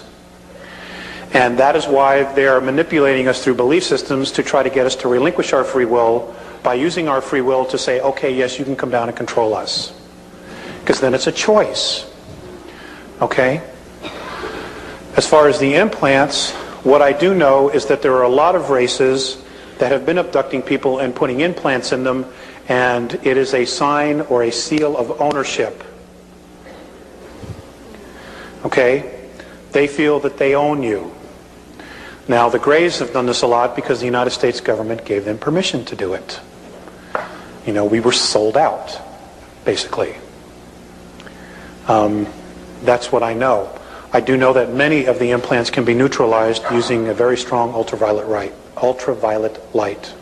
And that is why they are manipulating us through belief systems to try to get us to relinquish our free will by using our free will to say, okay, yes, you can come down and control us. Because then it's a choice. Okay? As far as the implants, what I do know is that there are a lot of races that have been abducting people and putting implants in them, and it is a sign or a seal of ownership. Okay? They feel that they own you. Now, the Greys have done this a lot because the United States government gave them permission to do it. You know, we were sold out, basically. That's what I know. I do know that many of the implants can be neutralized using a very strong ultraviolet light.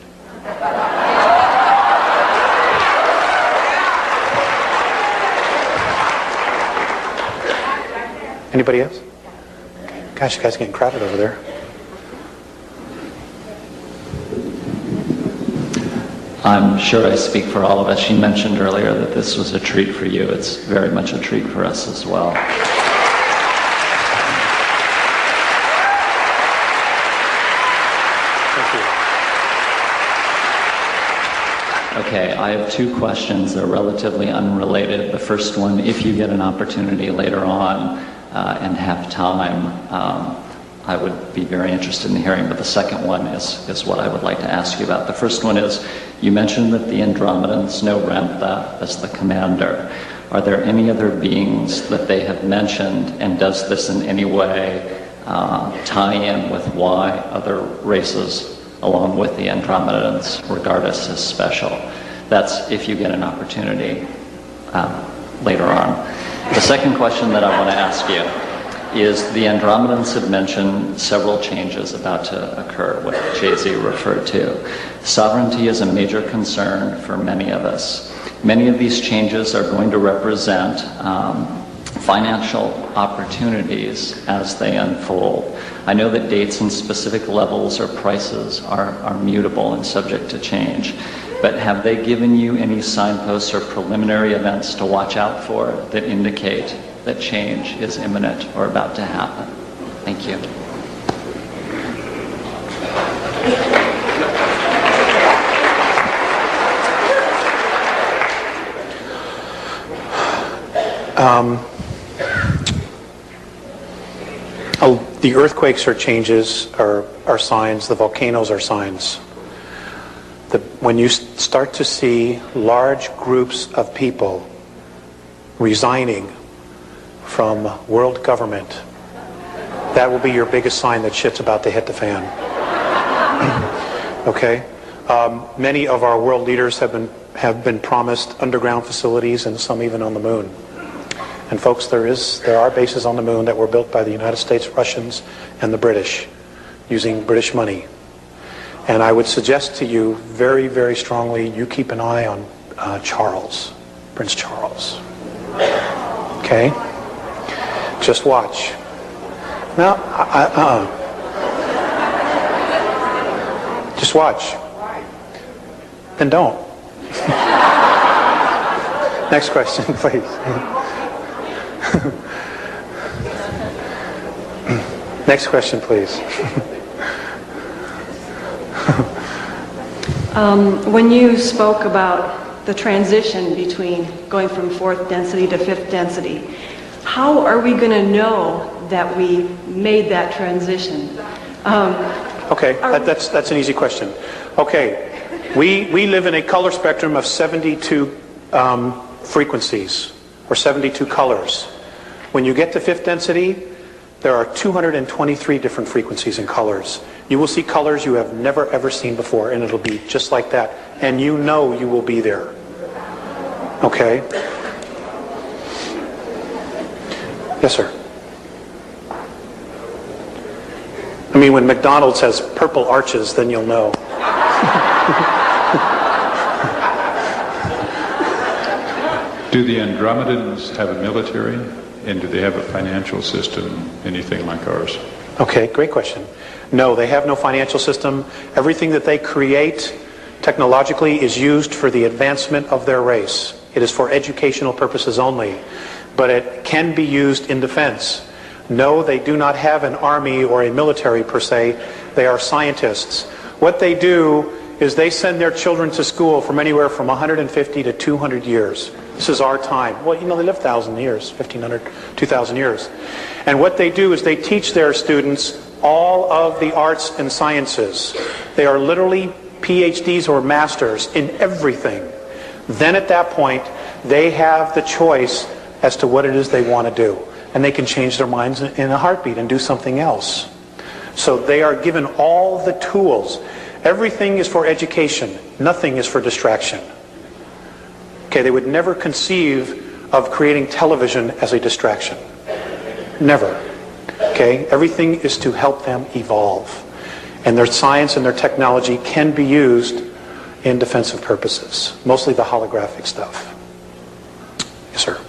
Anybody else? Gosh, you guys are getting crowded over there. I'm sure I speak for all of us. You mentioned earlier that this was a treat for you. It's very much a treat for us as well. Okay, I have two questions. They're relatively unrelated. The first one, if you get an opportunity later on and have time, I would be very interested in hearing. But the second one is what I would like to ask you about. The first one is, you mentioned that the Andromedans know Ramtha as the commander. Are there any other beings that they have mentioned, and does this in any way tie in with why other races along with the Andromedans regard us as special? That's if you get an opportunity later on. The second question that I want to ask you is, the Andromedans have mentioned several changes about to occur, what Jay-Z referred to. Sovereignty is a major concern for many of us. Many of these changes are going to represent financial opportunities as they unfold. I know that dates and specific levels or prices are mutable and subject to change, but have they given you any signposts or preliminary events to watch out for that indicate that change is imminent or about to happen? Thank you. The earthquakes are changes, are signs. The volcanoes are signs. When you start to see large groups of people resigning from world government, that will be your biggest sign that shit's about to hit the fan. Okay? Many of our world leaders have been promised underground facilities, and some even on the moon. And folks, there are bases on the moon that were built by the United States, Russians, and the British, using British money. And I would suggest to you very, very strongly, you keep an eye on Charles, Prince Charles. Okay? Just watch. No, Just watch. Then don't. Next question, please. Next question, please. When you spoke about the transition between going from fourth density to fifth density, how are we going to know that we made that transition? Okay, that's an easy question. Okay, we live in a color spectrum of 72 frequencies, or 72 colors. When you get to fifth density, there are 223 different frequencies and colors. You will see colors you have never ever seen before, and it'll be just like that. And you know you will be there. Okay? Yes, sir. I mean, when McDonald's has purple arches, then you'll know. Do the Andromedans have a military? And do they have a financial system, anything like ours? Okay, great question. No, they have no financial system. Everything that they create technologically is used for the advancement of their race. It is for educational purposes only, but it can be used in defense. No, they do not have an army or a military per se. They are scientists. What they do is they send their children to school from anywhere from 150 to 200 years. This is our time. Well, you know, they live 1,000 years, 1,500, 2,000 years. And what they do is they teach their students all of the arts and sciences. They are literally PhDs or masters in everything. Then at that point, they have the choice as to what it is they want to do. And they can change their minds in a heartbeat and do something else. So they are given all the tools. Everything is for education. Nothing is for distraction. Okay, they would never conceive of creating television as a distraction. Never. Okay, everything is to help them evolve. And their science and their technology can be used in defensive purposes. Mostly the holographic stuff. Yes, sir.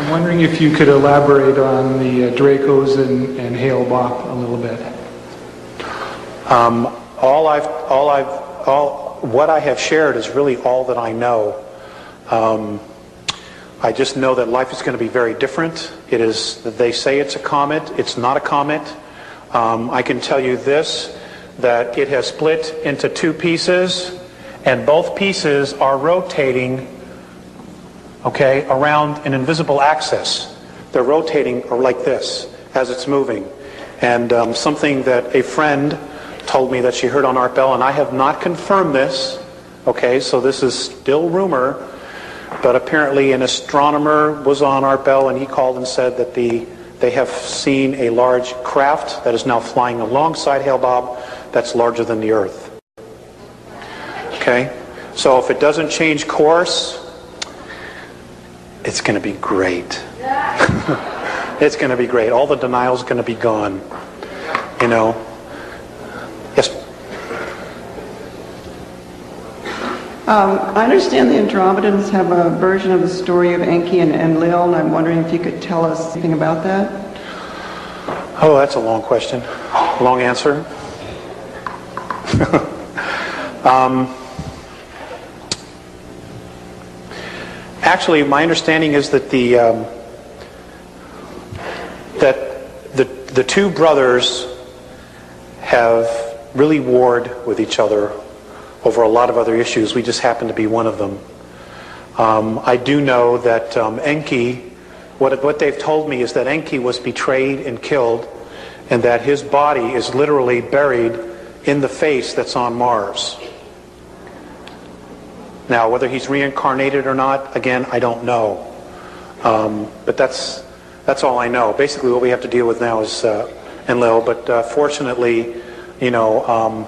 I'm wondering if you could elaborate on the Dracos and Hale-Bopp a little bit. What I have shared is really all that I know. I just know that life is going to be very different. It is, they say it's a comet. It's not a comet. I can tell you this, that it has split into two pieces, and both pieces are rotating, okay, around an invisible axis. They're rotating like this as it's moving. And something that a friend told me that she heard on Art Bell, and I have not confirmed this, okay, so this is still rumor, but apparently an astronomer was on Art Bell, and he called and said that they have seen a large craft that is now flying alongside Hale-Bopp that's larger than the Earth. Okay, so if it doesn't change course, it's going to be great. It's going to be great. All the denial's going to be gone. You know. Yes. I understand the Andromedans have a version of the story of Enki and Enlil, and I'm wondering if you could tell us anything about that. Oh, that's a long question. Long answer. Actually, my understanding is that the two brothers have really warred with each other over a lot of other issues. We just happen to be one of them. I do know that Enki, what they've told me is that Enki was betrayed and killed, and that his body is literally buried in the face that's on Mars. Now, whether he's reincarnated or not, again, I don't know. But that's all I know. Basically, what we have to deal with now is Enlil. But fortunately, you know,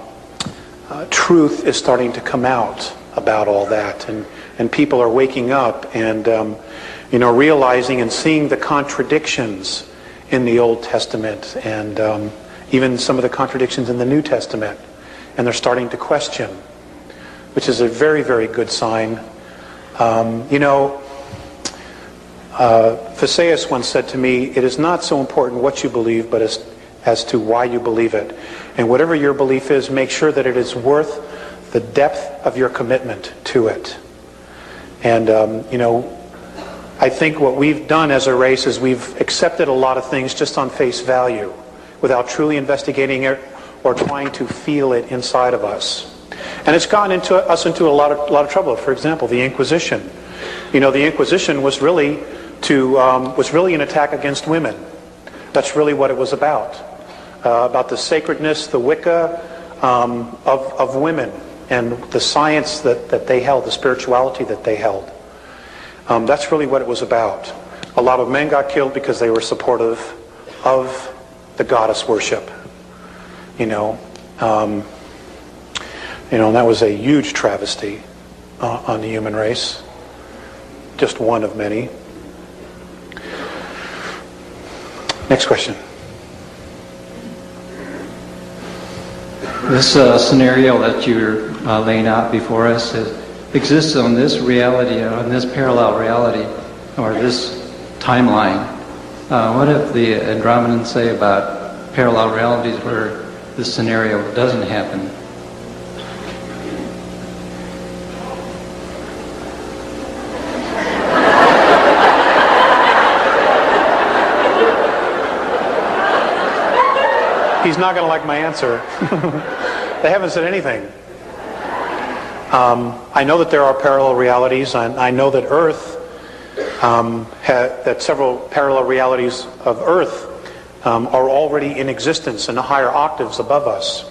truth is starting to come out about all that, and people are waking up and you know, realizing and seeing the contradictions in the Old Testament, and even some of the contradictions in the New Testament, and they're starting to question, which is a very, very good sign. You know, Phaseus once said to me, "It is not so important what you believe, but as to why you believe it. And whatever your belief is, make sure that it is worth the depth of your commitment to it." And, you know, I think what we've done as a race is we've accepted a lot of things just on face value without truly investigating it or trying to feel it inside of us. And it's gotten us into a lot of trouble. For example, the Inquisition. You know, the Inquisition was really an attack against women. That's really what it was about the sacredness, the Wicca of women, and the science that they held, the spirituality that they held. That's really what it was about. A lot of men got killed because they were supportive of the goddess worship. You know, and that was a huge travesty on the human race. Just one of many. Next question. This scenario that you're laying out before us exists on this reality, on this parallel reality, or this timeline. What if the Andromedans say about parallel realities where this scenario doesn't happen? He's not going to like my answer. They haven't said anything. I know that there are parallel realities, and I know that Earth, that several parallel realities of Earth are already in existence in the higher octaves above us.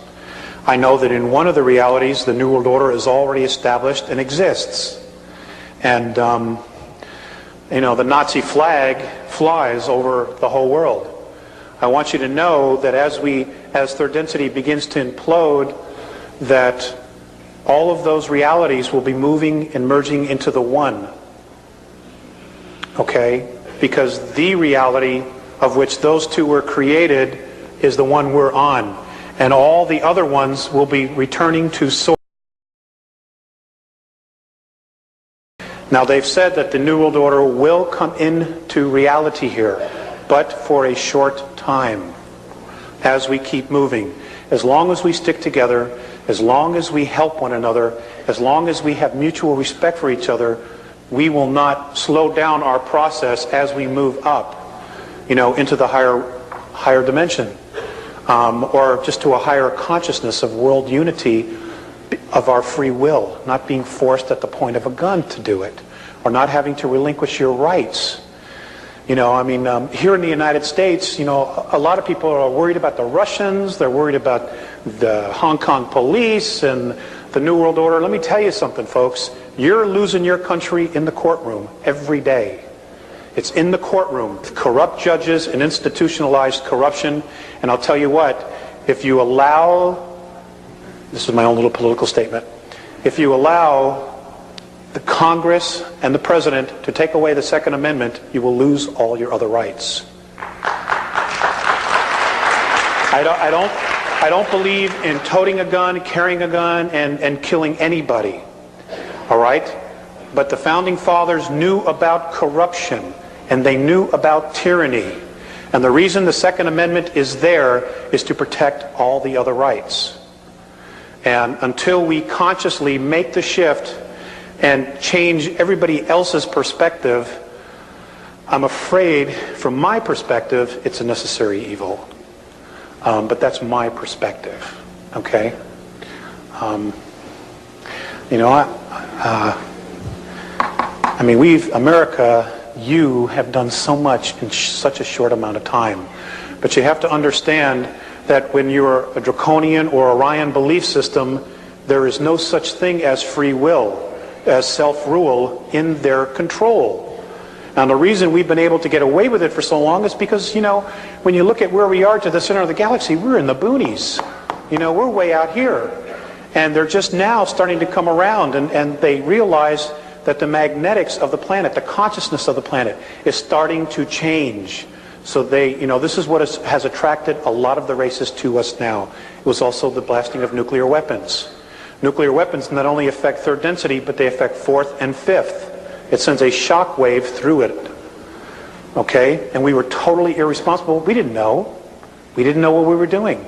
I know that in one of the realities, the New World Order is already established and exists. And, you know, the Nazi flag flies over the whole world. I want you to know that as third density begins to implode, that all of those realities will be moving and merging into the one. Okay? Because the reality of which those two were created is the one we're on. And all the other ones will be returning to source. Now, they've said that the New World Order will come into reality here, but for a short time as we keep moving. As long as we stick together, as long as we help one another, as long as we have mutual respect for each other, we will not slow down our process as we move up, into the higher dimension, or just to a higher consciousness of world unity, of our free will, not being forced at the point of a gun to do it, or not having to relinquish your rights. Here in the United States, a lot of people are worried about the Russians, they're worried about the Hong Kong police and the New World Order. Let me tell you something, folks. You're losing your country in the courtroom every day. It's in the courtroom. Corrupt judges and institutionalized corruption. And I'll tell you what, if you allow, this is my own little political statement, if you allow the Congress and the President to take away the Second Amendment, you will lose all your other rights. I don't believe in toting a gun, carrying a gun, and killing anybody. All right? But the Founding Fathers knew about corruption, and they knew about tyranny. And the reason the Second Amendment is there is to protect all the other rights. And until we consciously make the shift and change everybody else's perspective, I'm afraid, from my perspective, it's a necessary evil. But that's my perspective, okay? America, you have done so much in such a short amount of time. But you have to understand that when you're a draconian or Orion belief system, there is no such thing as free will, as self-rule in their control. Now, the reason we've been able to get away with it for so long is because, when you look at where we are to the center of the galaxy, we're in the boonies. We're way out here. And they're just now starting to come around, and they realize that the magnetics of the planet, the consciousness of the planet, is starting to change. So this is what has attracted a lot of the races to us now. It was also the blasting of nuclear weapons. Nuclear weapons not only affect third density, but they affect fourth and fifth. It sends a shock wave through it. Okay? And we were totally irresponsible. We didn't know. We didn't know what we were doing.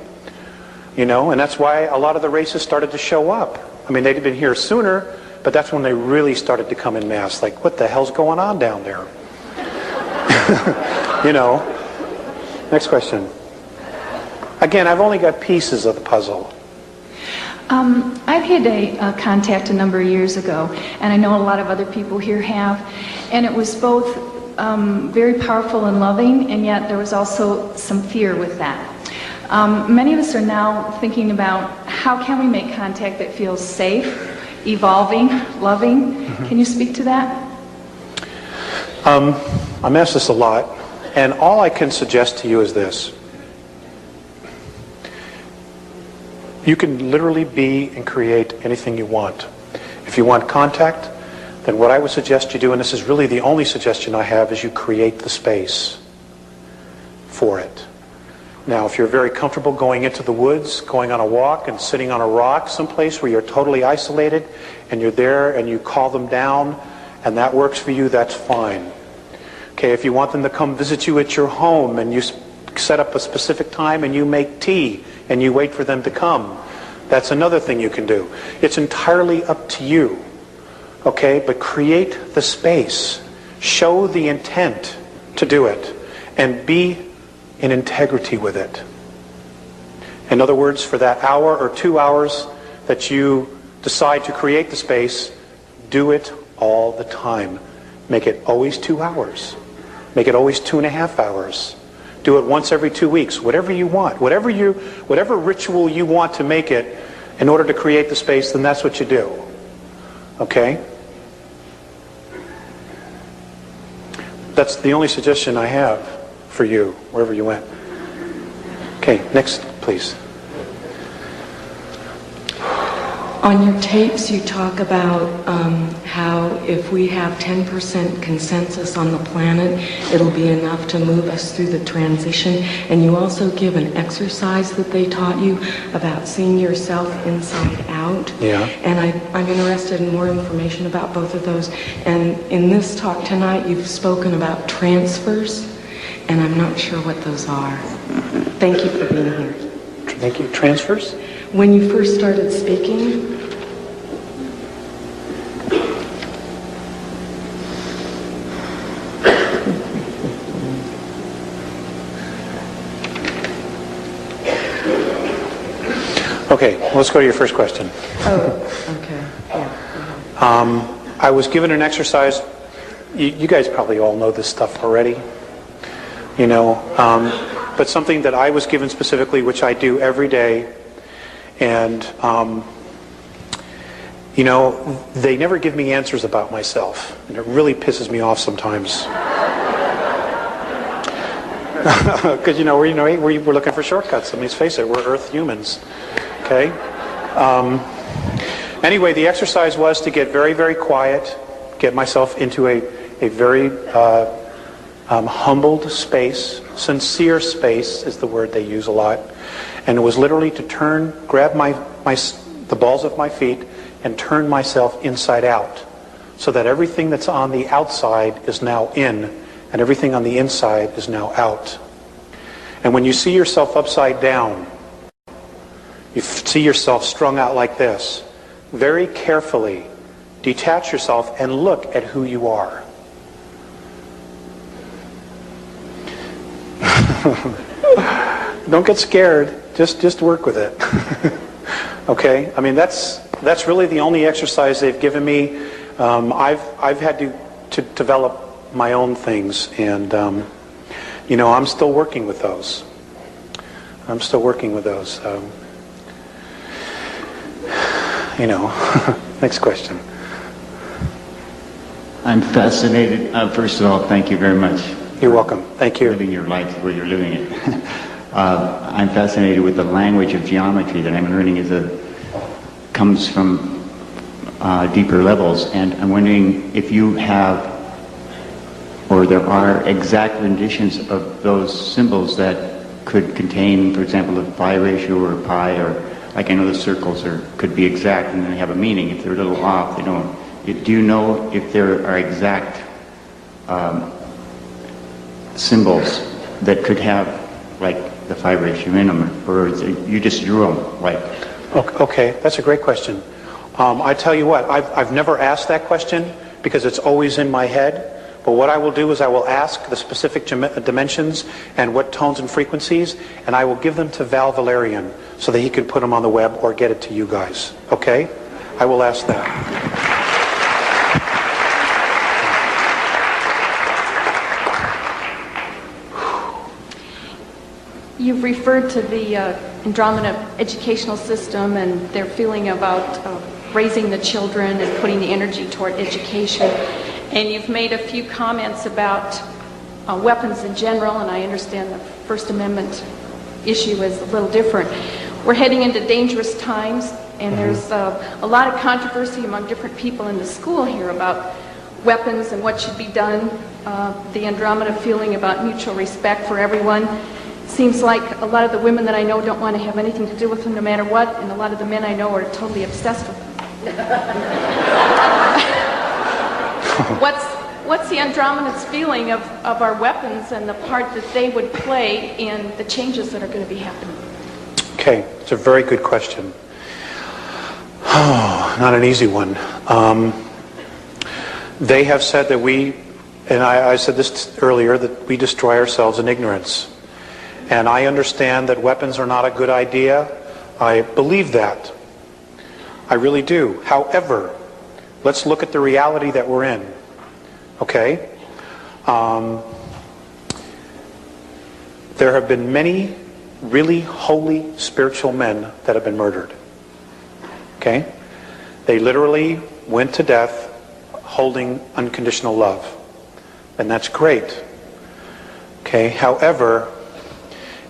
And that's why a lot of the races started to show up. They'd been here sooner, but that's when they really started to come in mass. Like, what the hell's going on down there? Next question. Again, I've only got pieces of the puzzle. I've had a contact a number of years ago, and I know a lot of other people here have, and it was both very powerful and loving, and yet there was also some fear with that. Many of us are now thinking about how can we make contact that feels safe, evolving, loving. Mm-hmm. Can you speak to that? I'm asked this a lot, and all I can suggest to you is this. You can literally be and create anything you want. If you want contact, then what I would suggest you do, and this is really the only suggestion I have, is you create the space for it. Now, if you're very comfortable going into the woods, going on a walk and sitting on a rock someplace where you're totally isolated, and you're there and you call them down, and that works for you, that's fine. Okay, if you want them to come visit you at your home and you set up a specific time and you make tea and you wait for them to come, that's another thing you can do. It's entirely up to you. Okay, but create the space. Show the intent to do it and be in integrity with it. In other words, for that hour or 2 hours that you decide to create the space, do it all the time. Make it always 2 hours. Make it always 2.5 hours. Do it once every 2 weeks. Whatever you want. Whatever ritual you want to make it in order to create the space, then that's what you do. Okay? That's the only suggestion I have for you, wherever you went. Okay, next, please. On your tapes, you talk about how if we have 10% consensus on the planet, it'll be enough to move us through the transition. And you also give an exercise that they taught you about seeing yourself inside out. Yeah. And I'm interested in more information about both of those. And in this talk tonight, you've spoken about transfers, and I'm not sure what those are. Thank you for being here. Thank you. Transfers? When you first started speaking, okay, let's go to your first question. oh, okay, yeah. I was given an exercise. You guys probably all know this stuff already, you know, but something that I was given specifically, which I do every day. And, you know, they never give me answers about myself, and it really pisses me off sometimes. Because, you know, we're looking for shortcuts. I mean, let's face it, we're Earth humans, okay? Anyway, the exercise was to get very, very quiet, get myself into a very humbled space. Sincere space is the word they use a lot. And it was literally to grab the balls of my feet and turn myself inside out, so that everything that's on the outside is now in, and everything on the inside is now out. And when you see yourself upside down, you see yourself strung out like this, very carefully detach yourself and look at who you are. Don't get scared. Just work with it. Okay? I mean, that's really the only exercise they've given me. I've had to develop my own things, and you know, I'm still working with those. You know. Next question. I'm fascinated. First of all, thank you very much. You're welcome. Thank you. Living your life where you're living it. I'm fascinated with the language of geometry that I'm learning comes from deeper levels, and I'm wondering if you have, or there are exact renditions of those symbols that could contain, for example, a pi ratio or a pi, or like I know the circles could be exact and they have a meaning. If they're a little off, they don't. Do you know if there are exact symbols that could have like the pi ratio in them, or you just drew them like? Okay, that's a great question. I tell you what, I've never asked that question because it's always in my head. But what I will do is I will ask the specific dimensions and what tones and frequencies, and I will give them to Val Valerian so that he can put them on the web or get it to you guys. Okay? I will ask that. You've referred to the Andromeda educational system and their feeling about raising the children and putting the energy toward education. And you've made a few comments about weapons in general, and I understand the First Amendment issue is a little different. We're heading into dangerous times, and there's a lot of controversy among different people in the school here about weapons and what should be done. The Andromeda feeling about mutual respect for everyone. Seems like a lot of the women that I know don't want to have anything to do with them no matter what, and a lot of the men I know are totally obsessed with them. What's the Andromeda's feeling of our weapons and the part that they would play in the changes that are going to be happening? Okay, it's a very good question. Oh, not an easy one. They have said that and I said this earlier, that we destroy ourselves in ignorance. And I understand that weapons are not a good idea. I believe that. I really do. However, let's look at the reality that we're in. Okay? There have been many really holy spiritual men that have been murdered. Okay? They literally went to death holding unconditional love. And that's great. Okay? However,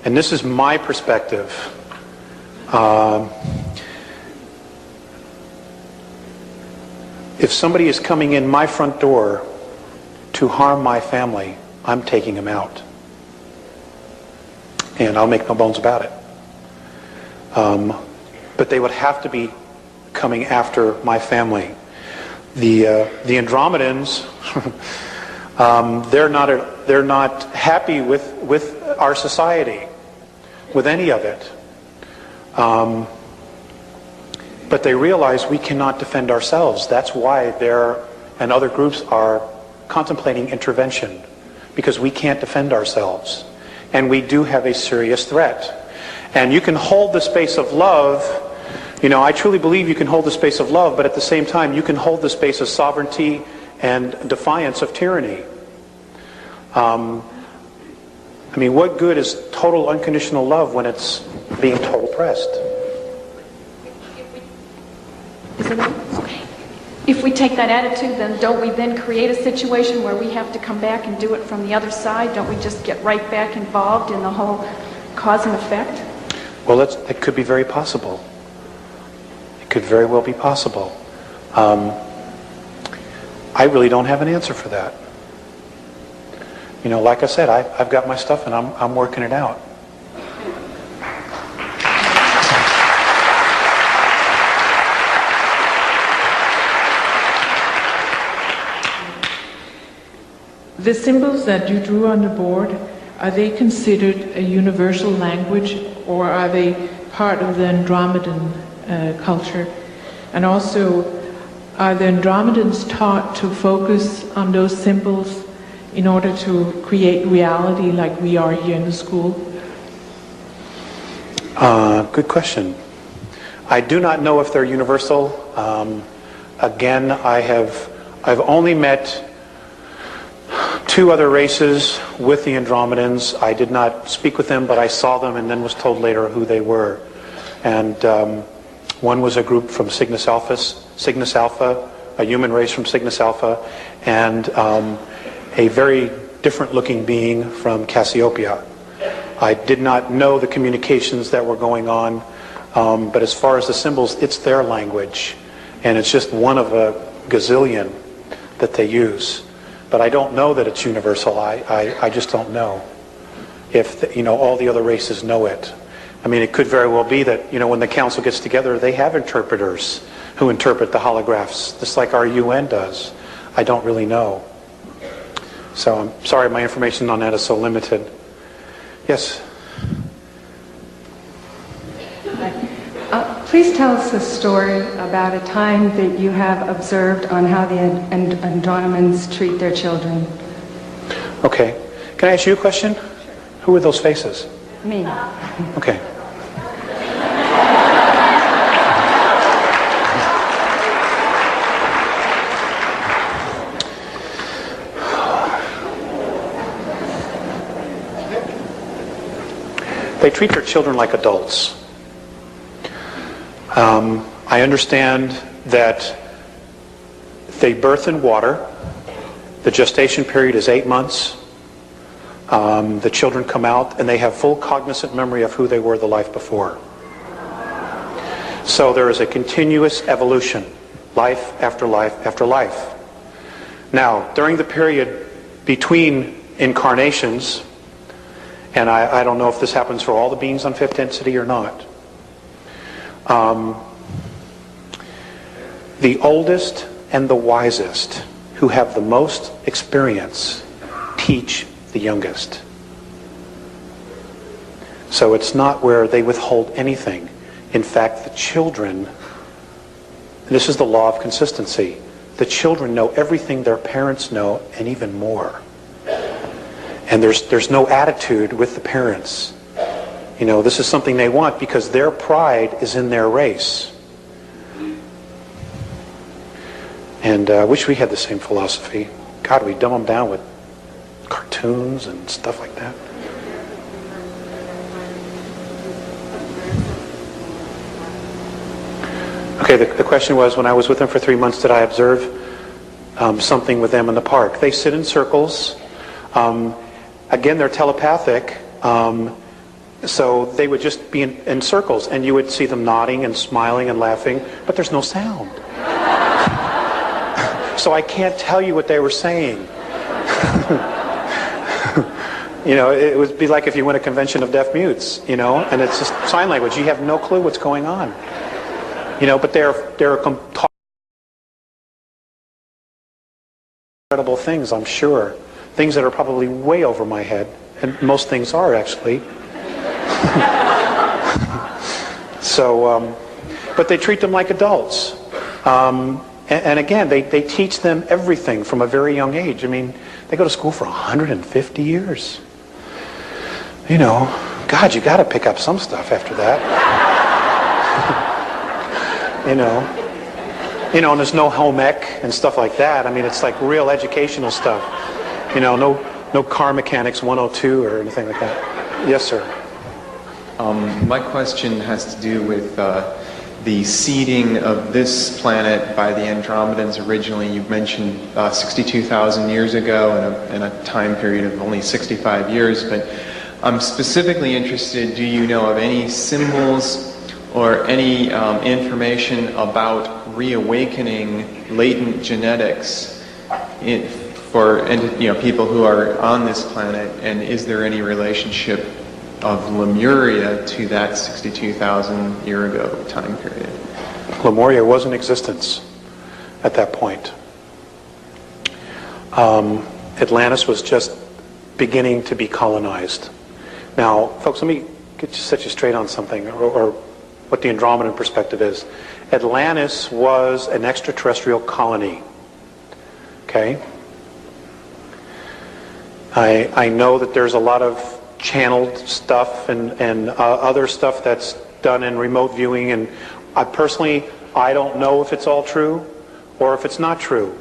and this is my perspective, If somebody is coming in my front door to harm my family, I'm taking them out. And I'll make no bones about it. But they would have to be coming after my family. The Andromedans, they're not happy with our society, with any of it. But they realize we cannot defend ourselves. That's why there and other groups are contemplating intervention, because we can't defend ourselves. And we do have a serious threat. And you can hold the space of love. You know, I truly believe you can hold the space of love, but at the same time, you can hold the space of sovereignty and defiance of tyranny. I mean, what good is total unconditional love when it's being total oppressed? If we take that attitude, then don't we then create a situation where we have to come back and do it from the other side? Don't we just get right back involved in the whole cause and effect? Well, it could be very possible. It could very well be possible. I really don't have an answer for that. You know, like I said, I've got my stuff and I'm working it out. The symbols that you drew on the board, are they considered a universal language, or are they part of the Andromedan culture? And also, are the Andromedans taught to focus on those symbols in order to create reality like we are here in the school? Good question. I do not know if they're universal. Again, I've only met 2 other races with the Andromedans. I did not speak with them, but I saw them and then was told later who they were. And one was a group from Cygnus Alpha, a human race from Cygnus Alpha, and a very different looking being from Cassiopeia. I did not know the communications that were going on, but as far as the symbols, it's their language, and it's just one of a gazillion that they use. But I don't know that it's universal. I just don't know if all the other races know it. I mean, it could very well be that when the council gets together, they have interpreters who interpret the holographs, just like our UN does. I don't really know. So I'm sorry, my information on that is so limited. Yes. Please tell us a story about a time that you have observed on how the Andromedans treat their children. Okay. Can I ask you a question? Who are those faces? Me. Okay. They treat their children like adults. I understand that they birth in water. The gestation period is 8 months. The children come out and they have full cognizant memory of who they were the life before. So there is a continuous evolution, life after life after life. Now, during the period between incarnations, and I don't know if this happens for all the beings on 5th density or not, the oldest and the wisest, who have the most experience, teach the youngest. So it's not where they withhold anything. In fact, the children, this is the law of consistency, the children know everything their parents know and even more. And there's no attitude with the parents. This is something they want because their pride is in their race. And I wish we had the same philosophy. God, we dumb them down with cartoons and stuff like that. Okay, the question was, when I was with them for 3 months, did I observe something with them in the park? They sit in circles. Again, they're telepathic. So they would just be in circles, and you would see them nodding and smiling and laughing, but there's no sound. So I can't tell you what they were saying. You know, it would be like if you went to a convention of deaf mutes, you know, and it's just sign language. You have no clue what's going on. You know, but they're incredible things, I'm sure. Things that are probably way over my head, and most things are actually. So, but they treat them like adults. And again, they teach them everything from a very young age. I mean, they go to school for 150 years. You know, God, you got to pick up some stuff after that. You know, and there's no home ec and stuff like that. I mean, it's like real educational stuff. You know, no car mechanics 102 or anything like that. Yes, sir. My question has to do with the seeding of this planet by the Andromedans originally. You mentioned 62,000 years ago in a time period of only 65 years, but I'm specifically interested, do you know of any symbols or any information about reawakening latent genetics for people who are on this planet, and is there any relationship of Lemuria to that 62,000 year ago time period? Lemuria was in existence at that point. Atlantis was just beginning to be colonized. Now, folks, let me set you straight on something, or what the Andromedan perspective is. Atlantis was an extraterrestrial colony. Okay? I know that there's a lot of channeled stuff and other stuff that's done in remote viewing, and I don't know if it's all true or if it's not true.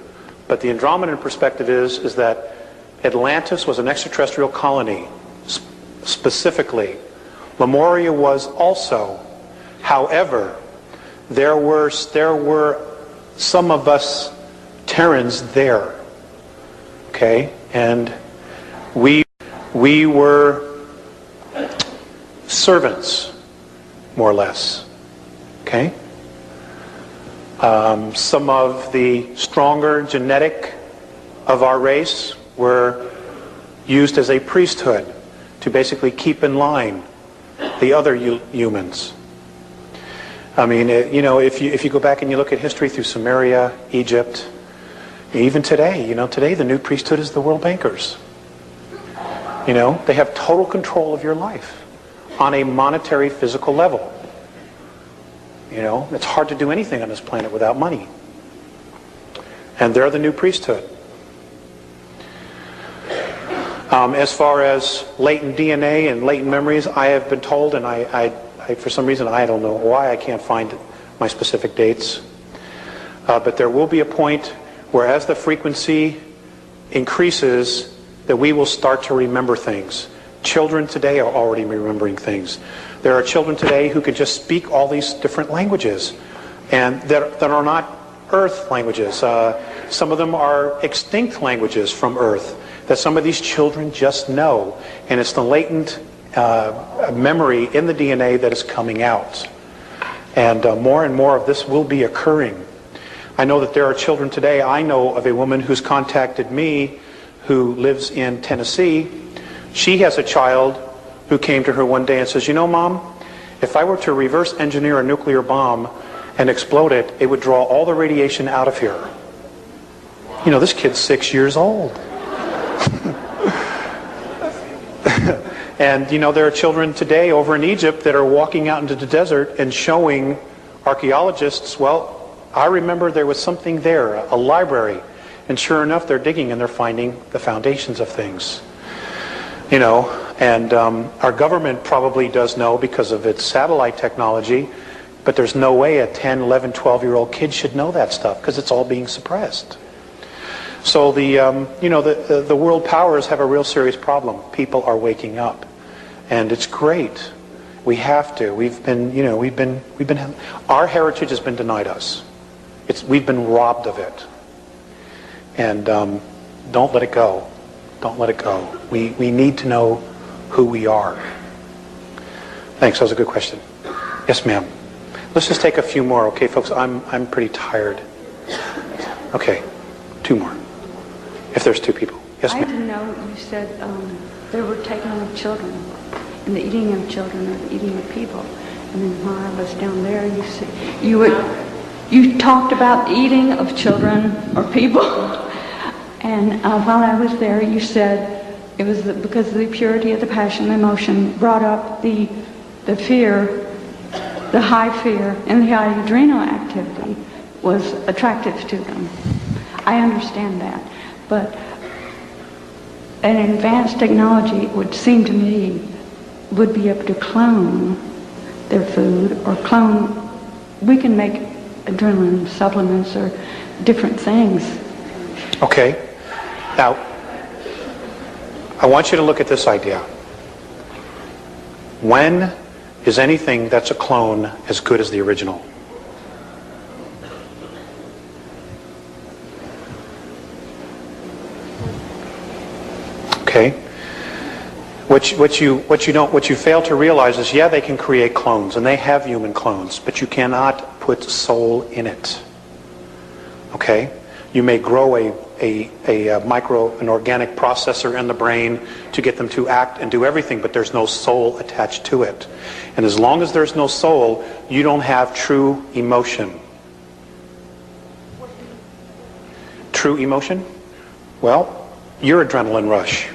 But the Andromedan perspective is that Atlantis was an extraterrestrial colony. Specifically, Lemuria was also. However, there were some of us Terrans there. Okay, and we were servants, more or less. Okay? Some of the stronger genetic of our race were used as a priesthood to basically keep in line the other humans. I mean, if you go back and you look at history through Sumeria, Egypt, even today, today the new priesthood is the world bankers. They have total control of your life on a monetary, physical level. It's hard to do anything on this planet without money. And they're the new priesthood. As far as latent DNA and latent memories, I have been told, and I for some reason, I don't know why I can't find my specific dates, but there will be a point where as the frequency increases, that we will start to remember things. Children today are already remembering things. There are children today who can just speak all these different languages, and that are not Earth languages. Some of them are extinct languages from Earth that some of these children just know, and it's the latent memory in the DNA that is coming out. And more of this will be occurring. I know that there are children today. I know of a woman who's contacted me who lives in Tennessee. She has a child who came to her one day and says, Mom, if I were to reverse engineer a nuclear bomb and explode it, it would draw all the radiation out of here. This kid's 6 years old. And, there are children today over in Egypt that are walking out into the desert and showing archaeologists, well, I remember there was something there, a library. And sure enough, they're digging and they're finding the foundations of things. And our government probably does know because of its satellite technology, but there's no way a 10, 11, 12-year-old kid should know that stuff because it's all being suppressed. So the world powers have a real serious problem. People are waking up, and it's great. We have to. Our heritage has been denied us. We've been robbed of it, and don't let it go. Don't let it go. We need to know who we are. Thanks. That was a good question. Yes, ma'am. Let's just take a few more, okay, folks? I'm pretty tired. Okay. Two more. If there's two people. Yes, I ma'am. didn't know you said they were taking of children and the eating of children or the eating of people. And then while I was down there, you said you talked about eating of children or people. And while I was there, you said it was because of the purity of the passion, the emotion brought up the fear, the high fear, and the high adrenal activity was attractive to them. I understand that, but an advanced technology, it would seem to me, would be able to clone their food or clone. We can make adrenaline supplements or different things. Okay. Now, I want you to look at this idea. When is anything that's a clone as good as the original? Okay. What you fail to realize is, yeah, they can create clones, and they have human clones, but you cannot put soul in it. Okay. You may grow an organic processor in the brain to get them to act and do everything, but there's no soul attached to it. And as long as there's no soul, you don't have true emotion. True emotion? Well, your adrenaline rush.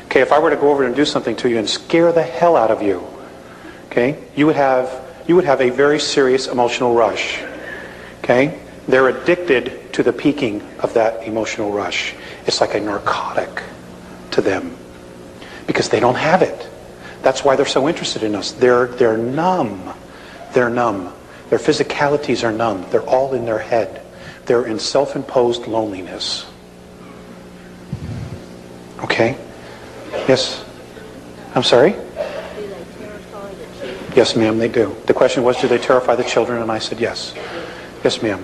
Okay, if I were to go over and do something to you and scare the hell out of you, okay, you would have a very serious emotional rush. Okay? They're addicted to the peaking of that emotional rush. It's like a narcotic to them because they don't have it. That's why they're so interested in us. They're numb. They're numb. Their physicalities are numb. They're all in their head. They're in self-imposed loneliness. Okay? Yes? I'm sorry? Yes, ma'am, they do. The question was, do they terrify the children? And I said yes. Yes, ma'am.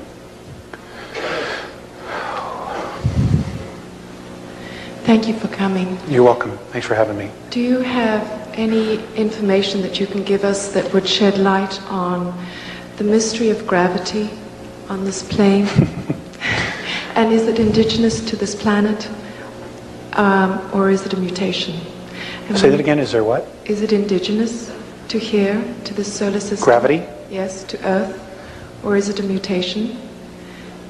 Thank you for coming. You're welcome. Thanks for having me. Do you have any information that you can give us that would shed light on the mystery of gravity on this plane? And is it indigenous to this planet? Or is it a mutation? Say that again. Is there what? Is it indigenous to here, to the solar system? Gravity? Yes, to Earth. Or is it a mutation?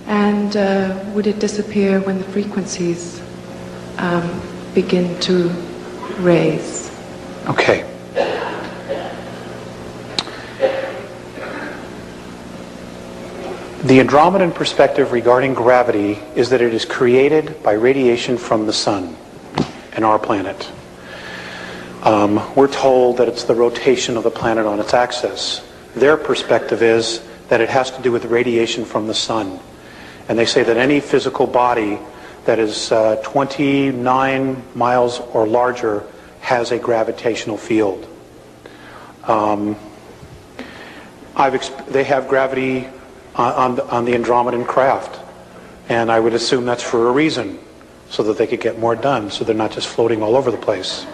And would it disappear when the frequencies begin to raise? Okay. The Andromedan perspective regarding gravity is that it is created by radiation from the sun and our planet. We're told that it's the rotation of the planet on its axis. Their perspective is that it has to do with radiation from the sun. And they say that any physical body that is 29 miles or larger has a gravitational field. They have gravity on the Andromedan craft, and I would assume that's for a reason, so that they could get more done, so they're not just floating all over the place.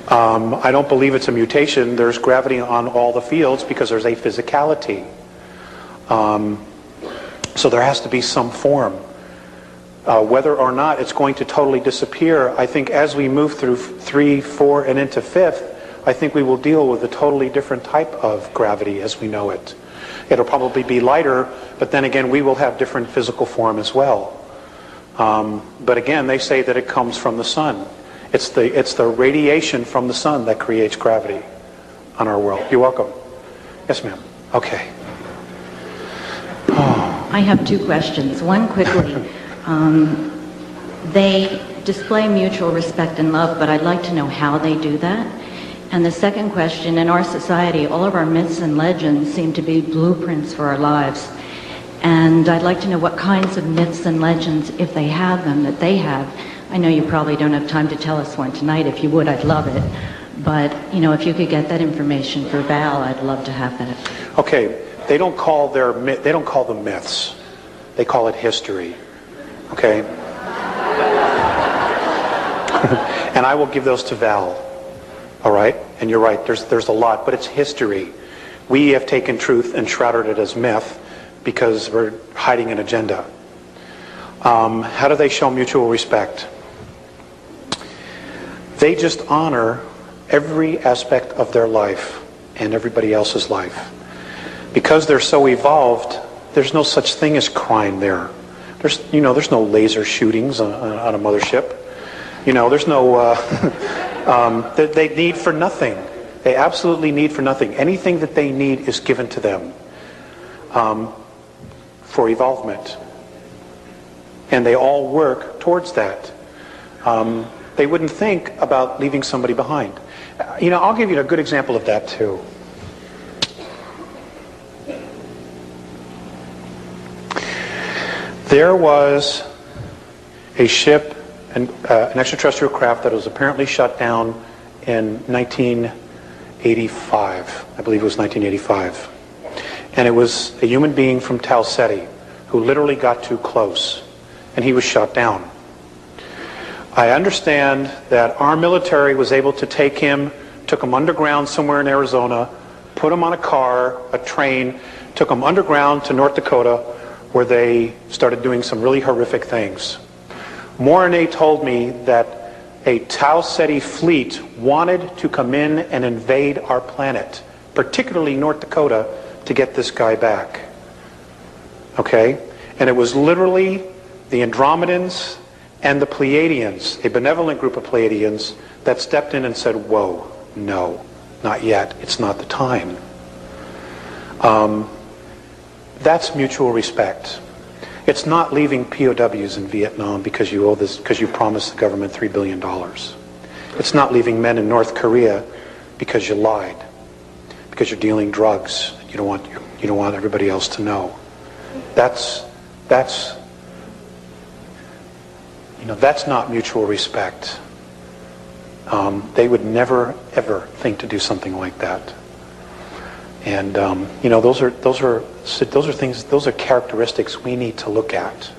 I don't believe it's a mutation. There's gravity on all the fields because there's a physicality. So there has to be some form. Whether or not it's going to totally disappear, I think as we move through 3, 4, and into 5th, I think we will deal with a totally different type of gravity as we know it. It'll probably be lighter, but then again, we will have different physical form as well. But again, they say that it comes from the sun. It's the radiation from the sun that creates gravity on our world. You're welcome. Yes, ma'am. Okay. I have two questions. One quickly. They display mutual respect and love, but I'd like to know how they do that. And the second question, in our society, all of our myths and legends seem to be blueprints for our lives. And I'd like to know what kinds of myths and legends, if they have them, that they have. I know you probably don't have time to tell us one tonight. If you would, I'd love it. But, you know, if you could get that information for Val, I'd love to have that. Okay, they don't call them myths. They call it history. Okay? And I will give those to Val. All right? And you're right, there's a lot, but it's history. We have taken truth and shrouded it as myth because we're hiding an agenda. How do they show mutual respect? They just honor every aspect of their life and everybody else's life. Because they're so evolved, there's no such thing as crime there. There's no laser shootings on a mothership. There's no, they need for nothing. They absolutely need for nothing. Anything that they need is given to them for evolvement. And they all work towards that. They wouldn't think about leaving somebody behind. I'll give you a good example of that too. There was a ship, an extraterrestrial craft that was apparently shut down in 1985. I believe it was 1985. And it was a human being from Tau Ceti who literally got too close, and he was shot down. I understand that our military was able to take him, took him underground somewhere in Arizona, put him on a car, a train, took him underground to North Dakota, where they started doing some really horrific things. Mornay told me that a Tau Ceti fleet wanted to come in and invade our planet, particularly North Dakota, to get this guy back. Okay? And it was literally the Andromedans and the Pleiadians, a benevolent group of Pleiadians, that stepped in and said, whoa, no, not yet. It's not the time. That's mutual respect. It's not leaving POWs in Vietnam because you promised the government $3 billion. It's not leaving men in North Korea because you lied, because you're dealing drugs. You don't want everybody else to know. That's not mutual respect. They would never ever think to do something like that. And those are things, those are characteristics we need to look at.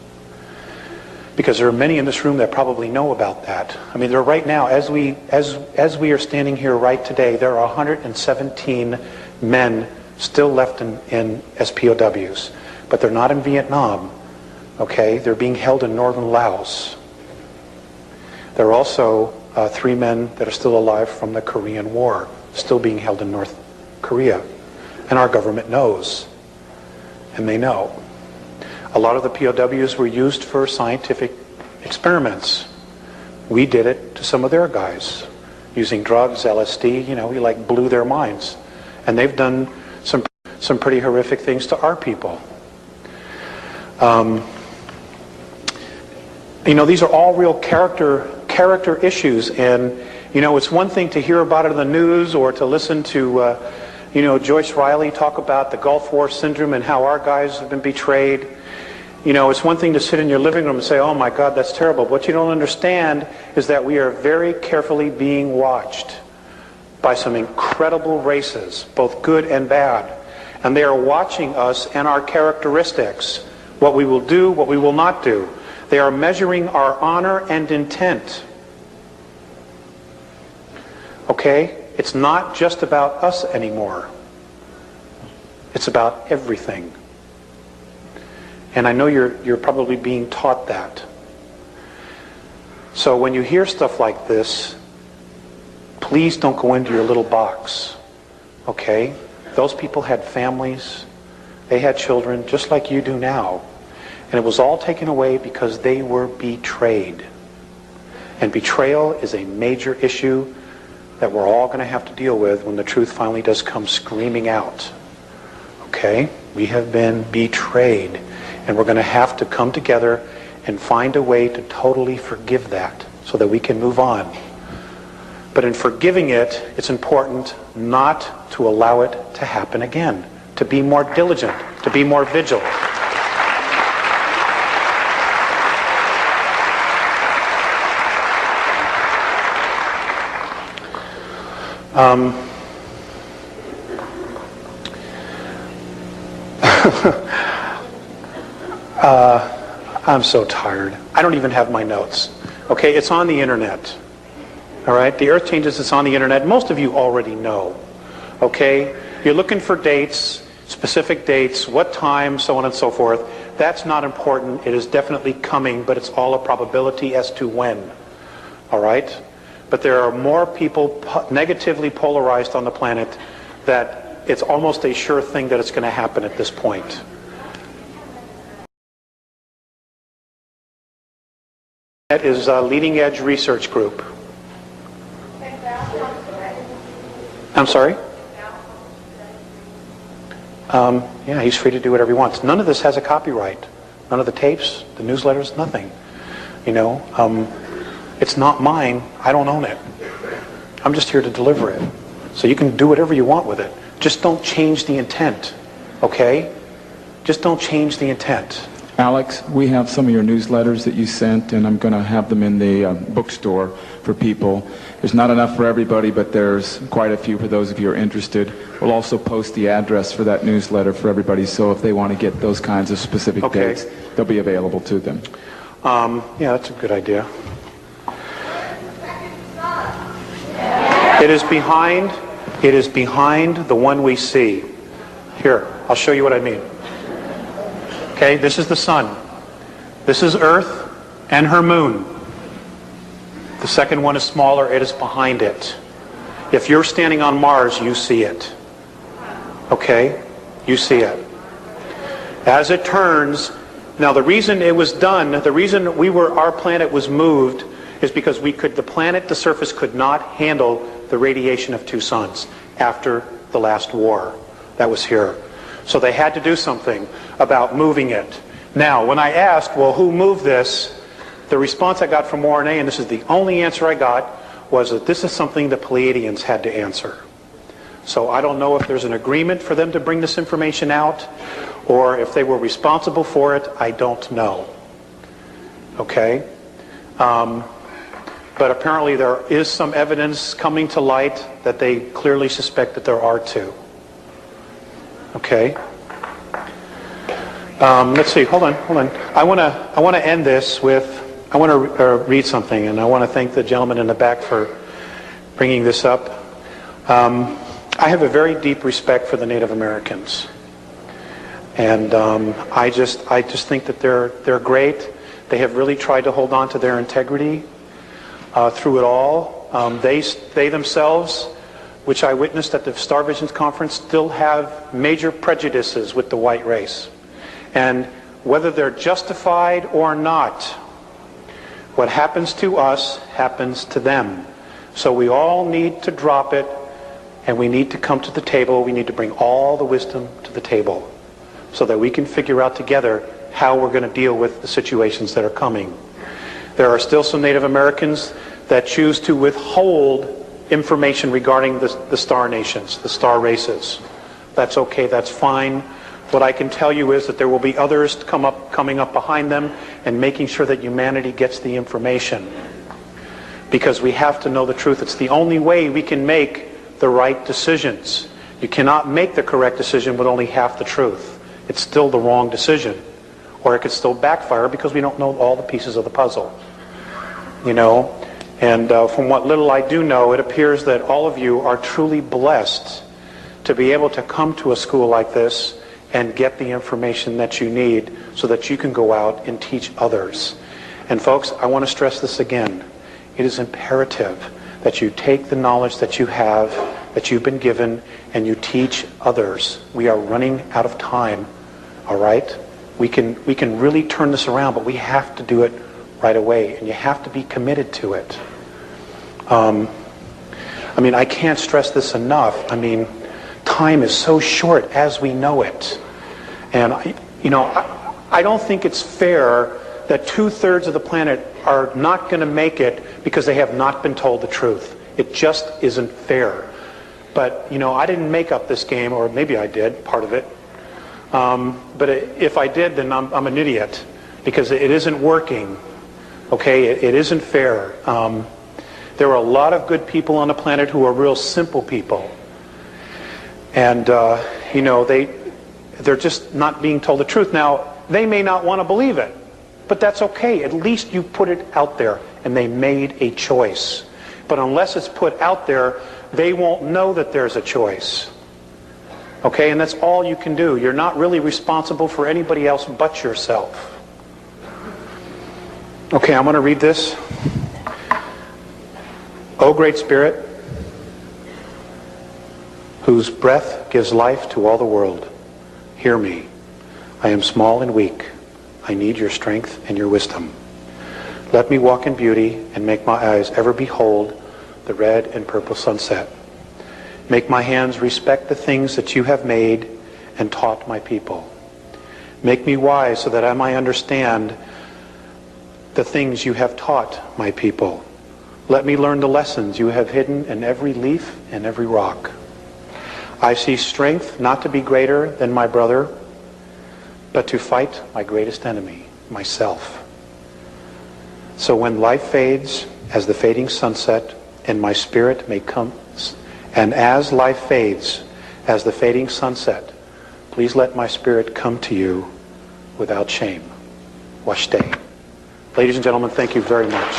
Because there are many in this room that probably know about that. I mean, there are right now, as we are standing here right today, there are 117 men still left in as POWs, but they're not in Vietnam. Okay, they're being held in northern Laos. There are also 3 men that are still alive from the Korean War, still being held in North Korea. And our government knows, and they know. A lot of the POWs were used for scientific experiments. We did it to some of their guys, using drugs, LSD, we blew their minds. And they've done some pretty horrific things to our people. These are all real character issues, and it's one thing to hear about it in the news or to listen to Joyce Riley talk about the Gulf War syndrome and how our guys have been betrayed. It's one thing to sit in your living room and say, oh my God, that's terrible. But what you don't understand is that we are very carefully being watched by some incredible races, both good and bad. And they are watching us and our characteristics, what we will do, what we will not do. They are measuring our honor and intent. Okay? It's not just about us anymore. It's about everything. And I know you're probably being taught that. So when you hear stuff like this, please don't go into your little box. Okay? Those people had families. They had children just like you do now. And it was all taken away because they were betrayed. And betrayal is a major issue that we're all going to have to deal with when the truth finally does come screaming out. Okay? We have been betrayed. And we're going to have to come together and find a way to totally forgive that so that we can move on. But in forgiving it, it's important not to allow it to happen again, to be more diligent, to be more vigilant. I'm so tired. I don't even have my notes. Okay, it's on the internet. All right, the Earth Changes, it's on the internet. Most of you already know. Okay, you're looking for dates, specific dates, what time, so on and so forth. That's not important. It is definitely coming, but it's all a probability as to when. All right? But there are more people negatively polarized on the planet that it's almost a sure thing that it's going to happen at this point. That is a leading edge research group. I'm sorry? Yeah, he's free to do whatever he wants. None of this has a copyright. None of the tapes, the newsletters, nothing. You know, it's not mine. I don't own it. I'm just here to deliver it. So you can do whatever you want with it. Just don't change the intent, okay? Just don't change the intent. Alex, we have some of your newsletters that you sent, and I'm going to have them in the bookstore for people. There's not enough for everybody, but there's quite a few for those of you who are interested. We'll also post the address for that newsletter for everybody, so if they want to get those kinds of specific dates, they'll be available to them. Yeah, that's a good idea. It is behind the one we see. Here, I'll show you what I mean. Okay, this is the sun. This is Earth and her moon. The second one is smaller. It is behind it. If you're standing on Mars, you see it. Okay? You see it. As it turns, now the reason it was done, the reason our planet was moved is because the surface could not handle the radiation of two suns after the last war that was here. So they had to do something about moving it. Now, when I asked, well, who moved this? The response I got from RNA, and this is the only answer I got, was that this is something the Pleiadians had to answer. So I don't know if there's an agreement for them to bring this information out, or if they were responsible for it. I don't know. Okay? But apparently there is some evidence coming to light that they clearly suspect that there are two. Okay? Let's see. Hold on. I want to end this with, I want to read something, and I want to thank the gentleman in the back for bringing this up. I have a very deep respect for the Native Americans, and I just think that they're great. They have really tried to hold on to their integrity through it all. They themselves, which I witnessed at the Star Visions conference, still have major prejudices with the white race. And whether they're justified or not, what happens to us happens to them. So we all need to drop it, and we need to come to the table. We need to bring all the wisdom to the table so that we can figure out together how we're going to deal with the situations that are coming. There are still some Native Americans that choose to withhold information regarding the star nations, the star races. That's okay, that's fine. What I can tell you is that there will be others coming up behind them and making sure that humanity gets the information. Because we have to know the truth. It's the only way we can make the right decisions. You cannot make the correct decision with only half the truth. It's still the wrong decision. Or it could still backfire because we don't know all the pieces of the puzzle. You know? And from what little I do know, it appears that all of you are truly blessed to be able to come to a school like this and get the information that you need so that you can go out and teach others. And folks, I want to stress this again. It is imperative that you take the knowledge that you have, that you've been given, and you teach others. We are running out of time, all right? We can really turn this around, but we have to do it right away, and you have to be committed to it. I mean, I can't stress this enough. I mean, time is so short as we know it. And, I don't think it's fair that 2/3 of the planet are not going to make it because they have not been told the truth. It just isn't fair. But, I didn't make up this game, or maybe I did, part of it. But if I did, then I'm an idiot, because it isn't working. Okay, it isn't fair. There are a lot of good people on the planet who are real simple people. And, they're just not being told the truth. Now, they may not want to believe it, but that's okay. At least you put it out there, and they made a choice. But unless it's put out there, they won't know that there's a choice. Okay, and that's all you can do. You're not really responsible for anybody else but yourself. Okay, I'm going to read this. O Great Spirit, whose breath gives life to all the world, hear me. I am small and weak. I need your strength and your wisdom. Let me walk in beauty and make my eyes ever behold the red and purple sunset. Make my hands respect the things that you have made and taught my people. Make me wise so that I might understand the things you have taught my people. Let me learn the lessons you have hidden in every leaf and every rock. I see strength not to be greater than my brother, but to fight my greatest enemy, myself. So when life fades as the fading sunset, and my spirit may come, and as life fades as the fading sunset, please let my spirit come to you without shame. Washtay. Ladies and gentlemen, thank you very much.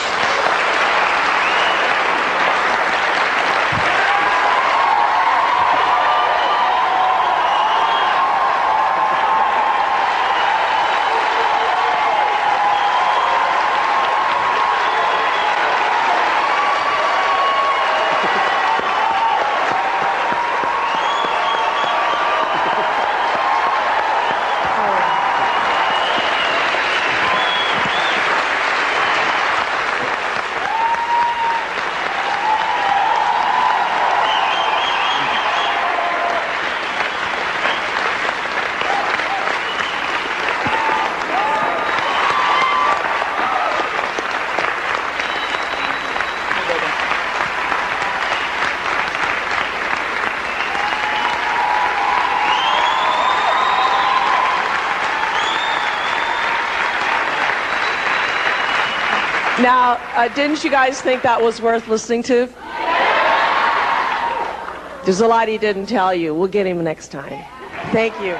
Now, didn't you guys think that was worth listening to? There's a lot he didn't tell you. We'll get him next time. Thank you.